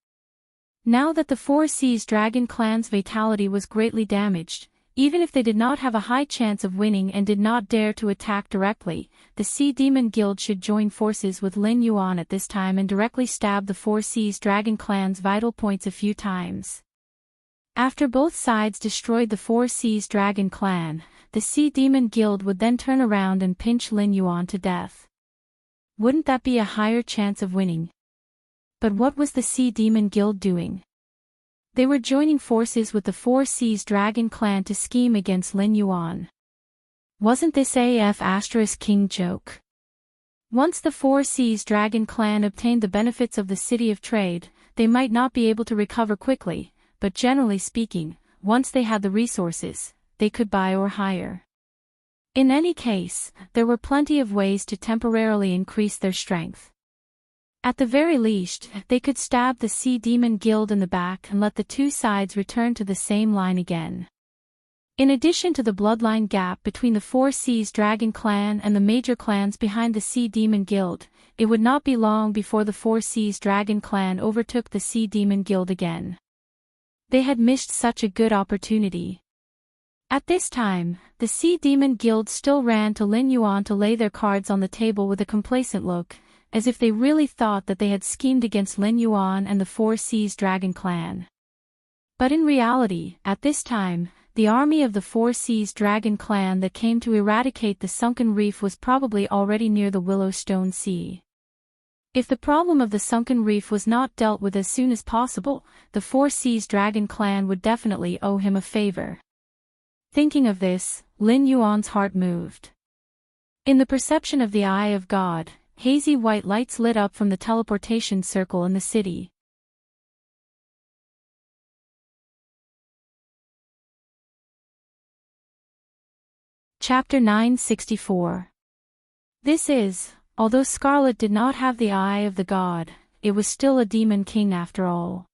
Speaker 1: Now that the Four Seas Dragon clan's vitality was greatly damaged, even if they did not have a high chance of winning and did not dare to attack directly, the Sea Demon Guild should join forces with Lin Yuan at this time and directly stab the Four Seas Dragon clan's vital points a few times. After both sides destroyed the Four Seas Dragon clan, the Sea Demon Guild would then turn around and pinch Lin Yuan to death. Wouldn't that be a higher chance of winning? But what was the Sea Demon Guild doing? They were joining forces with the Four Seas Dragon clan to scheme against Lin Yuan. Wasn't this a king joke? Once the Four Seas Dragon clan obtained the benefits of the City of Trade, they might not be able to recover quickly, but generally speaking, once they had the resources, they could buy or hire. In any case, there were plenty of ways to temporarily increase their strength. At the very least, they could stab the Sea Demon Guild in the back and let the two sides return to the same line again. In addition to the bloodline gap between the Four Seas Dragon clan and the major clans behind the Sea Demon Guild, it would not be long before the Four Seas Dragon clan overtook the Sea Demon Guild again. They had missed such a good opportunity. At this time, the Sea Demon Guild still ran to Lin Yuan to lay their cards on the table with a complacent look, as if they really thought that they had schemed against Lin Yuan and the Four Seas Dragon clan. But in reality, at this time, the army of the Four Seas Dragon clan that came to eradicate the sunken reef was probably already near the Willowstone Sea. If the problem of the sunken reef was not dealt with as soon as possible, the Four Seas Dragon clan would definitely owe him a favor. Thinking of this, Lin Yuan's heart moved. In the perception of the eye of God, hazy white lights lit up from the teleportation circle in the city. Chapter 964. This is, although Scarlet did not have the eye of the god, it was still a demon king after all.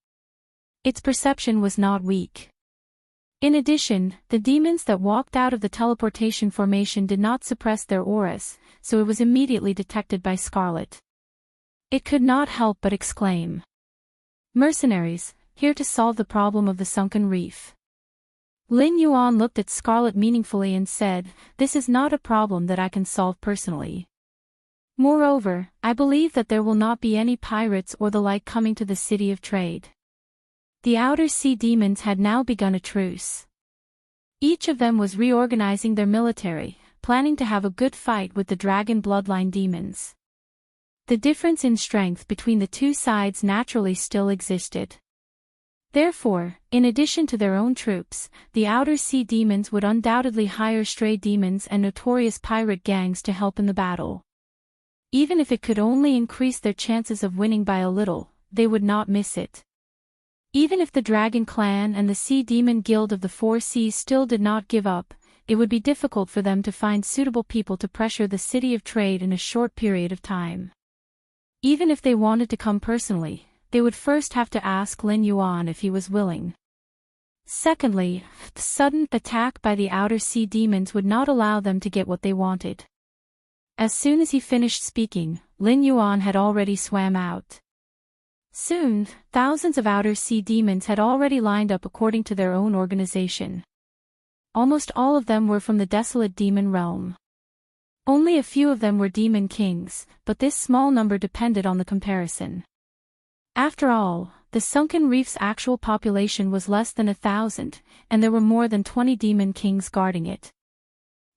Speaker 1: Its perception was not weak. In addition, the demons that walked out of the teleportation formation did not suppress their auras, so it was immediately detected by Scarlet. It could not help but exclaim. Mercenaries, here to solve the problem of the sunken reef. Lin Yuan looked at Scarlet meaningfully and said, "This is not a problem that I can solve personally. Moreover, I believe that there will not be any pirates or the like coming to the city of trade." The outer sea demons had now begun a truce. Each of them was reorganizing their military, planning to have a good fight with the dragon bloodline demons. The difference in strength between the two sides naturally still existed. Therefore, in addition to their own troops, the outer sea demons would undoubtedly hire stray demons and notorious pirate gangs to help in the battle. Even if it could only increase their chances of winning by a little, they would not miss it. Even if the Dragon Clan and the Sea Demon Guild of the Four Seas still did not give up, it would be difficult for them to find suitable people to pressure the City of Trade in a short period of time. Even if they wanted to come personally, they would first have to ask Lin Yuan if he was willing. Secondly, the sudden attack by the outer sea demons would not allow them to get what they wanted. As soon as he finished speaking, Lin Yuan had already swam out. Soon, thousands of outer sea demons had already lined up according to their own organization. Almost all of them were from the desolate demon realm. Only a few of them were demon kings, but this small number depended on the comparison. After all, the sunken reef's actual population was less than 1,000, and there were more than 20 demon kings guarding it.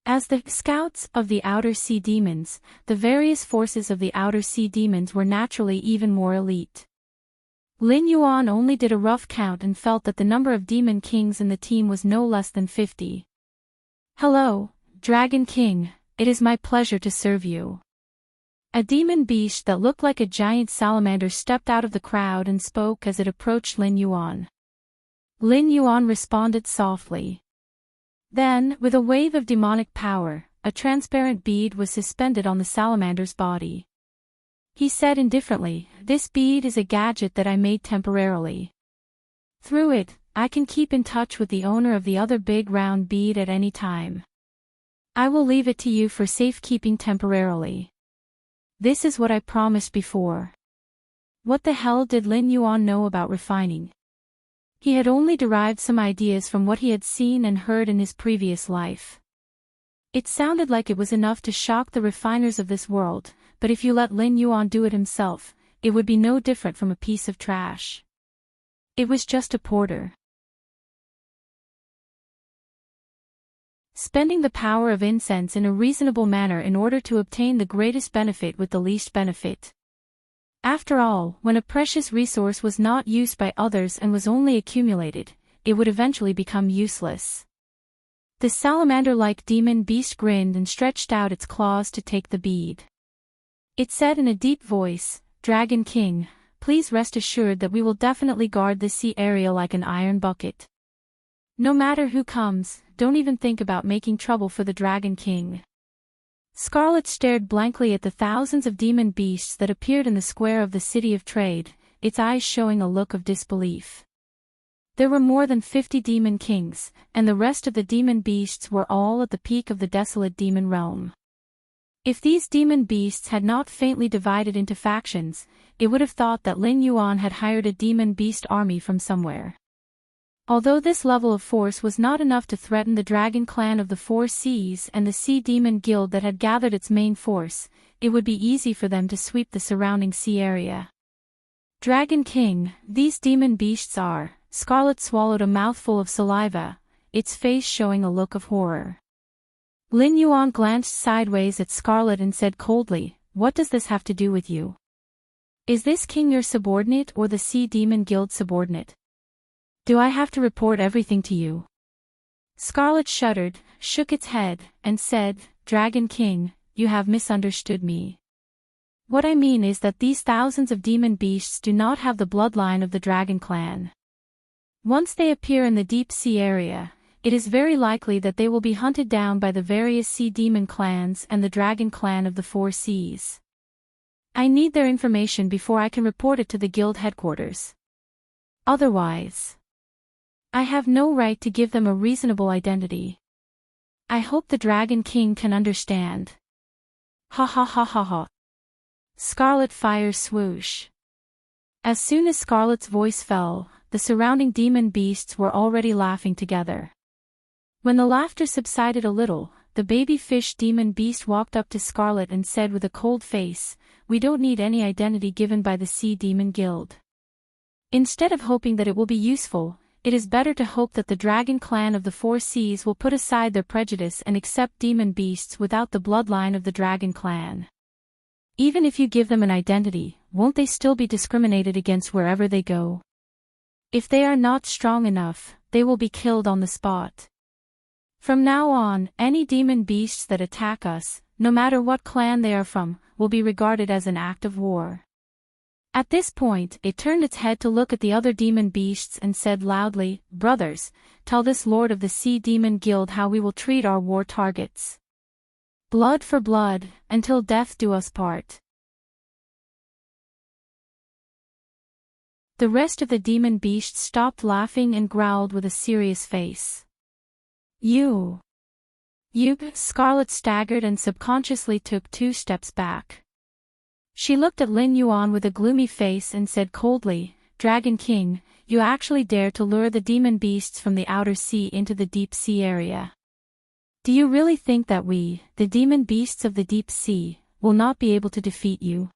Speaker 1: As the scouts of the outer sea demons, the various forces of the outer sea demons were naturally even more elite. Lin Yuan only did a rough count and felt that the number of demon kings in the team was no less than 50. "Hello, Dragon King, it is my pleasure to serve you." A demon beast that looked like a giant salamander stepped out of the crowd and spoke as it approached Lin Yuan. Lin Yuan responded softly. Then, with a wave of demonic power, a transparent bead was suspended on the salamander's body. He said indifferently, "This bead is a gadget that I made temporarily. Through it, I can keep in touch with the owner of the other big round bead at any time. I will leave it to you for safekeeping temporarily. This is what I promised before." What the hell did Lin Yuan know about refining? He had only derived some ideas from what he had seen and heard in his previous life. It sounded like it was enough to shock the refiners of this world, but if you let Lin Yuan do it himself, it would be no different from a piece of trash. It was just a porter. Spending the power of incense in a reasonable manner in order to obtain the greatest benefit with the least benefit. After all, when a precious resource was not used by others and was only accumulated, it would eventually become useless. The salamander-like demon beast grinned and stretched out its claws to take the bead. It said in a deep voice, "Dragon King, please rest assured that we will definitely guard this sea area like an iron bucket. No matter who comes, don't even think about making trouble for the Dragon King." Scarlet stared blankly at the thousands of demon beasts that appeared in the square of the City of Trade, its eyes showing a look of disbelief. There were more than 50 demon kings, and the rest of the demon beasts were all at the peak of the desolate demon realm. If these demon beasts had not faintly divided into factions, it would have thought that Lin Yuan had hired a demon beast army from somewhere. Although this level of force was not enough to threaten the Dragon Clan of the Four Seas and the Sea Demon Guild that had gathered its main force, it would be easy for them to sweep the surrounding sea area. "Dragon King, these demon beasts are..." Scarlet swallowed a mouthful of saliva, its face showing a look of horror. Lin Yuan glanced sideways at Scarlet and said coldly, "What does this have to do with you? Is this king your subordinate or the Sea Demon Guild subordinate? Do I have to report everything to you?" Scarlet shuddered, shook its head, and said, "Dragon King, you have misunderstood me. What I mean is that these thousands of demon beasts do not have the bloodline of the dragon clan. Once they appear in the deep sea area, it is very likely that they will be hunted down by the various sea demon clans and the dragon clan of the four seas. I need their information before I can report it to the guild headquarters. Otherwise, I have no right to give them a reasonable identity. I hope the Dragon King can understand." Ha ha ha ha ha. Scarlet fire swoosh. As soon as Scarlet's voice fell, the surrounding demon beasts were already laughing together. When the laughter subsided a little, the baby fish demon beast walked up to Scarlet and said with a cold face, "We don't need any identity given by the Sea Demon Guild. Instead of hoping that it will be useful, it is better to hope that the Dragon Clan of the Four Seas will put aside their prejudice and accept demon beasts without the bloodline of the Dragon Clan. Even if you give them an identity, won't they still be discriminated against wherever they go? If they are not strong enough, they will be killed on the spot. From now on, any demon beasts that attack us, no matter what clan they are from, will be regarded as an act of war." At this point, it turned its head to look at the other demon beasts and said loudly, "Brothers, tell this lord of the Sea Demon Guild how we will treat our war targets. Blood for blood, until death do us part." The rest of the demon beasts stopped laughing and growled with a serious face. You. Scarlet staggered and subconsciously took 2 steps back. She looked at Lin Yuan with a gloomy face and said coldly, "Dragon King, you actually dare to lure the demon beasts from the outer sea into the deep sea area. Do you really think that we, the demon beasts of the deep sea, will not be able to defeat you?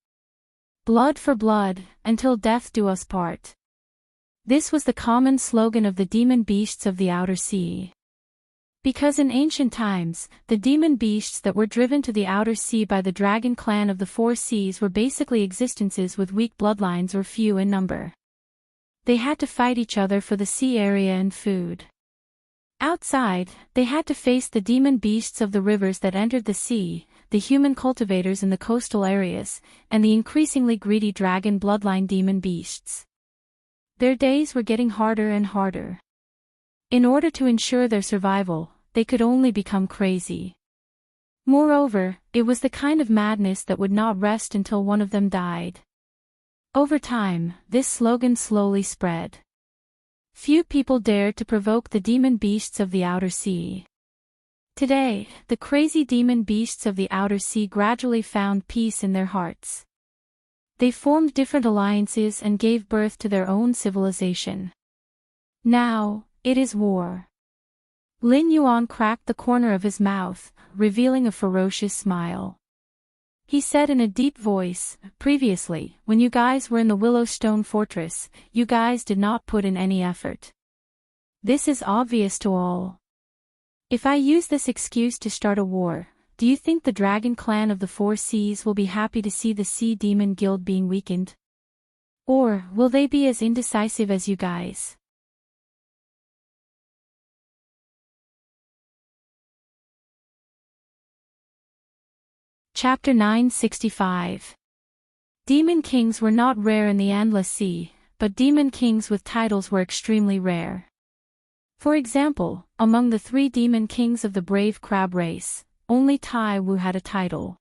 Speaker 1: Blood for blood, until death do us part." This was the common slogan of the demon beasts of the outer sea. Because in ancient times, the demon beasts that were driven to the outer sea by the dragon clan of the Four Seas were basically existences with weak bloodlines or few in number. They had to fight each other for the sea area and food. Outside, they had to face the demon beasts of the rivers that entered the sea, the human cultivators in the coastal areas, and the increasingly greedy dragon bloodline demon beasts. Their days were getting harder and harder. In order to ensure their survival, they could only become crazy. Moreover, it was the kind of madness that would not rest until one of them died. Over time, this slogan slowly spread. Few people dared to provoke the demon beasts of the outer sea. Today, the crazy demon beasts of the outer sea gradually found peace in their hearts. They formed different alliances and gave birth to their own civilization. Now, it is war. Lin Yuan cracked the corner of his mouth, revealing a ferocious smile. He said in a deep voice, "Previously, when you guys were in the Willowstone Fortress, you guys did not put in any effort. This is obvious to all. If I use this excuse to start a war, do you think the Dragon Clan of the Four Seas will be happy to see the Sea Demon Guild being weakened? Or will they be as indecisive as you guys?" Chapter 965. Demon kings were not rare in the Endless Sea, but demon kings with titles were extremely rare. For example, among the 3 demon kings of the brave crab race, only Tai Wu had a title.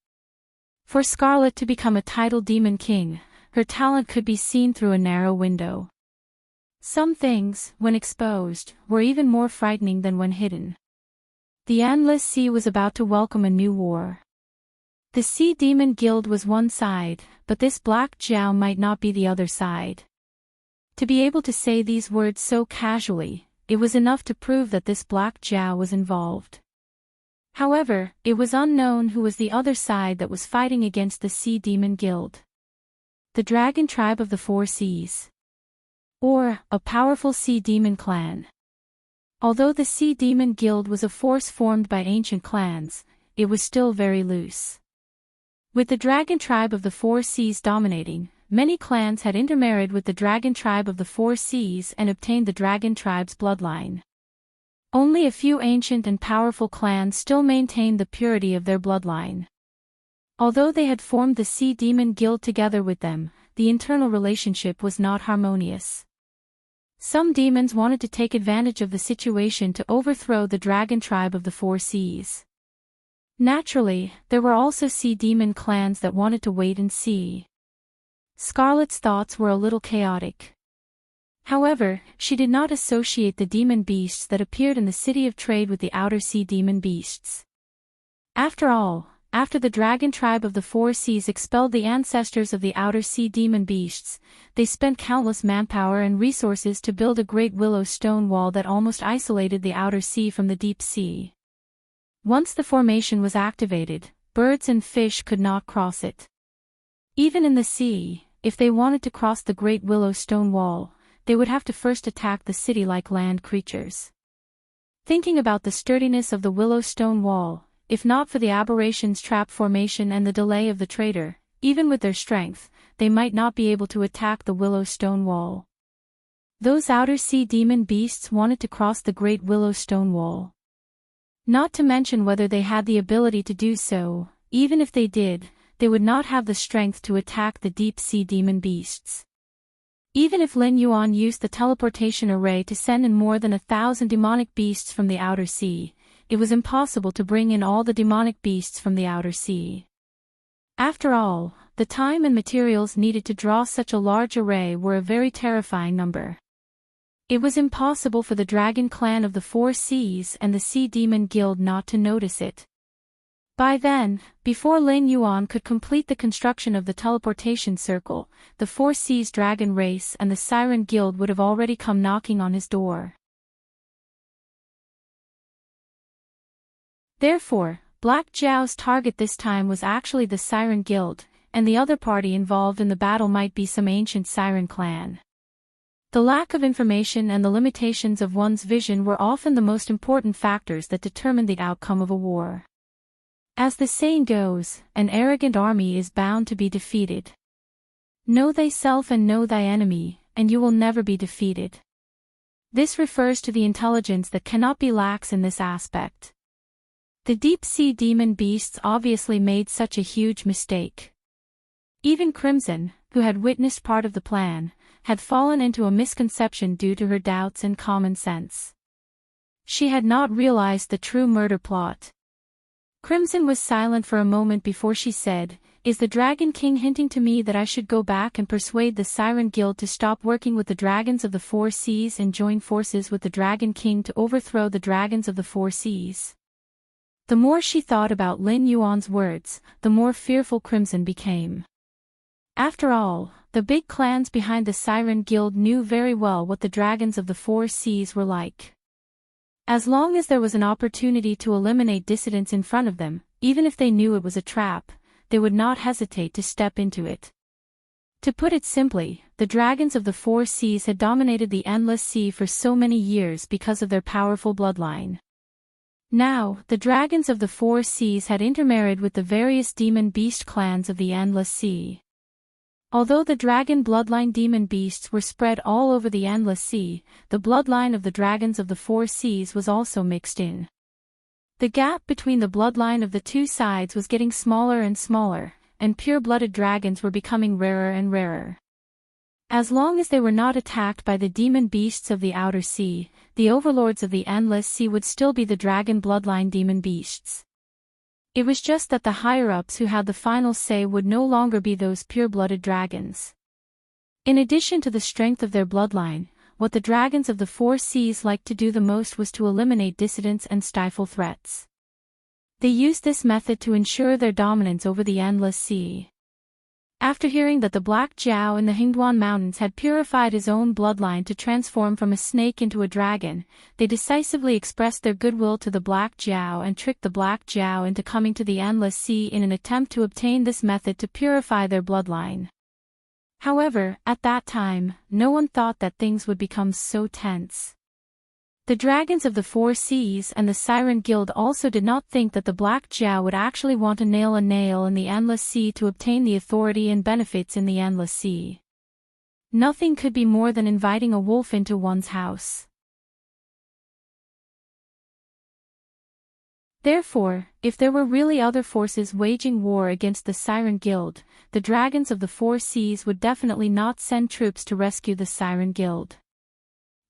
Speaker 1: For Scarlet to become a titled demon king, her talent could be seen through a narrow window. Some things, when exposed, were even more frightening than when hidden. The Endless Sea was about to welcome a new war. The Sea Demon Guild was one side, but this Black Jiao might not be the other side. To be able to say these words so casually, it was enough to prove that this Black Jiao was involved. However, it was unknown who was the other side that was fighting against the Sea Demon Guild. The Dragon Tribe of the Four Seas. Or, a powerful Sea Demon clan. Although the Sea Demon Guild was a force formed by ancient clans, it was still very loose. With the Dragon Tribe of the Four Seas dominating, many clans had intermarried with the Dragon Tribe of the Four Seas and obtained the Dragon Tribe's bloodline. Only a few ancient and powerful clans still maintained the purity of their bloodline. Although they had formed the Sea Demon Guild together with them, the internal relationship was not harmonious. Some demons wanted to take advantage of the situation to overthrow the dragon tribe of the Four Seas. Naturally, there were also sea demon clans that wanted to wait and see. Scarlet's thoughts were a little chaotic. However, she did not associate the demon beasts that appeared in the City of Trade with the Outer Sea demon beasts. After all, after the dragon tribe of the Four Seas expelled the ancestors of the Outer Sea demon beasts, they spent countless manpower and resources to build a great willow stone wall that almost isolated the Outer Sea from the deep sea. Once the formation was activated, birds and fish could not cross it. Even in the sea, if they wanted to cross the great willow stone wall, they would have to first attack the city like land creatures. Thinking about the sturdiness of the willow stone wall, if not for the aberration's trap formation and the delay of the trader, even with their strength, they might not be able to attack the willow stone wall. Those outer sea demon beasts wanted to cross the great willow stone wall. Not to mention whether they had the ability to do so, even if they did, they would not have the strength to attack the deep sea demon beasts. Even if Lin Yuan used the teleportation array to send in more than 1,000 demonic beasts from the outer sea, it was impossible to bring in all the demonic beasts from the outer sea. After all, the time and materials needed to draw such a large array were a very terrifying number. It was impossible for the Dragon Clan of the Four Seas and the Sea Demon Guild not to notice it. By then, before Lin Yuan could complete the construction of the teleportation circle, the Four Seas Dragon race and the Siren Guild would have already come knocking on his door. Therefore, Black Zhao's target this time was actually the Siren Guild, and the other party involved in the battle might be some ancient Siren clan. The lack of information and the limitations of one's vision were often the most important factors that determined the outcome of a war. As the saying goes, an arrogant army is bound to be defeated. Know thyself and know thy enemy, and you will never be defeated. This refers to the intelligence that cannot be lax in this aspect. The deep-sea demon beasts obviously made such a huge mistake. Even Crimson, who had witnessed part of the plan, had fallen into a misconception due to her doubts and common sense. She had not realized the true murder plot. Crimson was silent for a moment before she said, "Is the Dragon King hinting to me that I should go back and persuade the Siren Guild to stop working with the dragons of the Four Seas and join forces with the Dragon King to overthrow the dragons of the Four Seas?" The more she thought about Lin Yuan's words, the more fearful Crimson became. After all, the big clans behind the Siren Guild knew very well what the dragons of the Four Seas were like. As long as there was an opportunity to eliminate dissidents in front of them, even if they knew it was a trap, they would not hesitate to step into it. To put it simply, the dragons of the Four Seas had dominated the Endless Sea for so many years because of their powerful bloodline. Now, the dragons of the Four Seas had intermarried with the various demon beast clans of the Endless Sea. Although the dragon bloodline demon beasts were spread all over the Endless Sea, the bloodline of the dragons of the Four Seas was also mixed in. The gap between the bloodline of the two sides was getting smaller and smaller, and pure-blooded dragons were becoming rarer and rarer. As long as they were not attacked by the demon beasts of the Outer Sea, the overlords of the Endless Sea would still be the dragon bloodline demon beasts. It was just that the higher-ups who had the final say would no longer be those pure-blooded dragons. In addition to the strength of their bloodline, what the dragons of the Four Seas liked to do the most was to eliminate dissidents and stifle threats. They used this method to ensure their dominance over the Endless Sea. After hearing that the Black Zhao in the Hingduan Mountains had purified his own bloodline to transform from a snake into a dragon, they decisively expressed their goodwill to the Black Zhao and tricked the Black Zhao into coming to the Endless Sea in an attempt to obtain this method to purify their bloodline. However, at that time, no one thought that things would become so tense. The dragons of the Four Seas and the Siren Guild also did not think that the Black Zhao would actually want to nail a nail in the Endless Sea to obtain the authority and benefits in the Endless Sea. Nothing could be more than inviting a wolf into one's house. Therefore, if there were really other forces waging war against the Siren Guild, the dragons of the four seas would definitely not send troops to rescue the Siren Guild.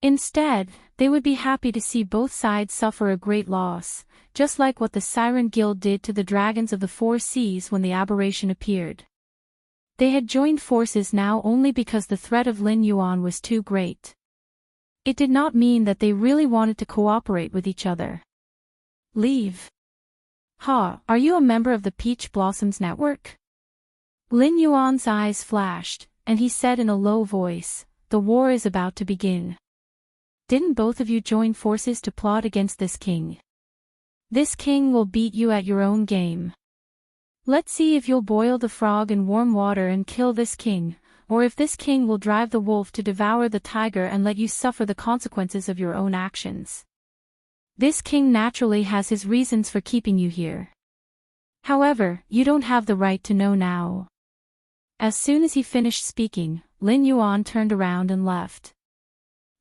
Speaker 1: Instead, they would be happy to see both sides suffer a great loss, just like what the Siren Guild did to the dragons of the four seas when the aberration appeared. They had joined forces now only because the threat of Lin Yuan was too great. It did not mean that they really wanted to cooperate with each other. Leave. Ha, are you a member of the Peach Blossoms Network? Lin Yuan's eyes flashed, and he said in a low voice, "The war is about to begin. Didn't both of you join forces to plot against this king? This king will beat you at your own game. Let's see if you'll boil the frog in warm water and kill this king, or if this king will drive the wolf to devour the tiger and let you suffer the consequences of your own actions. This king naturally has his reasons for keeping you here. However, you don't have the right to know now." As soon as he finished speaking, Lin Yuan turned around and left.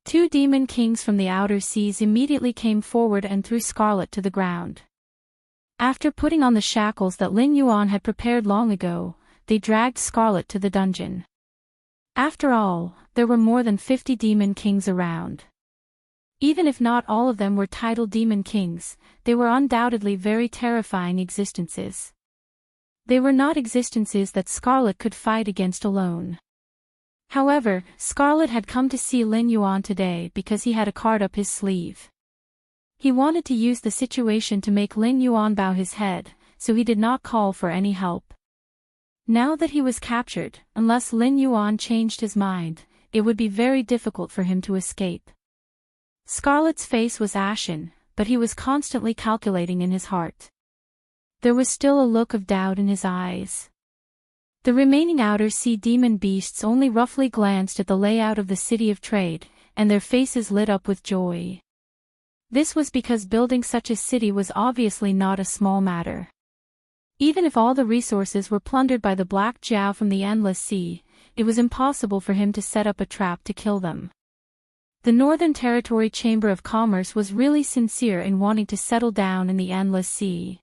Speaker 1: Two demon kings from the outer seas immediately came forward and threw Scarlet to the ground. After putting on the shackles that Lin Yuan had prepared long ago, they dragged Scarlet to the dungeon. After all, there were more than 50 demon kings around. Even if not all of them were titled demon kings, they were undoubtedly very terrifying existences. They were not existences that Scarlet could fight against alone. However, Scarlet had come to see Lin Yuan today because he had a card up his sleeve. He wanted to use the situation to make Lin Yuan bow his head, so he did not call for any help. Now that he was captured, unless Lin Yuan changed his mind, it would be very difficult for him to escape. Scarlet's face was ashen, but he was constantly calculating in his heart. There was still a look of doubt in his eyes. The remaining outer sea demon beasts only roughly glanced at the layout of the city of trade, and their faces lit up with joy. This was because building such a city was obviously not a small matter. Even if all the resources were plundered by the Black Jiao from the Endless Sea, it was impossible for him to set up a trap to kill them. The Northern Territory Chamber of Commerce was really sincere in wanting to settle down in the Endless Sea.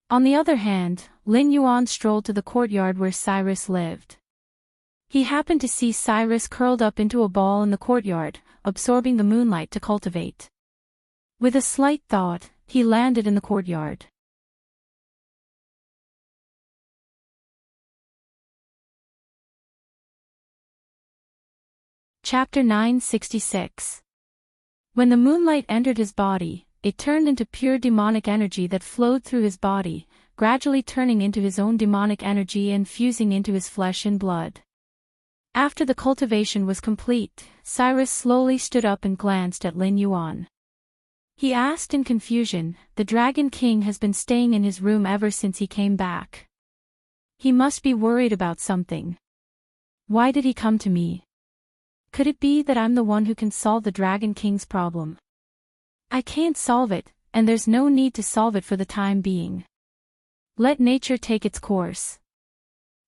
Speaker 1: On the other hand, Lin Yuan strolled to the courtyard where Cyrus lived. He happened to see Cyrus curled up into a ball in the courtyard, absorbing the moonlight to cultivate. With a slight thought, he landed in the courtyard. Chapter 966. When the moonlight entered his body, it turned into pure demonic energy that flowed through his body, gradually turning into his own demonic energy and fusing into his flesh and blood. After the cultivation was complete, Cyrus slowly stood up and glanced at Lin Yuan. He asked in confusion, "The Dragon King has been staying in his room ever since he came back. He must be worried about something. Why did he come to me? Could it be that I'm the one who can solve the Dragon King's problem? I can't solve it, and there's no need to solve it for the time being. Let nature take its course."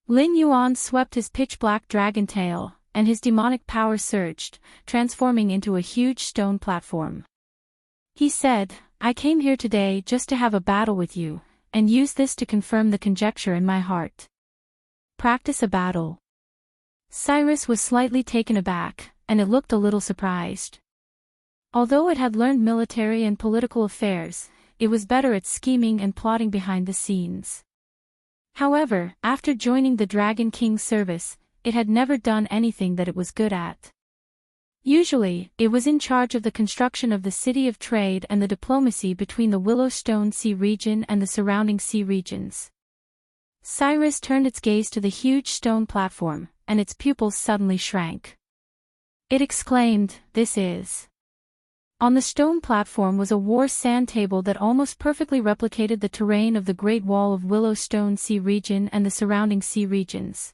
Speaker 1: Lin Yuan swept his pitch-black dragon tail, and his demonic power surged, transforming into a huge stone platform. He said, "I came here today just to have a battle with you, and use this to confirm the conjecture in my heart." Practice a battle. Cyrus was slightly taken aback, and it looked a little surprised. Although it had learned military and political affairs, it was better at scheming and plotting behind the scenes. However, after joining the Dragon King's service, it had never done anything that it was good at. Usually, it was in charge of the construction of the city of trade and the diplomacy between the Willowstone Sea region and the surrounding sea regions. Cyrus turned its gaze to the huge stone platform, and its pupils suddenly shrank. It exclaimed, "This is..." On the stone platform was a war sand table that almost perfectly replicated the terrain of the Great Wall of Willowstone Sea region and the surrounding sea regions.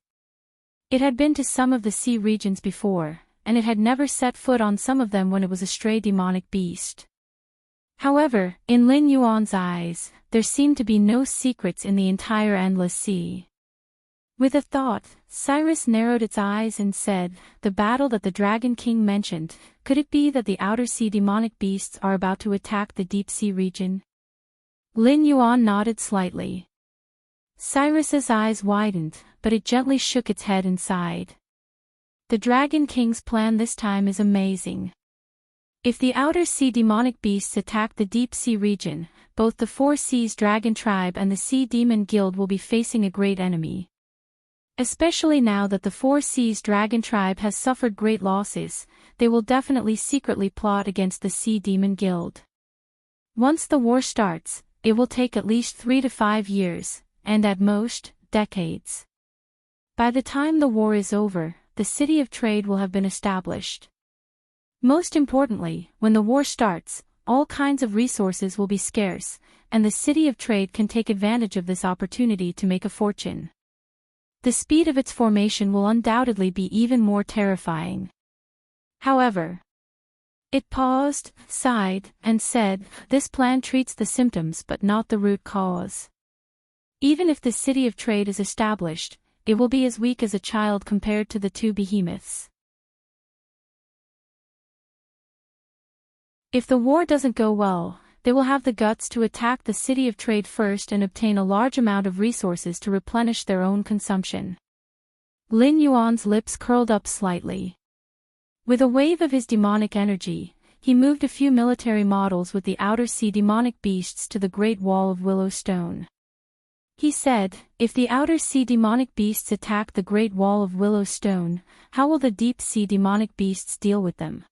Speaker 1: It had been to some of the sea regions before, and it had never set foot on some of them when it was a stray demonic beast. However, in Lin Yuan's eyes, there seemed to be no secrets in the entire Endless Sea. With a thought, Cyrus narrowed its eyes and said, "The battle that the Dragon King mentioned, could it be that the outer sea demonic beasts are about to attack the deep sea region?" Lin Yuan nodded slightly. Cyrus's eyes widened, but it gently shook its head and sighed. The Dragon King's plan this time is amazing. If the outer sea demonic beasts attack the deep sea region, both the Four Seas Dragon Tribe and the Sea Demon Guild will be facing a great enemy. Especially now that the Four Seas Dragon Tribe has suffered great losses, they will definitely secretly plot against the Sea Demon Guild. Once the war starts, it will take at least 3 to 5 years, and at most, decades. By the time the war is over, the City of Trade will have been established. Most importantly, when the war starts, all kinds of resources will be scarce, and the City of Trade can take advantage of this opportunity to make a fortune. The speed of its formation will undoubtedly be even more terrifying. However, it paused, sighed, and said, "This plan treats the symptoms but not the root cause. Even if the City of Trade is established, it will be as weak as a child compared to the two behemoths. If the war doesn't go well, they will have the guts to attack the City of Trade first and obtain a large amount of resources to replenish their own consumption." Lin Yuan's lips curled up slightly. With a wave of his demonic energy, he moved a few military models with the outer sea demonic beasts to the Great Wall of Willow Stone. He said, "If the outer sea demonic beasts attack the Great Wall of Willow Stone, how will the deep sea demonic beasts deal with them?"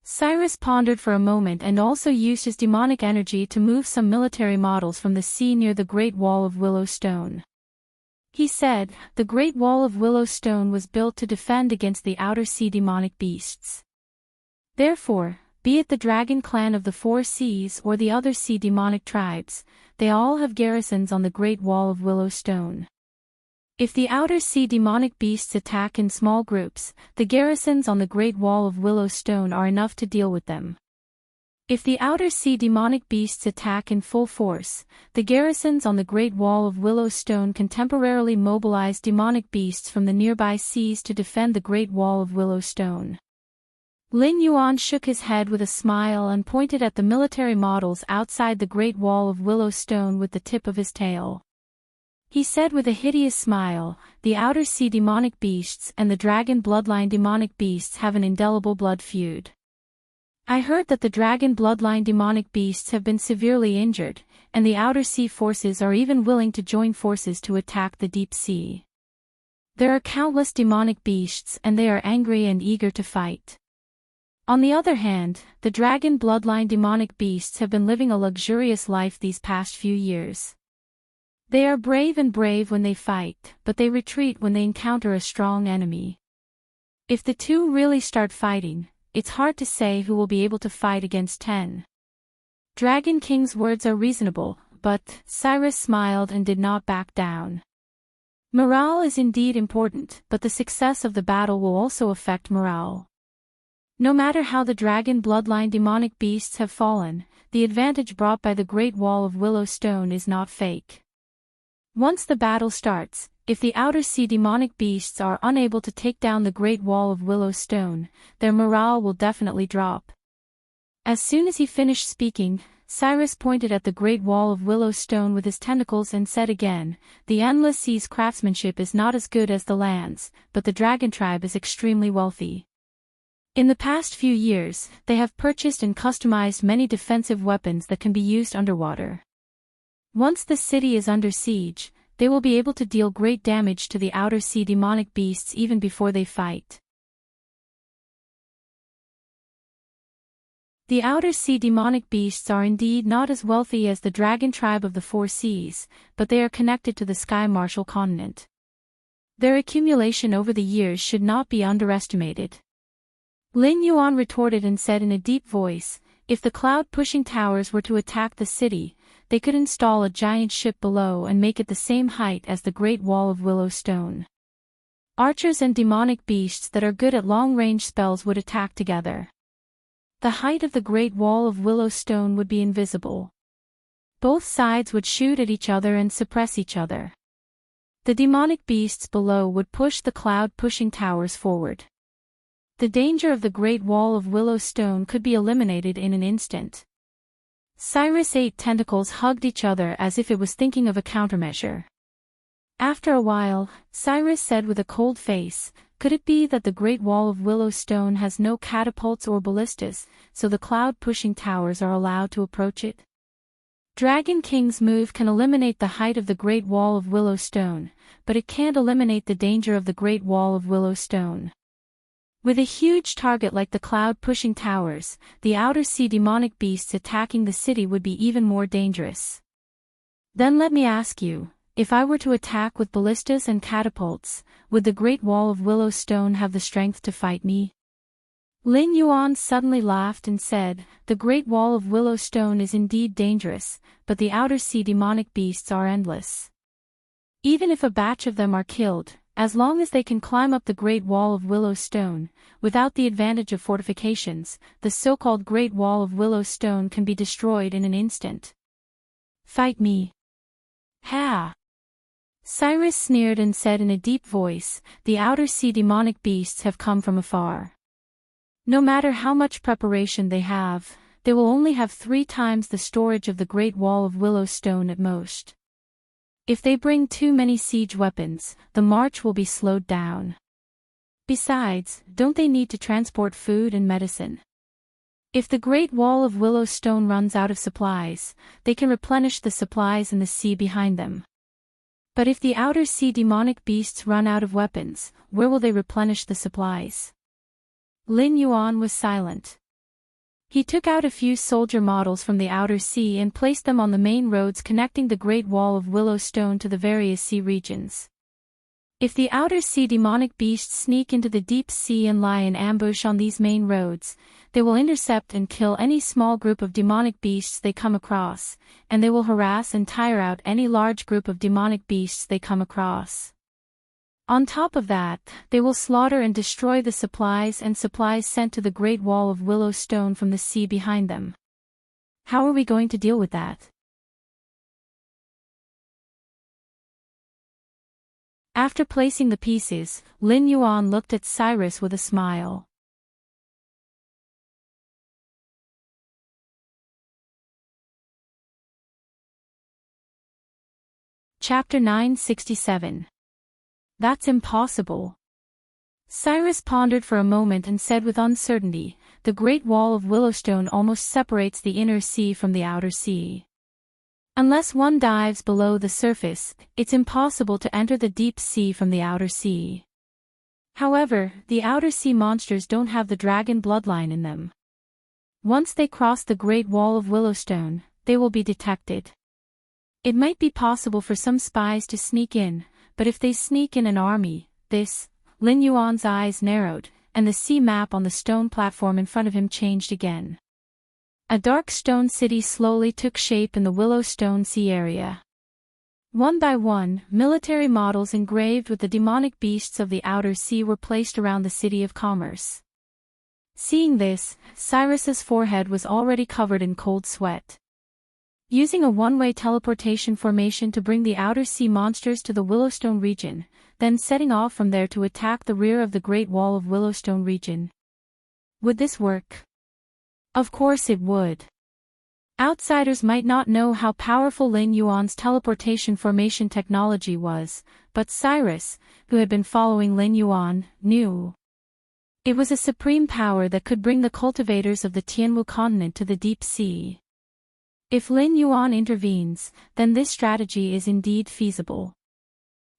Speaker 1: Cyrus pondered for a moment and also used his demonic energy to move some military models from the sea near the Great Wall of Willow Stone. He said, "The Great Wall of Willow Stone was built to defend against the outer sea demonic beasts. Therefore, be it the Dragon Clan of the Four Seas or the other sea demonic tribes, they all have garrisons on the Great Wall of Willow Stone. If the outer sea demonic beasts attack in small groups, the garrisons on the Great Wall of Willow Stone are enough to deal with them. If the outer sea demonic beasts attack in full force, the garrisons on the Great Wall of Willow Stone can temporarily mobilize demonic beasts from the nearby seas to defend the Great Wall of Willow Stone." Lin Yuan shook his head with a smile and pointed at the military models outside the Great Wall of Willow Stone with the tip of his tail. He said with a hideous smile, "The outer sea demonic beasts and the dragon bloodline demonic beasts have an indelible blood feud. I heard that the dragon bloodline demonic beasts have been severely injured, and the outer sea forces are even willing to join forces to attack the deep sea. There are countless demonic beasts and they are angry and eager to fight. On the other hand, the dragon bloodline demonic beasts have been living a luxurious life these past few years. They are brave when they fight, but they retreat when they encounter a strong enemy. If the two really start fighting, it's hard to say who will be able to fight against 10. Dragon King's words are reasonable, but Cyrus smiled and did not back down. Morale is indeed important, but the success of the battle will also affect morale. No matter how the dragon bloodline demonic beasts have fallen, the advantage brought by the Great Wall of Willow Stone is not fake. Once the battle starts, if the outer sea demonic beasts are unable to take down the Great Wall of Willow Stone, their morale will definitely drop." As soon as he finished speaking, Cyrus pointed at the Great Wall of Willow Stone with his tentacles and said again, "The Endless Sea's craftsmanship is not as good as the land's, but the Dragon Tribe is extremely wealthy. In the past few years, they have purchased and customized many defensive weapons that can be used underwater. Once the city is under siege, they will be able to deal great damage to the outer sea demonic beasts even before they fight." The outer sea demonic beasts are indeed not as wealthy as the Dragon Tribe of the Four Seas, but they are connected to the Sky Martial continent. Their accumulation over the years should not be underestimated. Lin Yuan retorted and said in a deep voice, "If the cloud-pushing towers were to attack the city, they could install a giant ship below and make it the same height as the Great Wall of Willow Stone. Archers and demonic beasts that are good at long-range spells would attack together. The height of the Great Wall of Willow Stone would be invisible. Both sides would shoot at each other and suppress each other. The demonic beasts below would push the cloud-pushing towers forward. The danger of the Great Wall of Willow Stone could be eliminated in an instant." Cyrus' 8 tentacles hugged each other as if it was thinking of a countermeasure. After a while, Cyrus said with a cold face, "Could it be that the Great Wall of Willow Stone has no catapults or ballistas, so the cloud-pushing towers are allowed to approach it? Dragon King's move can eliminate the height of the Great Wall of Willow Stone, but it can't eliminate the danger of the Great Wall of Willow Stone. With a huge target like the cloud-pushing towers, the outer sea demonic beasts attacking the city would be even more dangerous. Then let me ask you, if I were to attack with ballistas and catapults, would the Great Wall of Willow Stone have the strength to fight me?" Lin Yuan suddenly laughed and said, "The Great Wall of Willow Stone is indeed dangerous, but the outer sea demonic beasts are endless. Even if a batch of them are killed, as long as they can climb up the Great Wall of Willow Stone, without the advantage of fortifications, the so-called Great Wall of Willow Stone can be destroyed in an instant. Fight me." "Ha!" Cyrus sneered and said in a deep voice, "The outer sea demonic beasts have come from afar. No matter how much preparation they will only have 3 times the storage of the Great Wall of Willow Stone at most. If they bring too many siege weapons, the march will be slowed down. Besides, don't they need to transport food and medicine? If the Great Wall of Willow Stone runs out of supplies, they can replenish the supplies in the sea behind them. But if the outer sea demonic beasts run out of weapons, where will they replenish the supplies?" Lin Yuan was silent. He took out a few soldier models from the outer sea and placed them on the main roads connecting the Great Wall of Willow Stone to the various sea regions. If the outer sea demonic beasts sneak into the deep sea and lie in ambush on these main roads, they will intercept and kill any small group of demonic beasts they come across, and they will harass and tire out any large group of demonic beasts they come across. On top of that, they will slaughter and destroy the supplies sent to the Great Wall of Willow Stone from the sea behind them. How are we going to deal with that?" After placing the pieces, Lin Yuan looked at Cyrus with a smile. Chapter 967. "That's impossible." Cyrus pondered for a moment and said with uncertainty, "The Great Wall of Willowstone almost separates the inner sea from the outer sea. Unless one dives below the surface, it's impossible to enter the deep sea from the outer sea. However, the outer sea monsters don't have the dragon bloodline in them. Once they cross the Great Wall of Willowstone, they will be detected. It might be possible for some spies to sneak in, but if they sneak in an army, Lin Yuan's eyes narrowed, and the sea map on the stone platform in front of him changed again. A dark stone city slowly took shape in the Willowstone Sea area. One by one, military models engraved with the demonic beasts of the outer sea were placed around the city of commerce. Seeing this, Cyrus's forehead was already covered in cold sweat. Using a one-way teleportation formation to bring the outer sea monsters to the Willowstone region, then setting off from there to attack the rear of the Great Wall of Willowstone region. Would this work? Of course it would. Outsiders might not know how powerful Lin Yuan's teleportation formation technology was, but Cyrus, who had been following Lin Yuan, knew. It was a supreme power that could bring the cultivators of the Tianwu continent to the deep sea. If Lin Yuan intervenes, then this strategy is indeed feasible.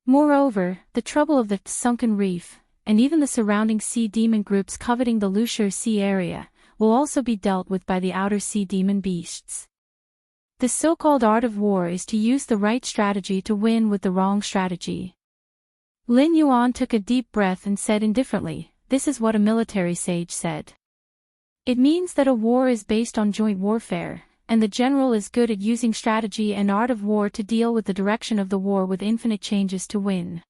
Speaker 1: Moreover, the trouble of the Sunken Reef, and even the surrounding sea demon groups coveting the Lushur Sea area, will also be dealt with by the outer sea demon beasts. The so-called art of war is to use the right strategy to win with the wrong strategy. Lin Yuan took a deep breath and said indifferently, "This is what a military sage said. It means that a war is based on joint warfare, and the general is good at using strategy and art of war to deal with the direction of the war with infinite changes to win.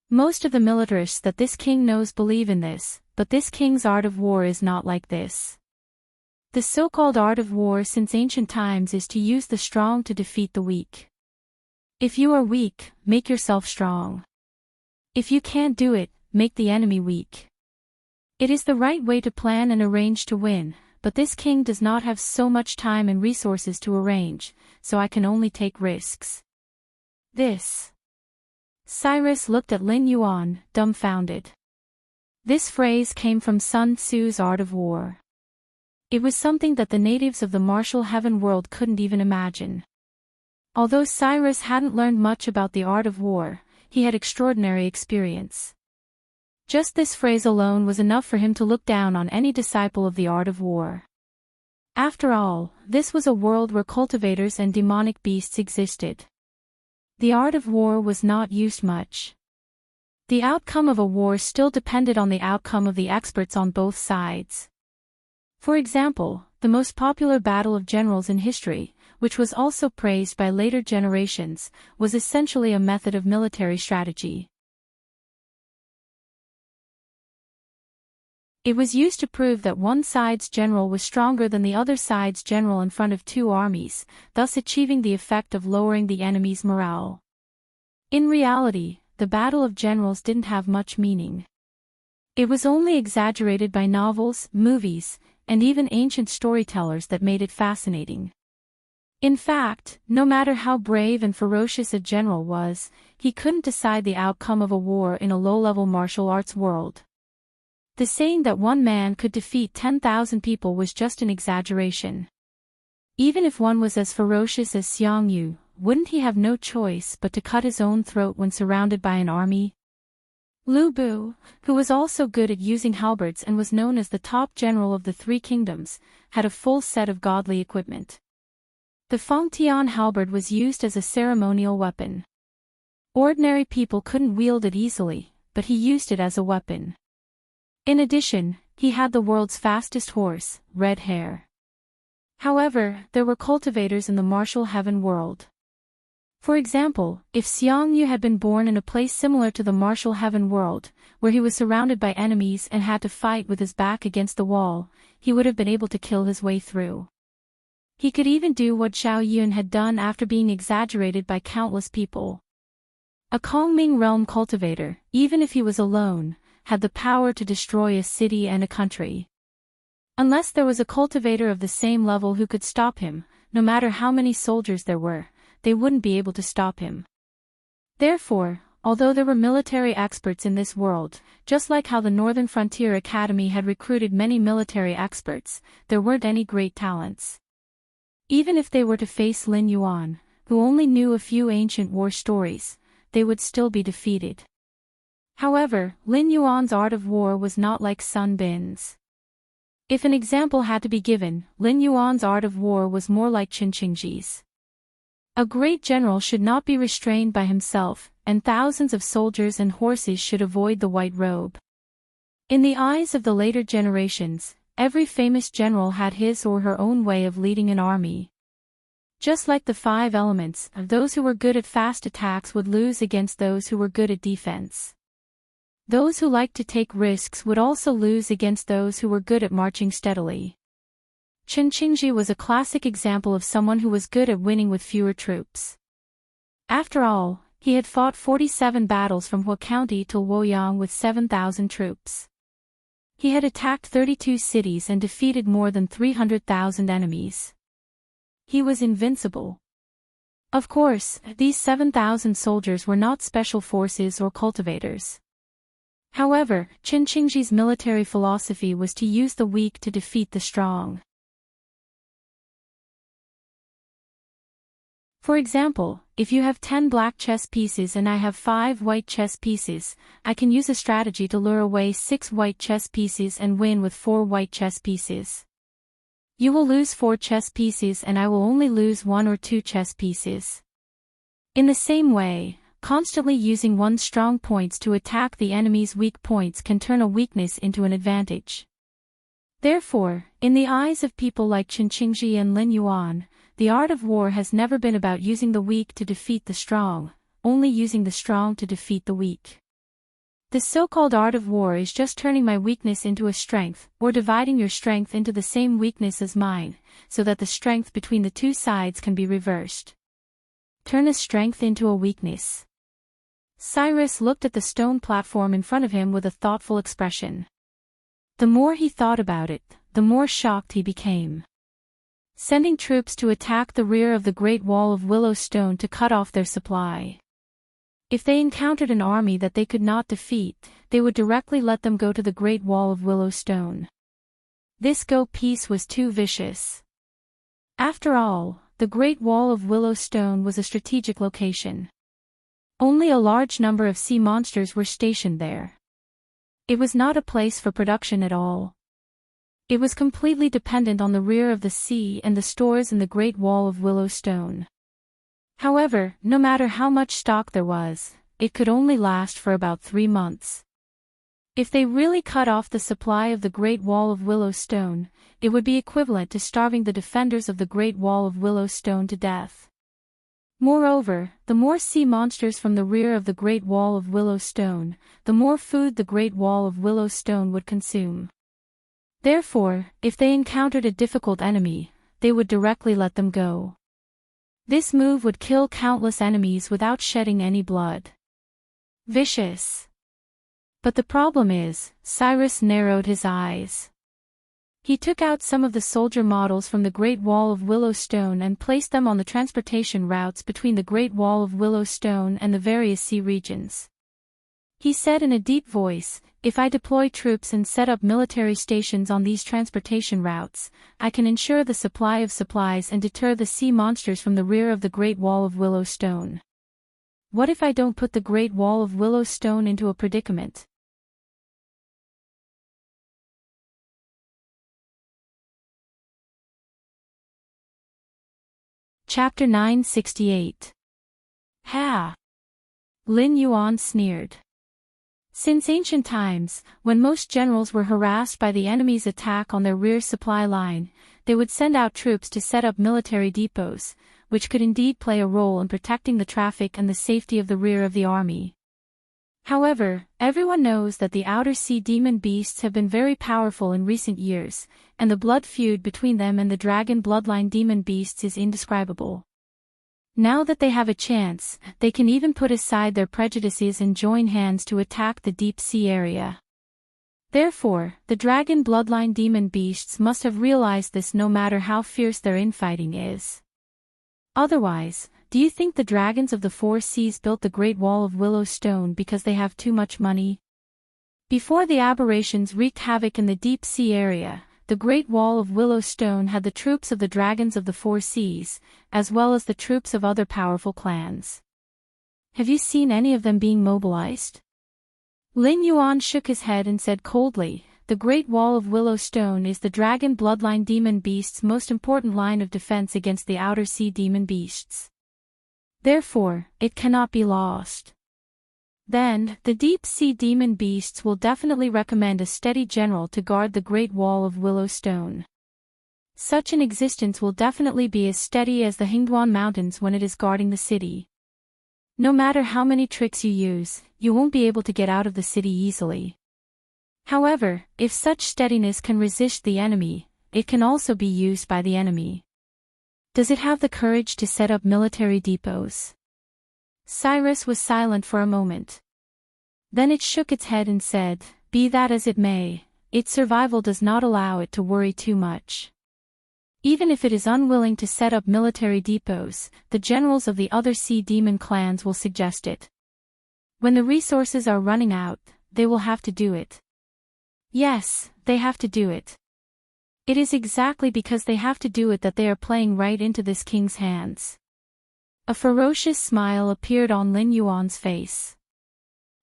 Speaker 1: Most of the militarists that this king knows believe in this, but this king's art of war is not like this. The so-called art of war since ancient times is to use the strong to defeat the weak. If you are weak, make yourself strong. If you can't do it, make the enemy weak. It is the right way to plan and arrange to win, but this king does not have so much time and resources to arrange, so I can only take risks. This. Cyrus looked at Lin Yuan, dumbfounded. This phrase came from Sun Tzu's Art of War. It was something that the natives of the martial heaven world couldn't even imagine. Although Cyrus hadn't learned much about the art of war, he had extraordinary experience. Just this phrase alone was enough for him to look down on any disciple of the art of war. After all, this was a world where cultivators and demonic beasts existed. The art of war was not used much. The outcome of a war still depended on the outcome of the experts on both sides. For example, the most popular battle of generals in history, which was also praised by later generations, was essentially a method of military strategy. It was used to prove that one side's general was stronger than the other side's general in front of two armies, thus achieving the effect of lowering the enemy's morale. In reality, the battle of generals didn't have much meaning. It was only exaggerated by novels, movies, and even ancient storytellers that made it fascinating. In fact, no matter how brave and ferocious a general was, he couldn't decide the outcome of a war in a low-level martial arts world. The saying that one man could defeat 10,000 people was just an exaggeration. Even if one was as ferocious as Xiang Yu, wouldn't he have no choice but to cut his own throat when surrounded by an army? Lu Bu, who was also good at using halberds and was known as the top general of the Three Kingdoms, had a full set of godly equipment. The Fengtian halberd was used as a ceremonial weapon. Ordinary people couldn't wield it easily, but he used it as a weapon. In addition, he had the world's fastest horse, Red Hare. However, there were cultivators in the martial heaven world. For example, if Xiang Yu had been born in a place similar to the martial heaven world, where he was surrounded by enemies and had to fight with his back against the wall, he would have been able to kill his way through. He could even do what Zhao Yun had done after being exaggerated by countless people. A Kongming realm cultivator, even if he was alone, had the power to destroy a city and a country. Unless there was a cultivator of the same level who could stop him, no matter how many soldiers there were, they wouldn't be able to stop him. Therefore, although there were military experts in this world, just like how the Northern Frontier Academy had recruited many military experts, there weren't any great talents. Even if they were to face Lin Yuan, who only knew a few ancient war stories, they would still be defeated. However, Lin Yuan's art of war was not like Sun Bin's. If an example had to be given, Lin Yuan's art of war was more like Qin Qingji's. A great general should not be restrained by himself, and thousands of soldiers and horses should avoid the white robe. In the eyes of the later generations, every famous general had his or her own way of leading an army. Just like the five elements, those who were good at fast attacks would lose against those who were good at defense. Those who liked to take risks would also lose against those who were good at marching steadily. Qin Qingji was a classic example of someone who was good at winning with fewer troops. After all, he had fought 47 battles from Hua County till Luoyang with 7,000 troops. He had attacked 32 cities and defeated more than 300,000 enemies. He was invincible. Of course, these 7,000 soldiers were not special forces or cultivators. However, Qin Qingji's military philosophy was to use the weak to defeat the strong. For example, if you have 10 black chess pieces and I have 5 white chess pieces, I can use a strategy to lure away 6 white chess pieces and win with 4 white chess pieces. You will lose 4 chess pieces and I will only lose 1 or 2 chess pieces. In the same way, constantly using one's strong points to attack the enemy's weak points can turn a weakness into an advantage. Therefore, in the eyes of people like Qin Qingji and Lin Yuan, the art of war has never been about using the weak to defeat the strong, only using the strong to defeat the weak. The so-called art of war is just turning my weakness into a strength, or dividing your strength into the same weakness as mine, so that the strength between the two sides can be reversed. Turn a strength into a weakness. Cyrus looked at the stone platform in front of him with a thoughtful expression. The more he thought about it, the more shocked he became. Sending troops to attack the rear of the Great Wall of Willow Stone to cut off their supply. If they encountered an army that they could not defeat, they would directly let them go to the Great Wall of Willow Stone. This go-piece was too vicious. After all, the Great Wall of Willow Stone was a strategic location. Only a large number of sea monsters were stationed there. It was not a place for production at all. It was completely dependent on the rear of the sea and the stores in the Great Wall of Willow Stone. However, no matter how much stock there was, it could only last for about 3 months. If they really cut off the supply of the Great Wall of Willow Stone, it would be equivalent to starving the defenders of the Great Wall of Willow Stone to death. Moreover, the more sea monsters from the rear of the Great Wall of Willow Stone, the more food the Great Wall of Willow Stone would consume. Therefore, if they encountered a difficult enemy, they would directly let them go. This move would kill countless enemies without shedding any blood. Vicious. But the problem is, Cyrus narrowed his eyes. He took out some of the soldier models from the Great Wall of Willow Stone and placed them on the transportation routes between the Great Wall of Willow Stone and the various sea regions. He said in a deep voice, "If I deploy troops and set up military stations on these transportation routes, I can ensure the supply of supplies and deter the sea monsters from the rear of the Great Wall of Willow Stone. What if I don't put the Great Wall of Willow Stone into a predicament?" Chapter 968. Ha! Lin Yuan sneered. Since ancient times, when most generals were harassed by the enemy's attack on their rear supply line, they would send out troops to set up military depots, which could indeed play a role in protecting the traffic and the safety of the rear of the army. However, everyone knows that the outer sea demon beasts have been very powerful in recent years, and the blood feud between them and the dragon bloodline demon beasts is indescribable. Now that they have a chance, they can even put aside their prejudices and join hands to attack the deep sea area. Therefore, the dragon bloodline demon beasts must have realized this no matter how fierce their infighting is. Otherwise, do you think the dragons of the four seas built the Great Wall of Willow Stone because they have too much money? Before the aberrations wreaked havoc in the deep sea area, the Great Wall of Willow Stone had the troops of the dragons of the four seas, as well as the troops of other powerful clans. Have you seen any of them being mobilized? Lin Yuan shook his head and said coldly, "The Great Wall of Willow Stone is the dragon bloodline demon beast's most important line of defense against the outer sea demon beasts. Therefore, it cannot be lost. Then, the deep-sea demon beasts will definitely recommend a steady general to guard the Great Wall of Willow Stone. Such an existence will definitely be as steady as the Hingduan Mountains when it is guarding the city. No matter how many tricks you use, you won't be able to get out of the city easily. However, if such steadiness can resist the enemy, it can also be used by the enemy. Does it have the courage to set up military depots?" Cyrus was silent for a moment. Then it shook its head and said, "Be that as it may, its survival does not allow it to worry too much. Even if it is unwilling to set up military depots, the generals of the other sea demon clans will suggest it. When the resources are running out, they will have to do it. Yes, they have to do it. It is exactly because they have to do it that they are playing right into this king's hands." A ferocious smile appeared on Lin Yuan's face.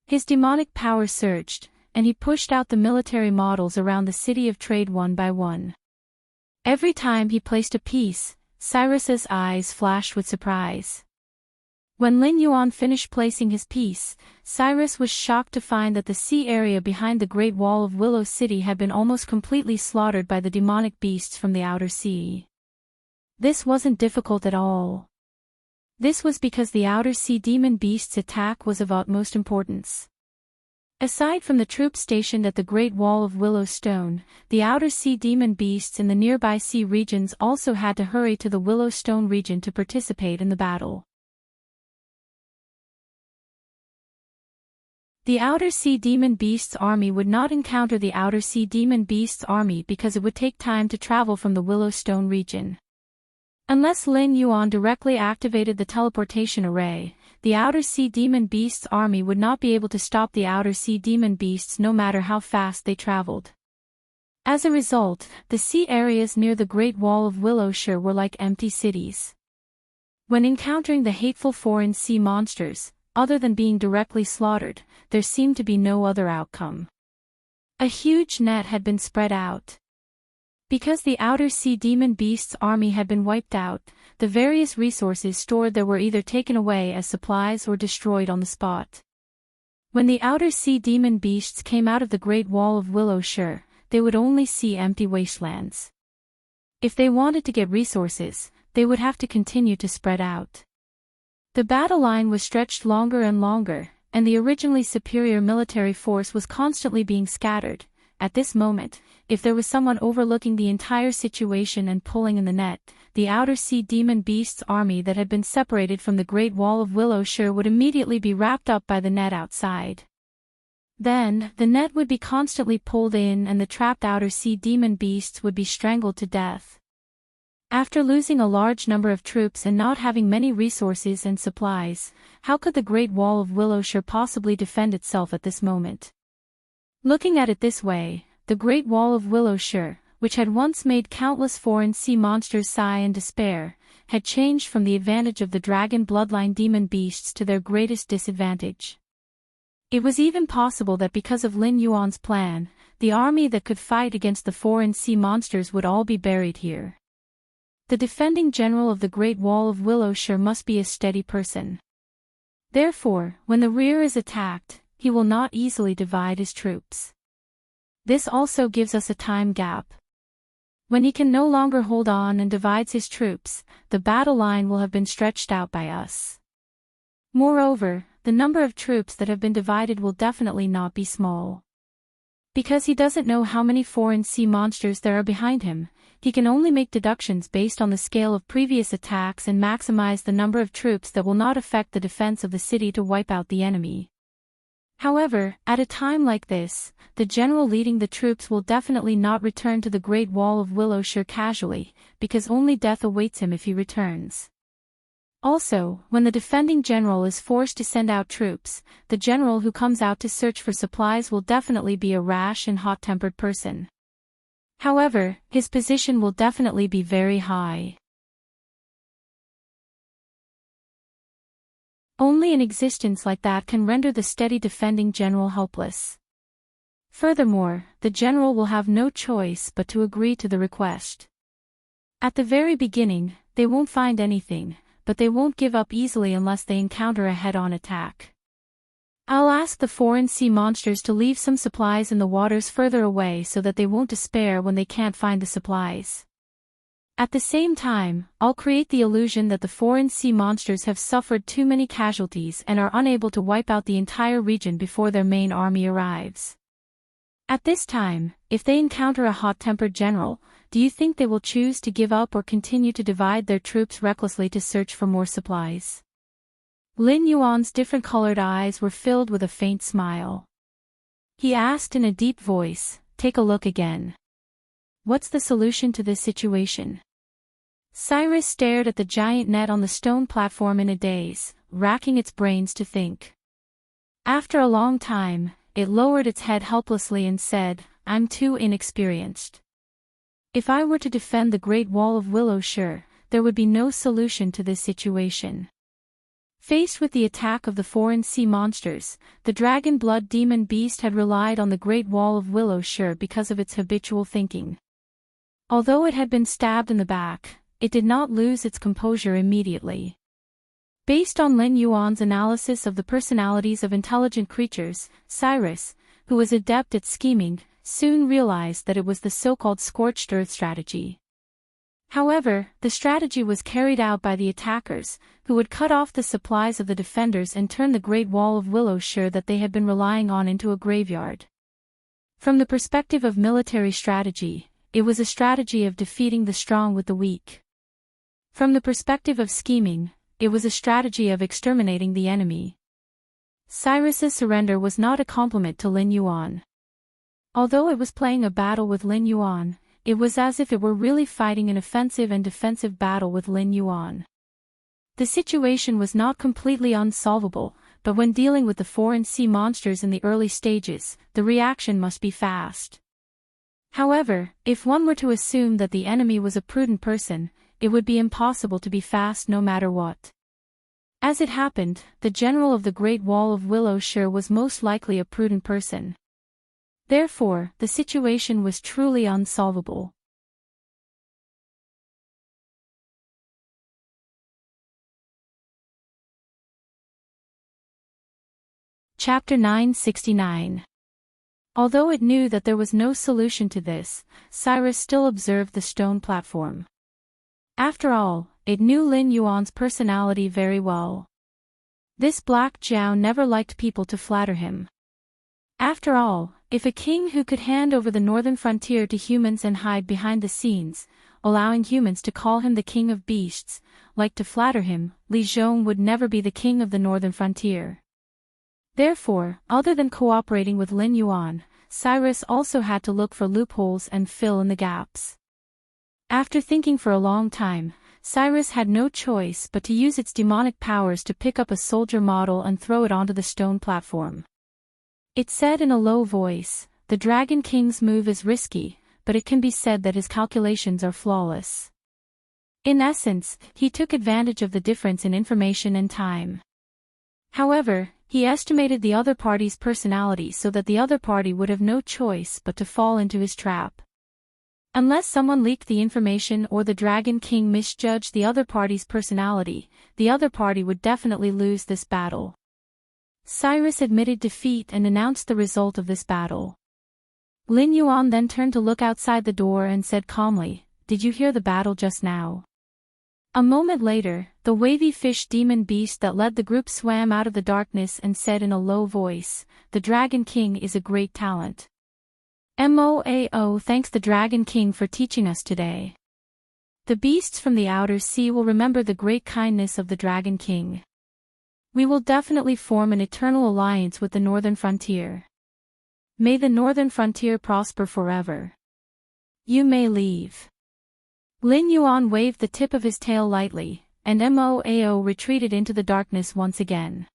Speaker 1: His demonic power surged, and he pushed out the military models around the city of trade one by one. Every time he placed a piece, Cyrus's eyes flashed with surprise. When Lin Yuan finished placing his piece, Cyrus was shocked to find that the sea area behind the Great Wall of Willow City had been almost completely slaughtered by the demonic beasts from the outer sea. This wasn't difficult at all. This was because the outer sea demon beast's attack was of utmost importance. Aside from the troops stationed at the Great Wall of Willow Stone, the outer sea demon beasts in the nearby sea regions also had to hurry to the Willow Stone region to participate in the battle. The Outer Sea Demon Beast's army would not encounter the Outer Sea Demon Beast's army because it would take time to travel from the Willowstone region. Unless Lin Yuan directly activated the teleportation array, the Outer Sea Demon Beast's army would not be able to stop the Outer Sea Demon Beasts no matter how fast they traveled. As a result, the sea areas near the Great Wall of Willowshire were like empty cities. When encountering the hateful foreign sea monsters, other than being directly slaughtered, there seemed to be no other outcome. A huge net had been spread out. Because the Outer Sea Demon Beast's army had been wiped out, the various resources stored there were either taken away as supplies or destroyed on the spot. When the Outer Sea Demon Beasts came out of the Great Wall of Willowshire, they would only see empty wastelands. If they wanted to get resources, they would have to continue to spread out. The battle line was stretched longer and longer, and the originally superior military force was constantly being scattered. At this moment, if there was someone overlooking the entire situation and pulling in the net, the Outer Sea Demon Beast's army that had been separated from the Great Wall of Willowshire would immediately be wrapped up by the net outside. Then, the net would be constantly pulled in and the trapped Outer Sea Demon Beasts would be strangled to death. After losing a large number of troops and not having many resources and supplies, how could the Great Wall of Willowshire possibly defend itself at this moment? Looking at it this way, the Great Wall of Willowshire, which had once made countless foreign sea monsters sigh in despair, had changed from the advantage of the dragon bloodline demon beasts to their greatest disadvantage. It was even possible that because of Lin Yuan's plan, the army that could fight against the foreign sea monsters would all be buried here. The defending general of the Great Wall of Willowshire must be a steady person. Therefore, when the rear is attacked, he will not easily divide his troops. This also gives us a time gap. When he can no longer hold on and divides his troops, the battle line will have been stretched out by us. Moreover, the number of troops that have been divided will definitely not be small. Because he doesn't know how many foreign sea monsters there are behind him, he can only make deductions based on the scale of previous attacks and maximize the number of troops that will not affect the defense of the city to wipe out the enemy. However, at a time like this, the general leading the troops will definitely not return to the Great Wall of Willowshire casually, because only death awaits him if he returns. Also, when the defending general is forced to send out troops, the general who comes out to search for supplies will definitely be a rash and hot-tempered person. However, his position will definitely be very high. Only an existence like that can render the steady defending general helpless. Furthermore, the general will have no choice but to agree to the request. At the very beginning, they won't find anything, but they won't give up easily unless they encounter a head-on attack. I'll ask the foreign sea monsters to leave some supplies in the waters further away so that they won't despair when they can't find the supplies. At the same time, I'll create the illusion that the foreign sea monsters have suffered too many casualties and are unable to wipe out the entire region before their main army arrives. At this time, if they encounter a hot-tempered general, do you think they will choose to give up or continue to divide their troops recklessly to search for more supplies? Lin Yuan's different-colored eyes were filled with a faint smile. He asked in a deep voice, "Take a look again. What's the solution to this situation?" Cyrus stared at the giant net on the stone platform in a daze, racking its brains to think. After a long time, it lowered its head helplessly and said, "I'm too inexperienced. If I were to defend the Great Wall of Willowshire, there would be no solution to this situation." Faced with the attack of the foreign sea monsters, the dragon blood demon beast had relied on the Great Wall of Willowshire because of its habitual thinking. Although it had been stabbed in the back, it did not lose its composure immediately. Based on Lin Yuan's analysis of the personalities of intelligent creatures, Cyrus, who was adept at scheming, soon realized that it was the so-called scorched earth strategy. However, the strategy was carried out by the attackers, who would cut off the supplies of the defenders and turn the Great Wall of Willowshire that they had been relying on into a graveyard. From the perspective of military strategy, it was a strategy of defeating the strong with the weak. From the perspective of scheming, it was a strategy of exterminating the enemy. Cyrus's surrender was not a compliment to Lin Yuan. Although it was playing a battle with Lin Yuan, it was as if it were really fighting an offensive and defensive battle with Lin Yuan. The situation was not completely unsolvable, but when dealing with the foreign sea monsters in the early stages, the reaction must be fast. However, if one were to assume that the enemy was a prudent person, it would be impossible to be fast no matter what. As it happened, the general of the Great Wall of Willowshire was most likely a prudent person. Therefore, the situation was truly unsolvable. Chapter 969. Although it knew that there was no solution to this, Cyrus still observed the stone platform. After all, it knew Lin Yuan's personality very well. This black Jiao never liked people to flatter him. After all, if a king who could hand over the northern frontier to humans and hide behind the scenes, allowing humans to call him the king of beasts, liked to flatter him, Li Zhong would never be the king of the northern frontier. Therefore, other than cooperating with Lin Yuan, Cyrus also had to look for loopholes and fill in the gaps. After thinking for a long time, Cyrus had no choice but to use its demonic powers to pick up a soldier model and throw it onto the stone platform. It said in a low voice, "The Dragon King's move is risky, but it can be said that his calculations are flawless." In essence, he took advantage of the difference in information and time. However, he estimated the other party's personality so that the other party would have no choice but to fall into his trap. Unless someone leaked the information or the Dragon King misjudged the other party's personality, the other party would definitely lose this battle. Cyrus admitted defeat and announced the result of this battle. Lin Yuan then turned to look outside the door and said calmly, "Did you hear the battle just now?" A moment later, the wavy fish demon beast that led the group swam out of the darkness and said in a low voice, "The Dragon King is a great talent. Moao thanks the Dragon King for teaching us today. The beasts from the outer sea will remember the great kindness of the Dragon King. We will definitely form an eternal alliance with the northern frontier. May the northern frontier prosper forever. You may leave." Lin Yuan waved the tip of his tail lightly, and Moao retreated into the darkness once again.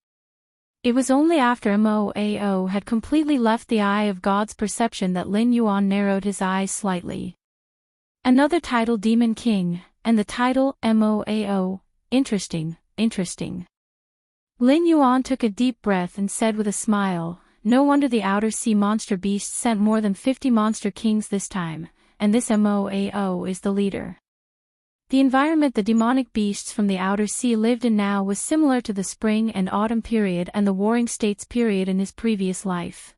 Speaker 1: It was only after Moao had completely left the eye of God's perception that Lin Yuan narrowed his eyes slightly. Another title Demon King, and the title Moao, interesting. Lin Yuan took a deep breath and said with a smile, "No wonder the outer sea monster beasts sent more than 50 monster kings this time, and this Moao is the leader." The environment the demonic beasts from the outer sea lived in now was similar to the spring and autumn period and the warring states period in his previous life.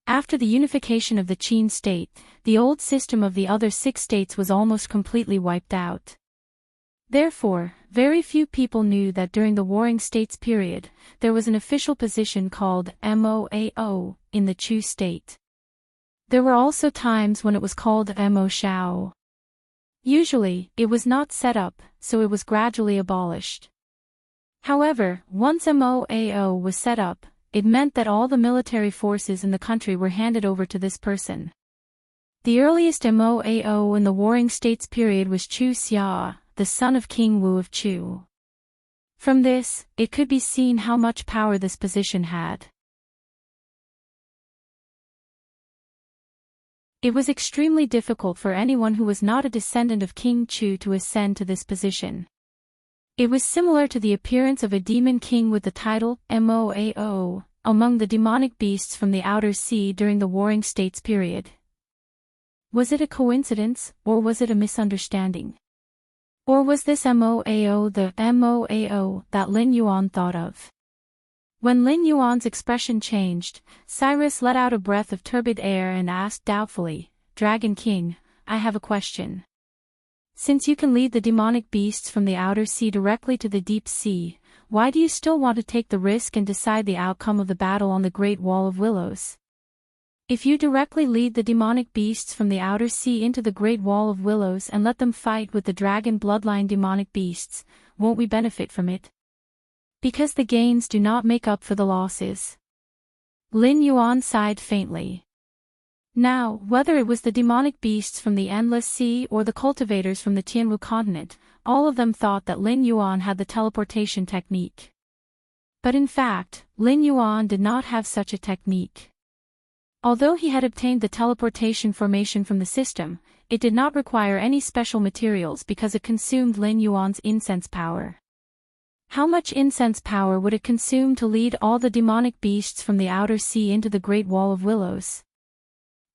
Speaker 1: After the unification of the Qin state, the old system of the other 6 states was almost completely wiped out. Therefore, very few people knew that during the Warring States period, there was an official position called Moao in the Chu state. There were also times when it was called Mo Shao. Usually, it was not set up, so it was gradually abolished. However, once Moao was set up, it meant that all the military forces in the country were handed over to this person. The earliest Moao in the Warring States period was Chu Xia, the son of King Wu of Chu. From this, it could be seen how much power this position had. It was extremely difficult for anyone who was not a descendant of King Chu to ascend to this position. It was similar to the appearance of a demon king with the title Moao among the demonic beasts from the outer sea during the Warring States period. Was it a coincidence, or was it a misunderstanding? Or was this Moao the Moao that Lin Yuan thought of? When Lin Yuan's expression changed, Cyrus let out a breath of turbid air and asked doubtfully, "Dragon King, I have a question. Since you can lead the demonic beasts from the outer sea directly to the deep sea, why do you still want to take the risk and decide the outcome of the battle on the Great Wall of Willows? If you directly lead the demonic beasts from the outer sea into the Great Wall of Willows and let them fight with the dragon bloodline demonic beasts, won't we benefit from it? Because the gains do not make up for the losses. Lin Yuan sighed faintly. Now, whether it was the demonic beasts from the Endless Sea or the cultivators from the Tianwu continent, all of them thought that Lin Yuan had the teleportation technique. But in fact, Lin Yuan did not have such a technique. Although he had obtained the teleportation formation from the system, it did not require any special materials because it consumed Lin Yuan's incense power. How much incense power would it consume to lead all the demonic beasts from the outer sea into the Great Wall of Willows?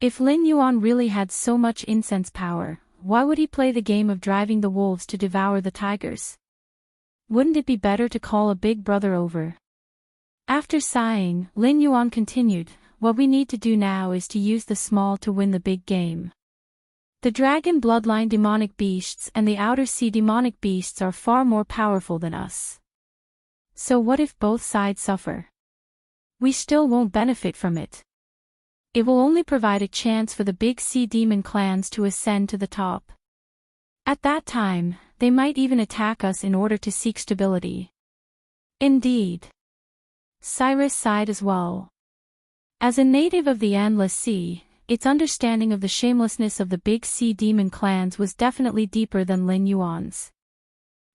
Speaker 1: If Lin Yuan really had so much incense power, why would he play the game of driving the wolves to devour the tigers? Wouldn't it be better to call a big brother over? After sighing, Lin Yuan continued, what we need to do now is to use the small to win the big game. The dragon bloodline demonic beasts and the outer sea demonic beasts are far more powerful than us. So what if both sides suffer? We still won't benefit from it. It will only provide a chance for the big sea demon clans to ascend to the top. At that time, they might even attack us in order to seek stability. Indeed. Cyrus sighed as well. As a native of the Endless Sea, its understanding of the shamelessness of the big sea demon clans was definitely deeper than Lin Yuan's.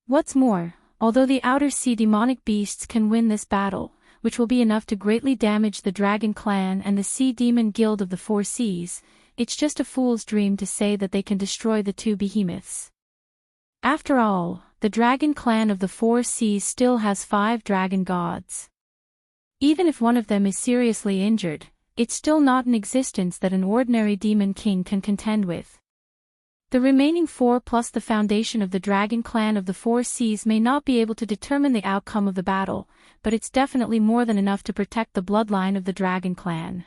Speaker 1: What's more, although the outer sea demonic beasts can win this battle, which will be enough to greatly damage the Dragon Clan and the Sea Demon Guild of the Four Seas, it's just a fool's dream to say that they can destroy the two behemoths. After all, the Dragon Clan of the Four Seas still has 5 dragon gods. Even if one of them is seriously injured, it's still not an existence that an ordinary demon king can contend with. The remaining 4 plus the foundation of the Dragon Clan of the Four Seas may not be able to determine the outcome of the battle, but it's definitely more than enough to protect the bloodline of the Dragon Clan.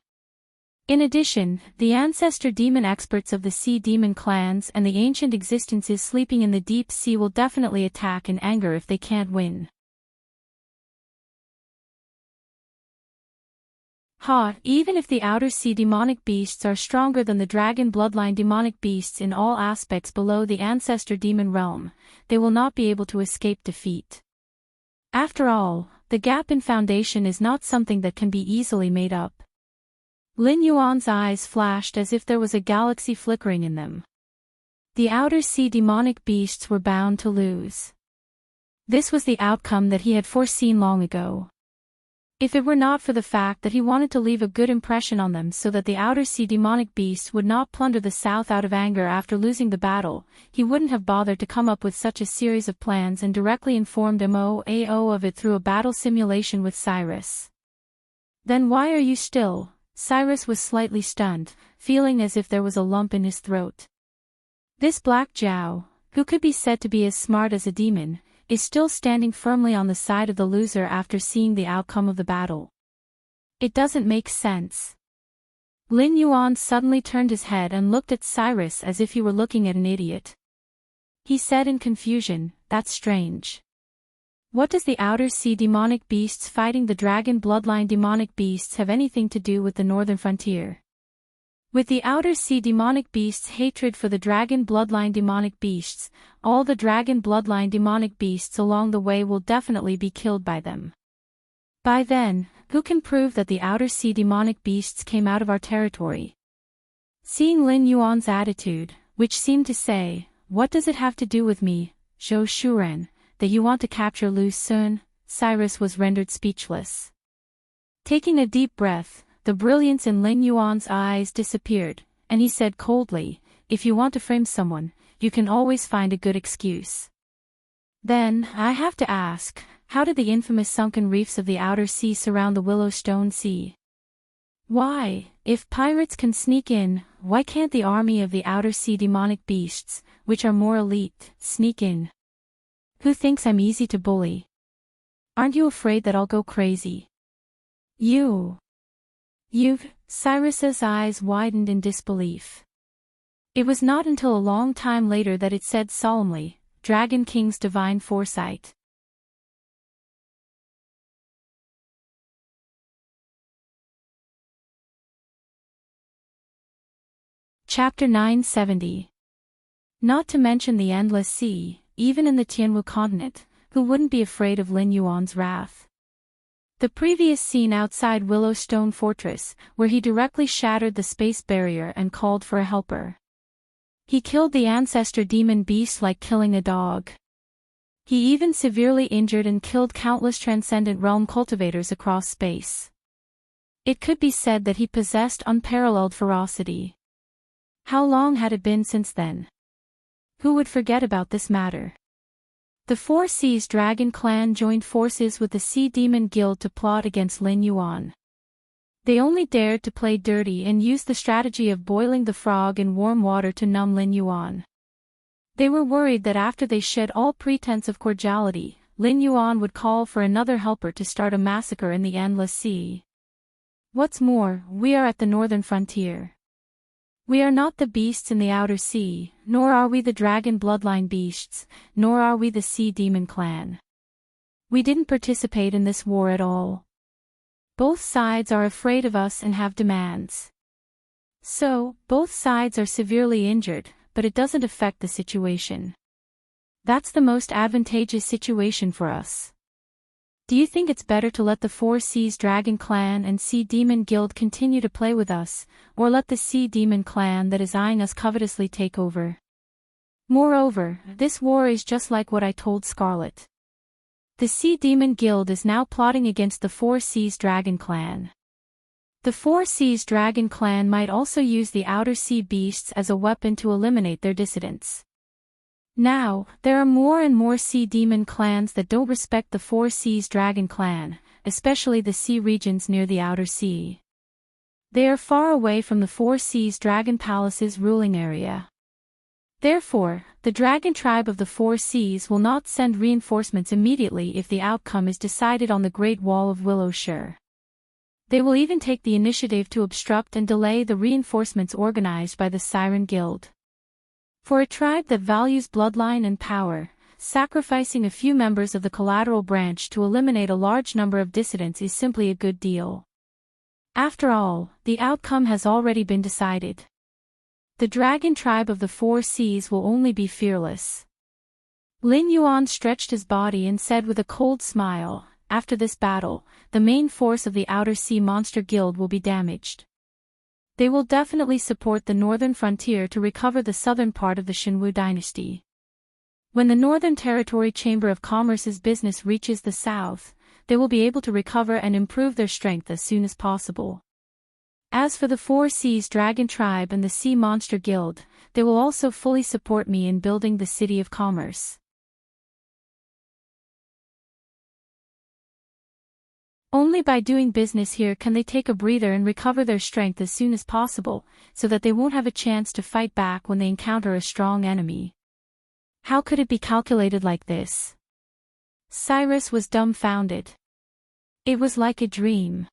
Speaker 1: In addition, the ancestor demon experts of the Sea Demon clans and the ancient existences sleeping in the deep sea will definitely attack in anger if they can't win. Even if the outer sea demonic beasts are stronger than the dragon bloodline demonic beasts in all aspects below the ancestor demon realm, they will not be able to escape defeat. After all, the gap in foundation is not something that can be easily made up. Lin Yuan's eyes flashed as if there was a galaxy flickering in them. The outer sea demonic beasts were bound to lose. This was the outcome that he had foreseen long ago. If it were not for the fact that he wanted to leave a good impression on them so that the outer sea demonic beasts would not plunder the south out of anger after losing the battle, he wouldn't have bothered to come up with such a series of plans and directly informed MOAO of it through a battle simulation with Cyrus. Then why are you still? Cyrus was slightly stunned, feeling as if there was a lump in his throat. This Black Zhao, who could be said to be as smart as a demon, is still standing firmly on the side of the loser after seeing the outcome of the battle. It doesn't make sense. Lin Yuan suddenly turned his head and looked at Cyrus as if he were looking at an idiot. He said in confusion, "That's strange. What does the outer sea demonic beasts fighting the dragon bloodline demonic beasts have anything to do with the northern frontier? With the outer sea demonic beasts' hatred for the dragon bloodline demonic beasts, all the dragon bloodline demonic beasts along the way will definitely be killed by them. By then, who can prove that the outer sea demonic beasts came out of our territory?" Seeing Lin Yuan's attitude, which seemed to say, "What does it have to do with me, Zhou Shuren, that you want to capture Lu Sun?" Cyrus was rendered speechless. Taking a deep breath, the brilliance in Lin Yuan's eyes disappeared, and he said coldly, "If you want to frame someone, you can always find a good excuse. Then, I have to ask, how did the infamous sunken reefs of the outer sea surround the Willowstone Sea? Why, if pirates can sneak in, why can't the army of the outer sea demonic beasts, which are more elite, sneak in? Who thinks I'm easy to bully? Aren't you afraid that I'll go crazy? You've..." Cyrus's eyes widened in disbelief. It was not until a long time later that it said solemnly, "Dragon King's divine foresight." Chapter 970. Not to mention the Endless Sea, even in the Tianwu continent, who wouldn't be afraid of Lin Yuan's wrath? The previous scene outside Willowstone Fortress, where he directly shattered the space barrier and called for a helper. He killed the ancestor demon beast like killing a dog. He even severely injured and killed countless transcendent realm cultivators across space. It could be said that he possessed unparalleled ferocity. How long had it been since then? Who would forget about this matter? The Four Seas Dragon Clan joined forces with the Sea Demon Guild to plot against Lin Yuan. They only dared to play dirty and used the strategy of boiling the frog in warm water to numb Lin Yuan. They were worried that after they shed all pretense of cordiality, Lin Yuan would call for another helper to start a massacre in the Endless Sea. What's more, we are at the northern frontier. We are not the beasts in the outer sea, nor are we the dragon bloodline beasts, nor are we the Sea Demon Clan. We didn't participate in this war at all. Both sides are afraid of us and have demands. So, both sides are severely injured, but it doesn't affect the situation. That's the most advantageous situation for us. Do you think it's better to let the Four Seas Dragon Clan and Sea Demon Guild continue to play with us, or let the Sea Demon Clan that is eyeing us covetously take over? Moreover, this war is just like what I told Scarlet. The Sea Demon Guild is now plotting against the Four Seas Dragon Clan. The Four Seas Dragon Clan might also use the Outer Sea Beasts as a weapon to eliminate their dissidents. Now, there are more and more Sea Demon clans that don't respect the Four Seas Dragon Clan, especially the sea regions near the Outer Sea. They are far away from the Four Seas Dragon Palace's ruling area. Therefore, the Dragon Tribe of the Four Seas will not send reinforcements immediately if the outcome is decided on the Great Wall of Willowshire. They will even take the initiative to obstruct and delay the reinforcements organized by the Siren Guild. For a tribe that values bloodline and power, sacrificing a few members of the collateral branch to eliminate a large number of dissidents is simply a good deal. After all, the outcome has already been decided. The Dragon Tribe of the Four Seas will only be fearless. Lin Yuan stretched his body and said with a cold smile, "After this battle, the main force of the Outer Sea Monster Guild will be damaged. They will definitely support the northern frontier to recover the southern part of the Shenwu dynasty. When the Northern Territory Chamber of Commerce's business reaches the south, they will be able to recover and improve their strength as soon as possible. As for the Four Seas Dragon Tribe and the Sea Monster Guild, they will also fully support me in building the City of Commerce. Only by doing business here can they take a breather and recover their strength as soon as possible, so that they won't have a chance to fight back when they encounter a strong enemy." How could it be calculated like this? Cyrus was dumbfounded. It was like a dream.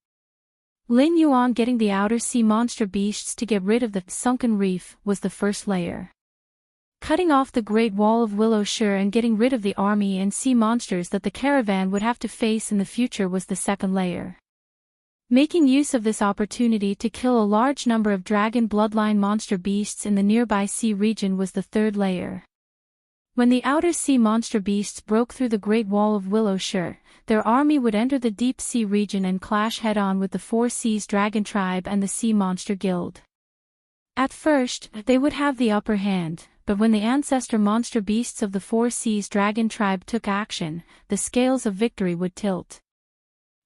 Speaker 1: Lin Yuan getting the Outer Sea Monster Beasts to get rid of the Sunken Reef was the first layer. Cutting off the Great Wall of Willowshire and getting rid of the army and sea monsters that the caravan would have to face in the future was the second layer. Making use of this opportunity to kill a large number of dragon bloodline monster beasts in the nearby sea region was the third layer. When the Outer Sea Monster Beasts broke through the Great Wall of Willowshire, their army would enter the deep sea region and clash head-on with the Four Seas Dragon Tribe and the Sea Monster Guild. At first, they would have the upper hand, but when the ancestor monster beasts of the Four Seas Dragon Tribe took action, the scales of victory would tilt.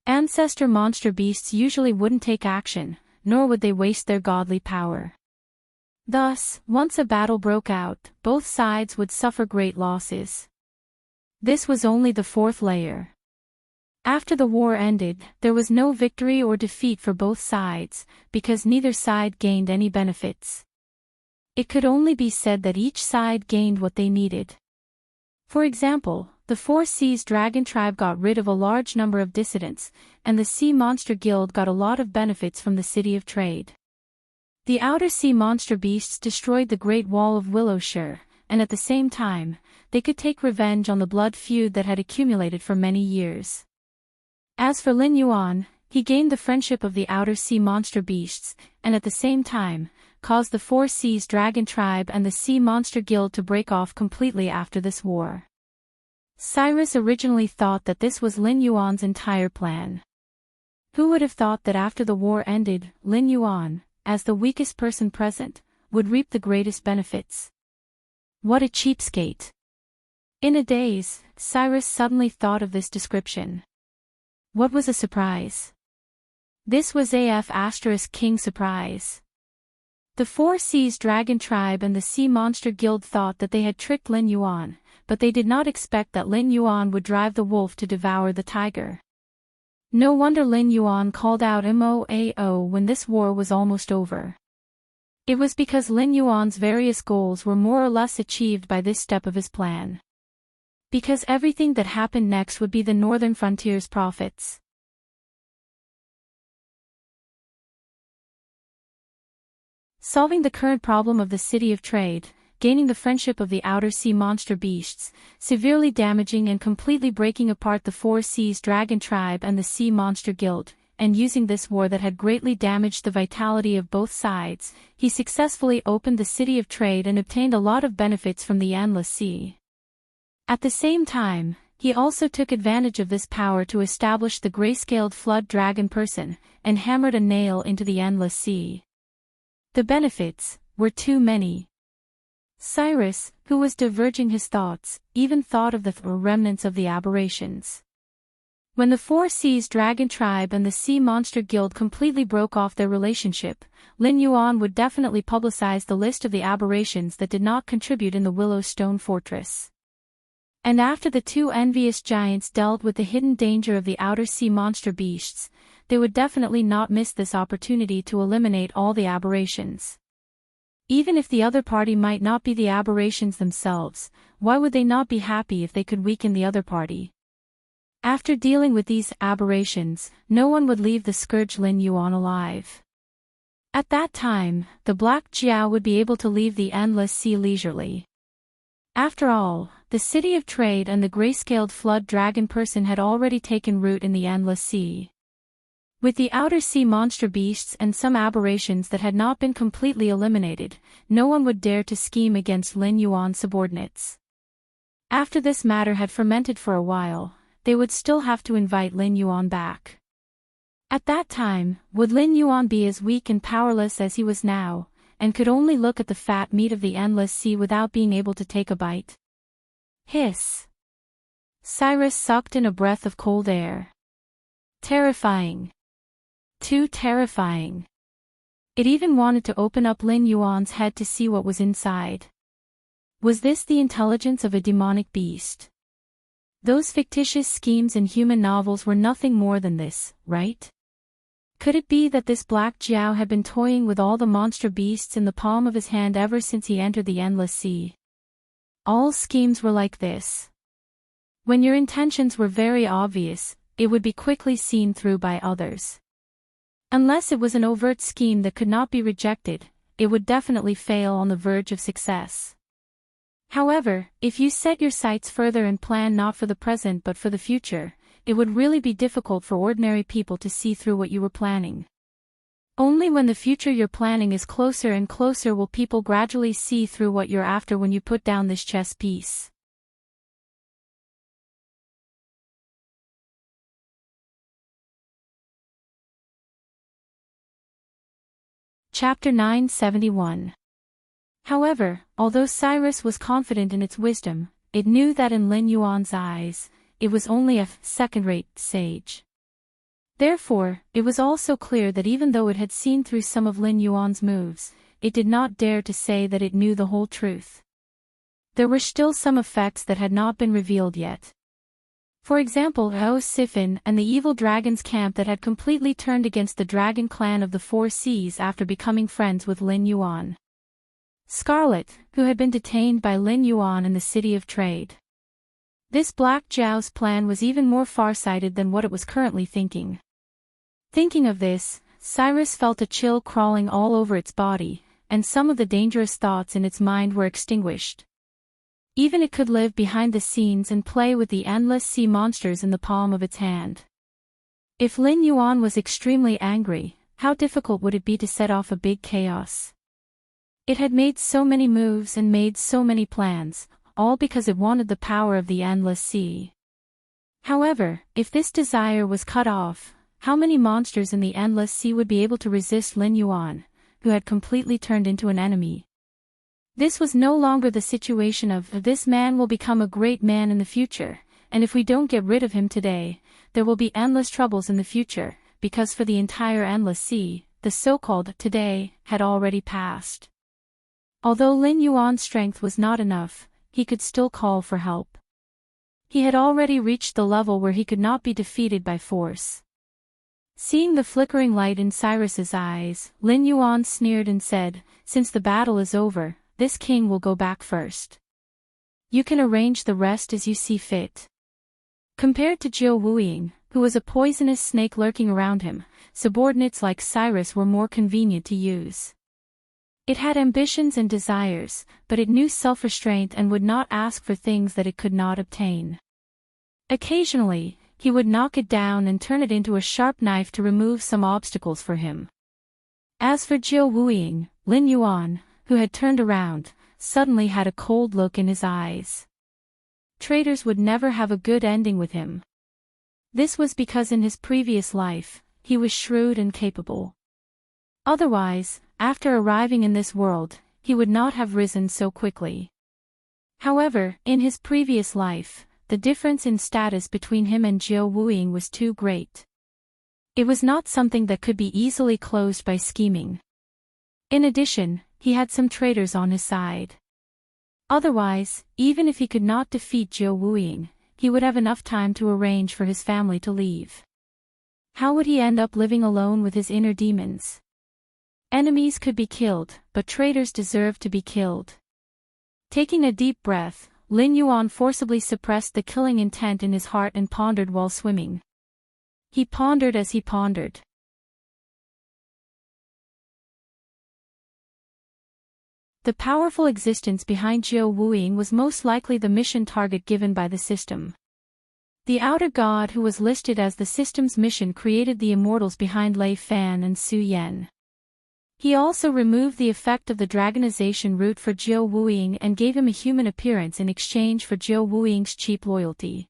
Speaker 1: Ancestor monster beasts usually wouldn't take action, nor would they waste their godly power. Thus, once a battle broke out, both sides would suffer great losses. This was only the fourth layer. After the war ended, there was no victory or defeat for both sides, because neither side gained any benefits. It could only be said that each side gained what they needed. For example, the Four Seas Dragon Tribe got rid of a large number of dissidents, and the Sea Monster Guild got a lot of benefits from the City of Trade. The Outer Sea Monster Beasts destroyed the Great Wall of Willowshire, and at the same time, they could take revenge on the blood feud that had accumulated for many years. As for Lin Yuan, he gained the friendship of the Outer Sea Monster Beasts, and at the same time, caused the Four Seas Dragon Tribe and the Sea Monster Guild to break off completely after this war. Cyrus originally thought that this was Lin Yuan's entire plan. Who would have thought that after the war ended, Lin Yuan, as the weakest person present, would reap the greatest benefits? What a cheapskate. In a daze, Cyrus suddenly thought of this description. What was a surprise? This was King surprise. The Four Seas Dragon Tribe and the Sea Monster Guild thought that they had tricked Lin Yuan, but they did not expect that Lin Yuan would drive the wolf to devour the tiger. No wonder Lin Yuan called out "Moao" when this war was almost over. It was because Lin Yuan's various goals were more or less achieved by this step of his plan. Because everything that happened next would be the northern frontier's profits. Solving the current problem of the city of trade, gaining the friendship of the outer sea monster beasts, severely damaging and completely breaking apart the Four Seas Dragon Tribe and the Sea Monster Guild, and using this war that had greatly damaged the vitality of both sides, he successfully opened the city of trade and obtained a lot of benefits from the endless sea. At the same time, he also took advantage of this power to establish the grayscaled flood dragon person, and hammered a nail into the endless sea. The benefits were too many. Cyrus, who was diverging his thoughts, even thought of the remnants of the aberrations. When the Four Seas Dragon Tribe and the Sea Monster Guild completely broke off their relationship, Lin Yuan would definitely publicize the list of the aberrations that did not contribute in the Willow Stone Fortress. And after the two envious giants dealt with the hidden danger of the outer sea monster beasts, they would definitely not miss this opportunity to eliminate all the aberrations. Even if the other party might not be the aberrations themselves, why would they not be happy if they could weaken the other party? After dealing with these aberrations, no one would leave the scourge Lin Yuan alive. At that time, the Black Jiao would be able to leave the endless sea leisurely. After all, the city of trade and the grayscaled flood dragon person had already taken root in the endless sea. With the outer sea monster beasts and some aberrations that had not been completely eliminated, no one would dare to scheme against Lin Yuan's subordinates. After this matter had fermented for a while, they would still have to invite Lin Yuan back. At that time, would Lin Yuan be as weak and powerless as he was now, and could only look at the fat meat of the endless sea without being able to take a bite? Hiss! Cyrus sucked in a breath of cold air. Terrifying. Too terrifying. It even wanted to open up Lin Yuan's head to see what was inside. Was this the intelligence of a demonic beast? Those fictitious schemes in human novels were nothing more than this, right? Could it be that this Black Jiao had been toying with all the monster beasts in the palm of his hand ever since he entered the endless sea? All schemes were like this. When your intentions were very obvious, it would be quickly seen through by others. Unless it was an overt scheme that could not be rejected, it would definitely fail on the verge of success. However, if you set your sights further and plan not for the present but for the future, it would really be difficult for ordinary people to see through what you were planning. Only when the future you're planning is closer and closer will people gradually see through what you're after when you put down this chess piece. Chapter 971. However, although Cyrus was confident in its wisdom, it knew that in Lin Yuan's eyes, it was only a second-rate sage. Therefore, it was also clear that even though it had seen through some of Lin Yuan's moves, it did not dare to say that it knew the whole truth. There were still some effects that had not been revealed yet. For example, Sifin and the evil dragon's camp that had completely turned against the dragon clan of the Four Seas after becoming friends with Lin Yuan. Scarlet, who had been detained by Lin Yuan in the city of trade. This Black Jiao's plan was even more far-sighted than what it was currently thinking. Thinking of this, Cyrus felt a chill crawling all over its body, and some of the dangerous thoughts in its mind were extinguished. Even it could live behind the scenes and play with the endless sea monsters in the palm of its hand. If Lin Yuan was extremely angry, how difficult would it be to set off a big chaos? It had made so many moves and made so many plans, all because it wanted the power of the endless sea. However, if this desire was cut off, how many monsters in the endless sea would be able to resist Lin Yuan, who had completely turned into an enemy? This was no longer the situation of, this man will become a great man in the future, and if we don't get rid of him today, there will be endless troubles in the future, because for the entire endless sea, the so-called today had already passed. Although Lin Yuan's strength was not enough, he could still call for help. He had already reached the level where he could not be defeated by force. Seeing the flickering light in Cyrus's eyes, Lin Yuan sneered and said, "Since the battle is over, this king will go back first. You can arrange the rest as you see fit." Compared to Jiu Wuying, who was a poisonous snake lurking around him, subordinates like Cyrus were more convenient to use. It had ambitions and desires, but it knew self-restraint and would not ask for things that it could not obtain. Occasionally, he would knock it down and turn it into a sharp knife to remove some obstacles for him. As for Jiu Wuying, Lin Yuan, who had turned around, suddenly had a cold look in his eyes. Traitors would never have a good ending with him. This was because in his previous life, he was shrewd and capable. Otherwise, after arriving in this world, he would not have risen so quickly. However, in his previous life, the difference in status between him and Jiu Wuying was too great. It was not something that could be easily closed by scheming. In addition, he had some traitors on his side. Otherwise, even if he could not defeat Jiu Wuying, he would have enough time to arrange for his family to leave. How would he end up living alone with his inner demons? Enemies could be killed, but traitors deserved to be killed. Taking a deep breath, Lin Yuan forcibly suppressed the killing intent in his heart and pondered while swimming. He pondered as he pondered. The powerful existence behind Jiu Wuying was most likely the mission target given by the system. The outer god who was listed as the system's mission created the immortals behind Lei Fan and Su Yan. He also removed the effect of the dragonization route for Jiu Wuying and gave him a human appearance in exchange for Jiu Wuiying's cheap loyalty.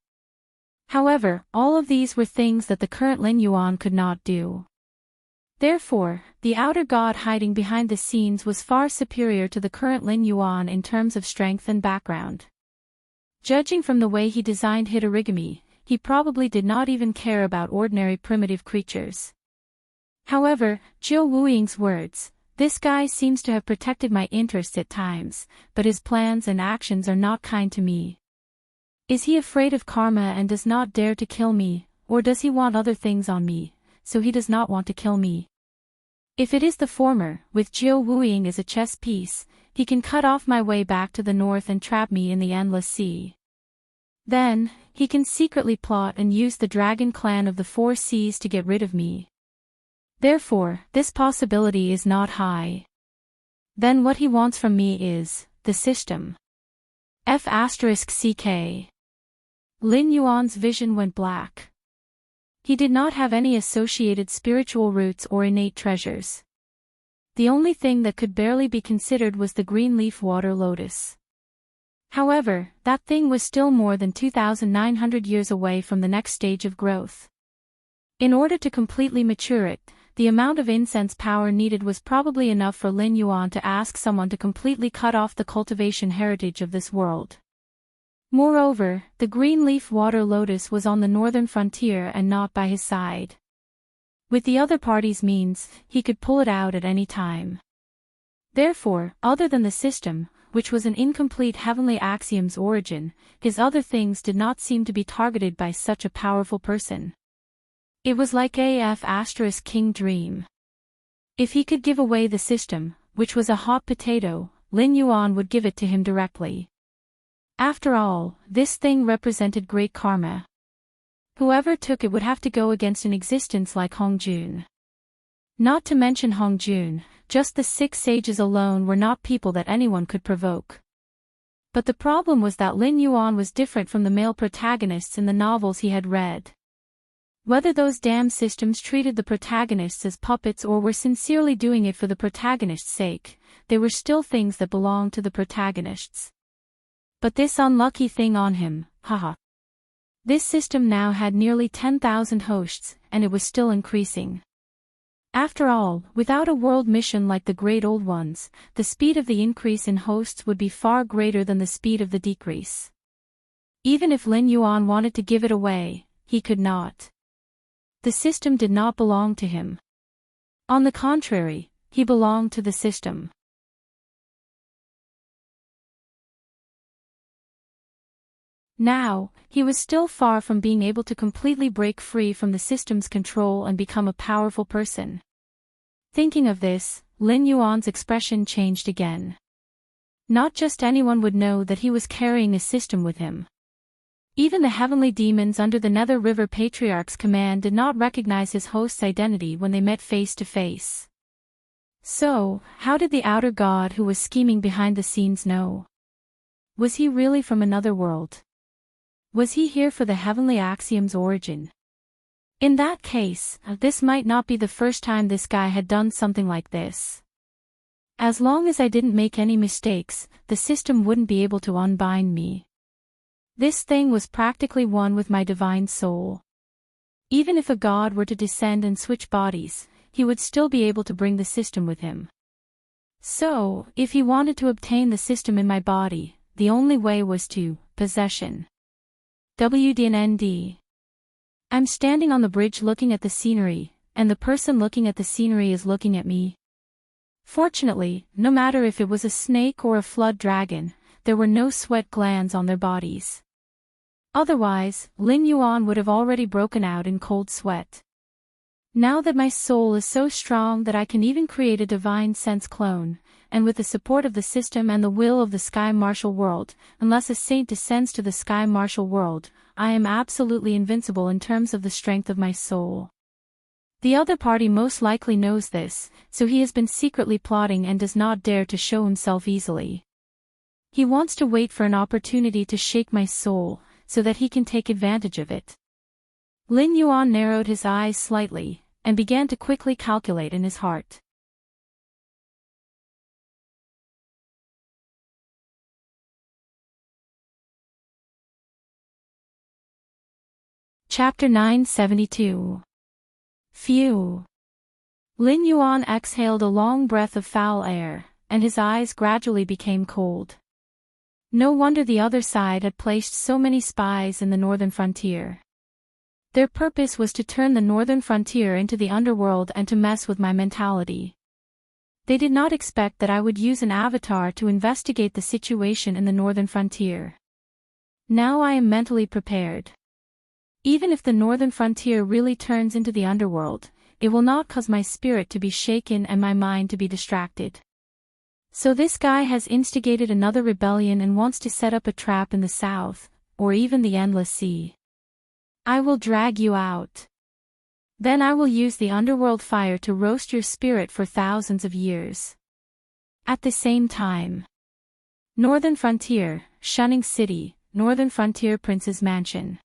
Speaker 1: However, all of these were things that the current Lin Yuan could not do. Therefore, the outer god hiding behind the scenes was far superior to the current Lin Yuan in terms of strength and background. Judging from the way he designed Hitorigami, he probably did not even care about ordinary primitive creatures. However, Jiu Wuiying's words, "This guy seems to have protected my interests at times, but his plans and actions are not kind to me. Is he afraid of karma and does not dare to kill me, or does he want other things on me, so he does not want to kill me?" If it is the former, with Jiu Wuiying as a chess piece, he can cut off my way back to the north and trap me in the endless sea. Then, he can secretly plot and use the dragon clan of the four seas to get rid of me. Therefore, this possibility is not high. Then what he wants from me is, the system. F***ck. Lin Yuan's vision went black. He did not have any associated spiritual roots or innate treasures. The only thing that could barely be considered was the green leaf water lotus. However, that thing was still more than 2,900 years away from the next stage of growth. In order to completely mature it, the amount of incense power needed was probably enough for Lin Yuan to ask someone to completely cut off the cultivation heritage of this world. Moreover, the green leaf water lotus was on the northern frontier and not by his side. With the other party's means, he could pull it out at any time. Therefore, other than the system, which was an incomplete heavenly axiom's origin, his other things did not seem to be targeted by such a powerful person. It was like King Dream. If he could give away the system, which was a hot potato, Lin Yuan would give it to him directly. After all, this thing represented great karma. Whoever took it would have to go against an existence like Hongjun. Not to mention Hongjun, just the 6 sages alone were not people that anyone could provoke. But the problem was that Lin Yuan was different from the male protagonists in the novels he had read. Whether those damn systems treated the protagonists as puppets or were sincerely doing it for the protagonist's sake, they were still things that belonged to the protagonists. But this unlucky thing on him, haha. This system now had nearly 10,000 hosts, and it was still increasing. After all, without a world mission like the great old ones, the speed of the increase in hosts would be far greater than the speed of the decrease. Even if Lin Yuan wanted to give it away, he could not. The system did not belong to him. On the contrary, he belonged to the system. Now, he was still far from being able to completely break free from the system's control and become a powerful person. Thinking of this, Lin Yuan's expression changed again. Not just anyone would know that he was carrying a system with him. Even the heavenly demons under the Nether River Patriarch's command did not recognize his host's identity when they met face to face. So, how did the outer god who was scheming behind the scenes know? Was he really from another world? Was he here for the heavenly axiom's origin? In that case, this might not be the first time this guy had done something like this. As long as I didn't make any mistakes, the system wouldn't be able to unbind me. This thing was practically one with my divine soul. Even if a god were to descend and switch bodies, he would still be able to bring the system with him. So, if he wanted to obtain the system in my body, the only way was to possession. WDND. I'm standing on the bridge looking at the scenery, and the person looking at the scenery is looking at me. Fortunately, no matter if it was a snake or a flood dragon, there were no sweat glands on their bodies. Otherwise, Lin Yuan would have already broken out in cold sweat. Now that my soul is so strong that I can even create a divine sense clone, and with the support of the system and the will of the Sky Martial World, unless a saint descends to the Sky Martial World, I am absolutely invincible in terms of the strength of my soul. The other party most likely knows this, so he has been secretly plotting and does not dare to show himself easily. He wants to wait for an opportunity to shake my soul, so that he can take advantage of it. Lin Yuan narrowed his eyes slightly, and began to quickly calculate in his heart. Chapter 972. Phew. Lin Yuan exhaled a long breath of foul air, and his eyes gradually became cold. No wonder the other side had placed so many spies in the northern frontier. Their purpose was to turn the northern frontier into the underworld and to mess with my mentality. They did not expect that I would use an avatar to investigate the situation in the northern frontier. Now I am mentally prepared. Even if the northern frontier really turns into the underworld, it will not cause my spirit to be shaken and my mind to be distracted. So this guy has instigated another rebellion and wants to set up a trap in the south, or even the endless sea. I will drag you out. Then I will use the underworld fire to roast your spirit for thousands of years. At the same time. Northern Frontier, Shunning City, Northern Frontier Prince's Mansion.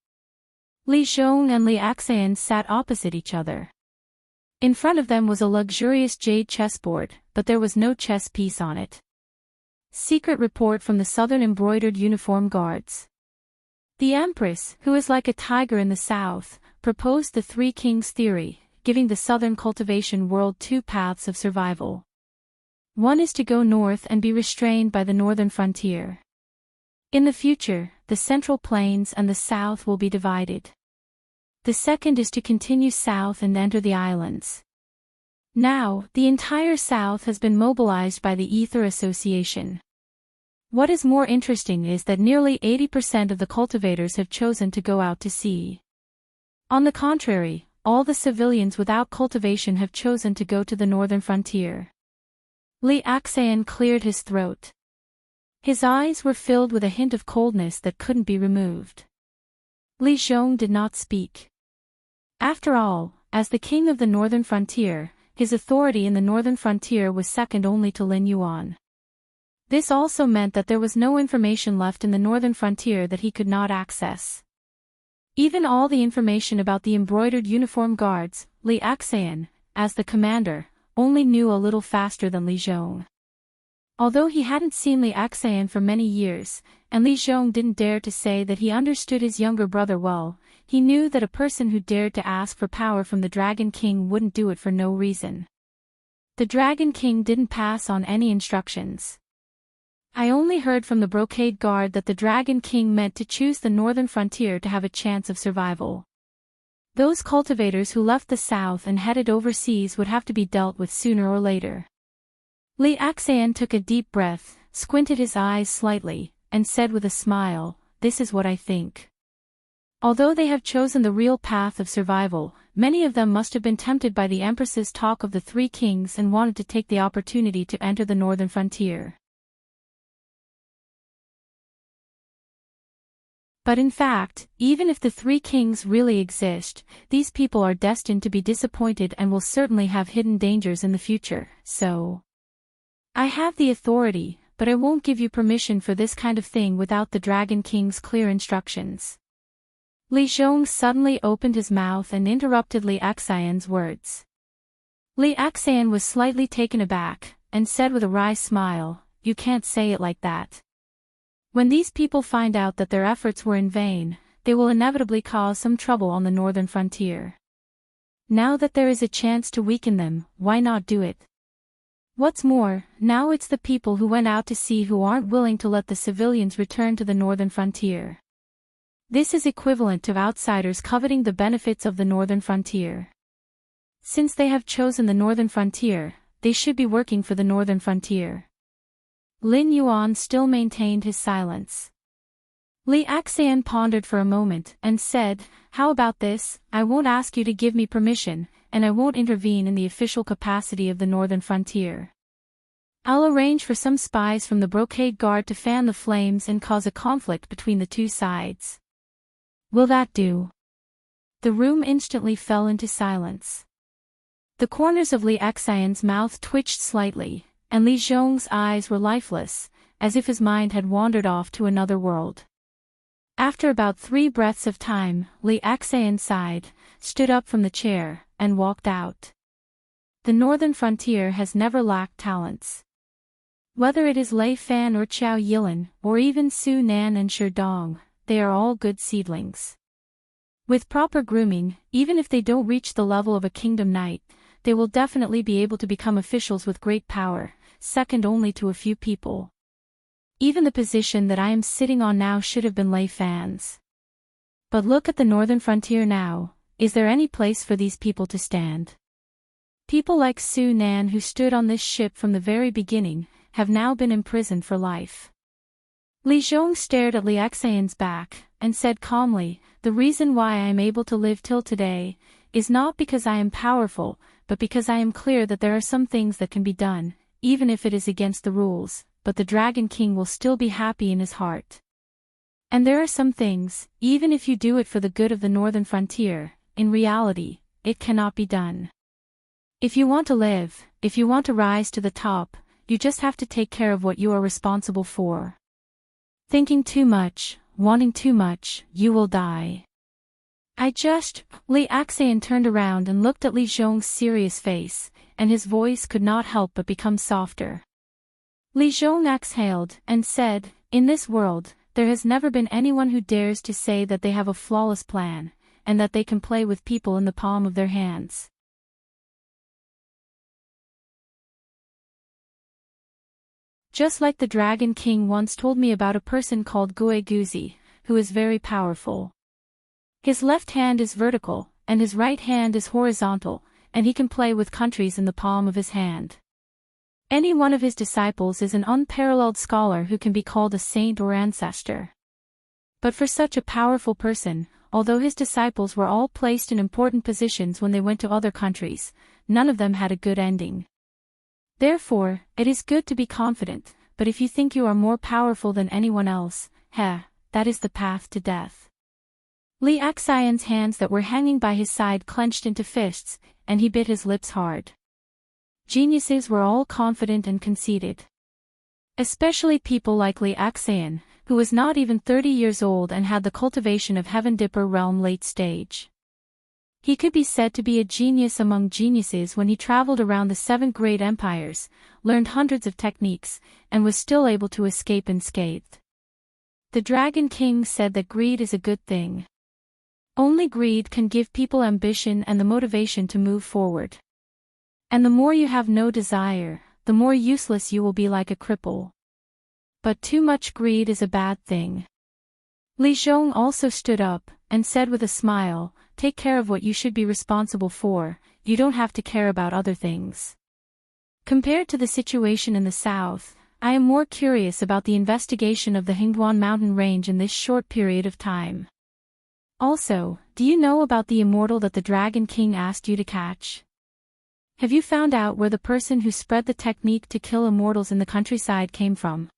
Speaker 1: Li Zhong and Li Axian sat opposite each other. In front of them was a luxurious jade chessboard, but there was no chess piece on it. Secret report from the Southern Embroidered Uniform Guards. The Empress, who is like a tiger in the south, proposed the Three Kings theory, giving the Southern cultivation world two paths of survival. One is to go north and be restrained by the northern frontier. In the future, the Central Plains and the south will be divided. The second is to continue south and enter the islands. Now, the entire south has been mobilized by the Ether Association. What is more interesting is that nearly 80% of the cultivators have chosen to go out to sea. On the contrary, all the civilians without cultivation have chosen to go to the northern frontier. Li Axian cleared his throat. His eyes were filled with a hint of coldness that couldn't be removed. Li Zhong did not speak. After all, as the king of the northern frontier, his authority in the northern frontier was second only to Lin Yuan. This also meant that there was no information left in the northern frontier that he could not access. Even all the information about the embroidered uniform guards, Li Axian, as the commander, only knew a little faster than Li Zhong. Although he hadn't seen Li Axayan for many years, and Li Zhong didn't dare to say that he understood his younger brother well, he knew that a person who dared to ask for power from the Dragon King wouldn't do it for no reason. The Dragon King didn't pass on any instructions. I only heard from the Brocade Guard that the Dragon King meant to choose the northern frontier to have a chance of survival. Those cultivators who left the south and headed overseas would have to be dealt with sooner or later. Li Axayan took a deep breath, squinted his eyes slightly, and said with a smile, "This is what I think." Although they have chosen the real path of survival, many of them must have been tempted by the Empress's talk of the three kings and wanted to take the opportunity to enter the northern frontier. But in fact, even if the three kings really exist, these people are destined to be disappointed and will certainly have hidden dangers in the future, so... I have the authority, but I won't give you permission for this kind of thing without the Dragon King's clear instructions. Li Zhong suddenly opened his mouth and interrupted Li Axayan's words. Li Axayan was slightly taken aback, and said with a wry smile, "You can't say it like that. When these people find out that their efforts were in vain, they will inevitably cause some trouble on the northern frontier. Now that there is a chance to weaken them, why not do it? What's more, now it's the people who went out to sea who aren't willing to let the civilians return to the northern frontier. This is equivalent to outsiders coveting the benefits of the northern frontier. Since they have chosen the northern frontier, they should be working for the northern frontier." Lin Yuan still maintained his silence. Li Axayan pondered for a moment and said, "How about this? I won't ask you to give me permission, and I won't intervene in the official capacity of the northern frontier. I'll arrange for some spies from the Brocade Guard to fan the flames and cause a conflict between the two sides. Will that do?" The room instantly fell into silence. The corners of Li Axayan's mouth twitched slightly, and Li Zhong's eyes were lifeless, as if his mind had wandered off to another world. After about 3 breaths of time, Li Axayan sighed, stood up from the chair, and walked out. The northern frontier has never lacked talents. Whether it is Lei Fan or Qiao Yilin, or even Su Nan and Shi Dong, they are all good seedlings. With proper grooming, even if they don't reach the level of a kingdom knight, they will definitely be able to become officials with great power, second only to a few people. Even the position that I am sitting on now should have been Lei Fan's. But look at the northern frontier now. Is there any place for these people to stand? People like Su Nan who stood on this ship from the very beginning, have now been imprisoned for life. Li Zhong stared at Li Axayan's back, and said calmly, "The reason why I am able to live till today, is not because I am powerful, but because I am clear that there are some things that can be done, even if it is against the rules, but the Dragon King will still be happy in his heart. And there are some things, even if you do it for the good of the northern frontier, in reality, it cannot be done. If you want to live, if you want to rise to the top, you just have to take care of what you are responsible for. Thinking too much, wanting too much, you will die." Li Axayan turned around and looked at Li Zhong's serious face, and his voice could not help but become softer. Li Zhong exhaled, and said, "In this world, there has never been anyone who dares to say that they have a flawless plan, and that they can play with people in the palm of their hands. Just like the Dragon King once told me about a person called Gue Guzi, who is very powerful. His left hand is vertical, and his right hand is horizontal, and he can play with countries in the palm of his hand. Any one of his disciples is an unparalleled scholar who can be called a saint or ancestor. But for such a powerful person, although his disciples were all placed in important positions when they went to other countries, none of them had a good ending. Therefore, it is good to be confident, but if you think you are more powerful than anyone else, that is the path to death." Li Axayan's hands that were hanging by his side clenched into fists, and he bit his lips hard. Geniuses were all confident and conceited. Especially people like Li Axayan, who was not even 30 years old and had the cultivation of Heaven Dipper realm late stage. He could be said to be a genius among geniuses when he traveled around the 7 great empires, learned hundreds of techniques, and was still able to escape unscathed. The Dragon King said that greed is a good thing. Only greed can give people ambition and the motivation to move forward. And the more you have no desire, the more useless you will be, like a cripple. But too much greed is a bad thing. Li Zhong also stood up, and said with a smile, "Take care of what you should be responsible for, you don't have to care about other things." Compared to the situation in the south, I am more curious about the investigation of the Hingguan mountain range in this short period of time. Also, do you know about the immortal that the Dragon King asked you to catch? Have you found out where the person who spread the technique to kill immortals in the countryside came from?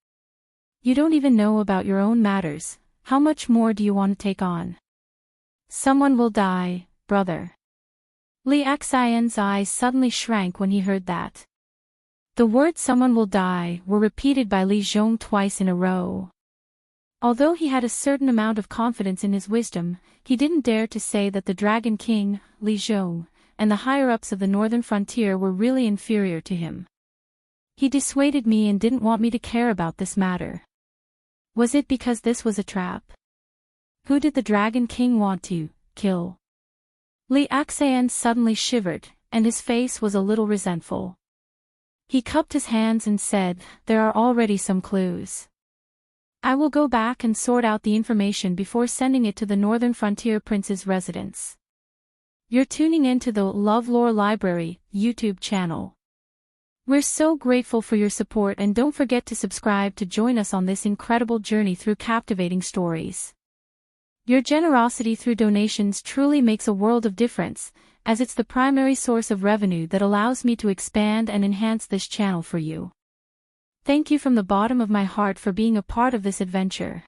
Speaker 1: You don't even know about your own matters, how much more do you want to take on? Someone will die, brother. Li Xian's eyes suddenly shrank when he heard that. The words "someone will die" were repeated by Li Zhong twice in a row. Although he had a certain amount of confidence in his wisdom, he didn't dare to say that the Dragon King, Li Zhong, and the higher-ups of the northern frontier were really inferior to him. He dissuaded me and didn't want me to care about this matter. Was it because this was a trap? Who did the Dragon King want to kill? Li Xian suddenly shivered, and his face was a little resentful. He cupped his hands and said, "There are already some clues. I will go back and sort out the information before sending it to the Northern Frontier Prince's residence." You're tuning in to the LoveLore Library YouTube channel. We're so grateful for your support, and don't forget to subscribe to join us on this incredible journey through captivating stories. Your generosity through donations truly makes a world of difference, as it's the primary source of revenue that allows me to expand and enhance this channel for you. Thank you from the bottom of my heart for being a part of this adventure.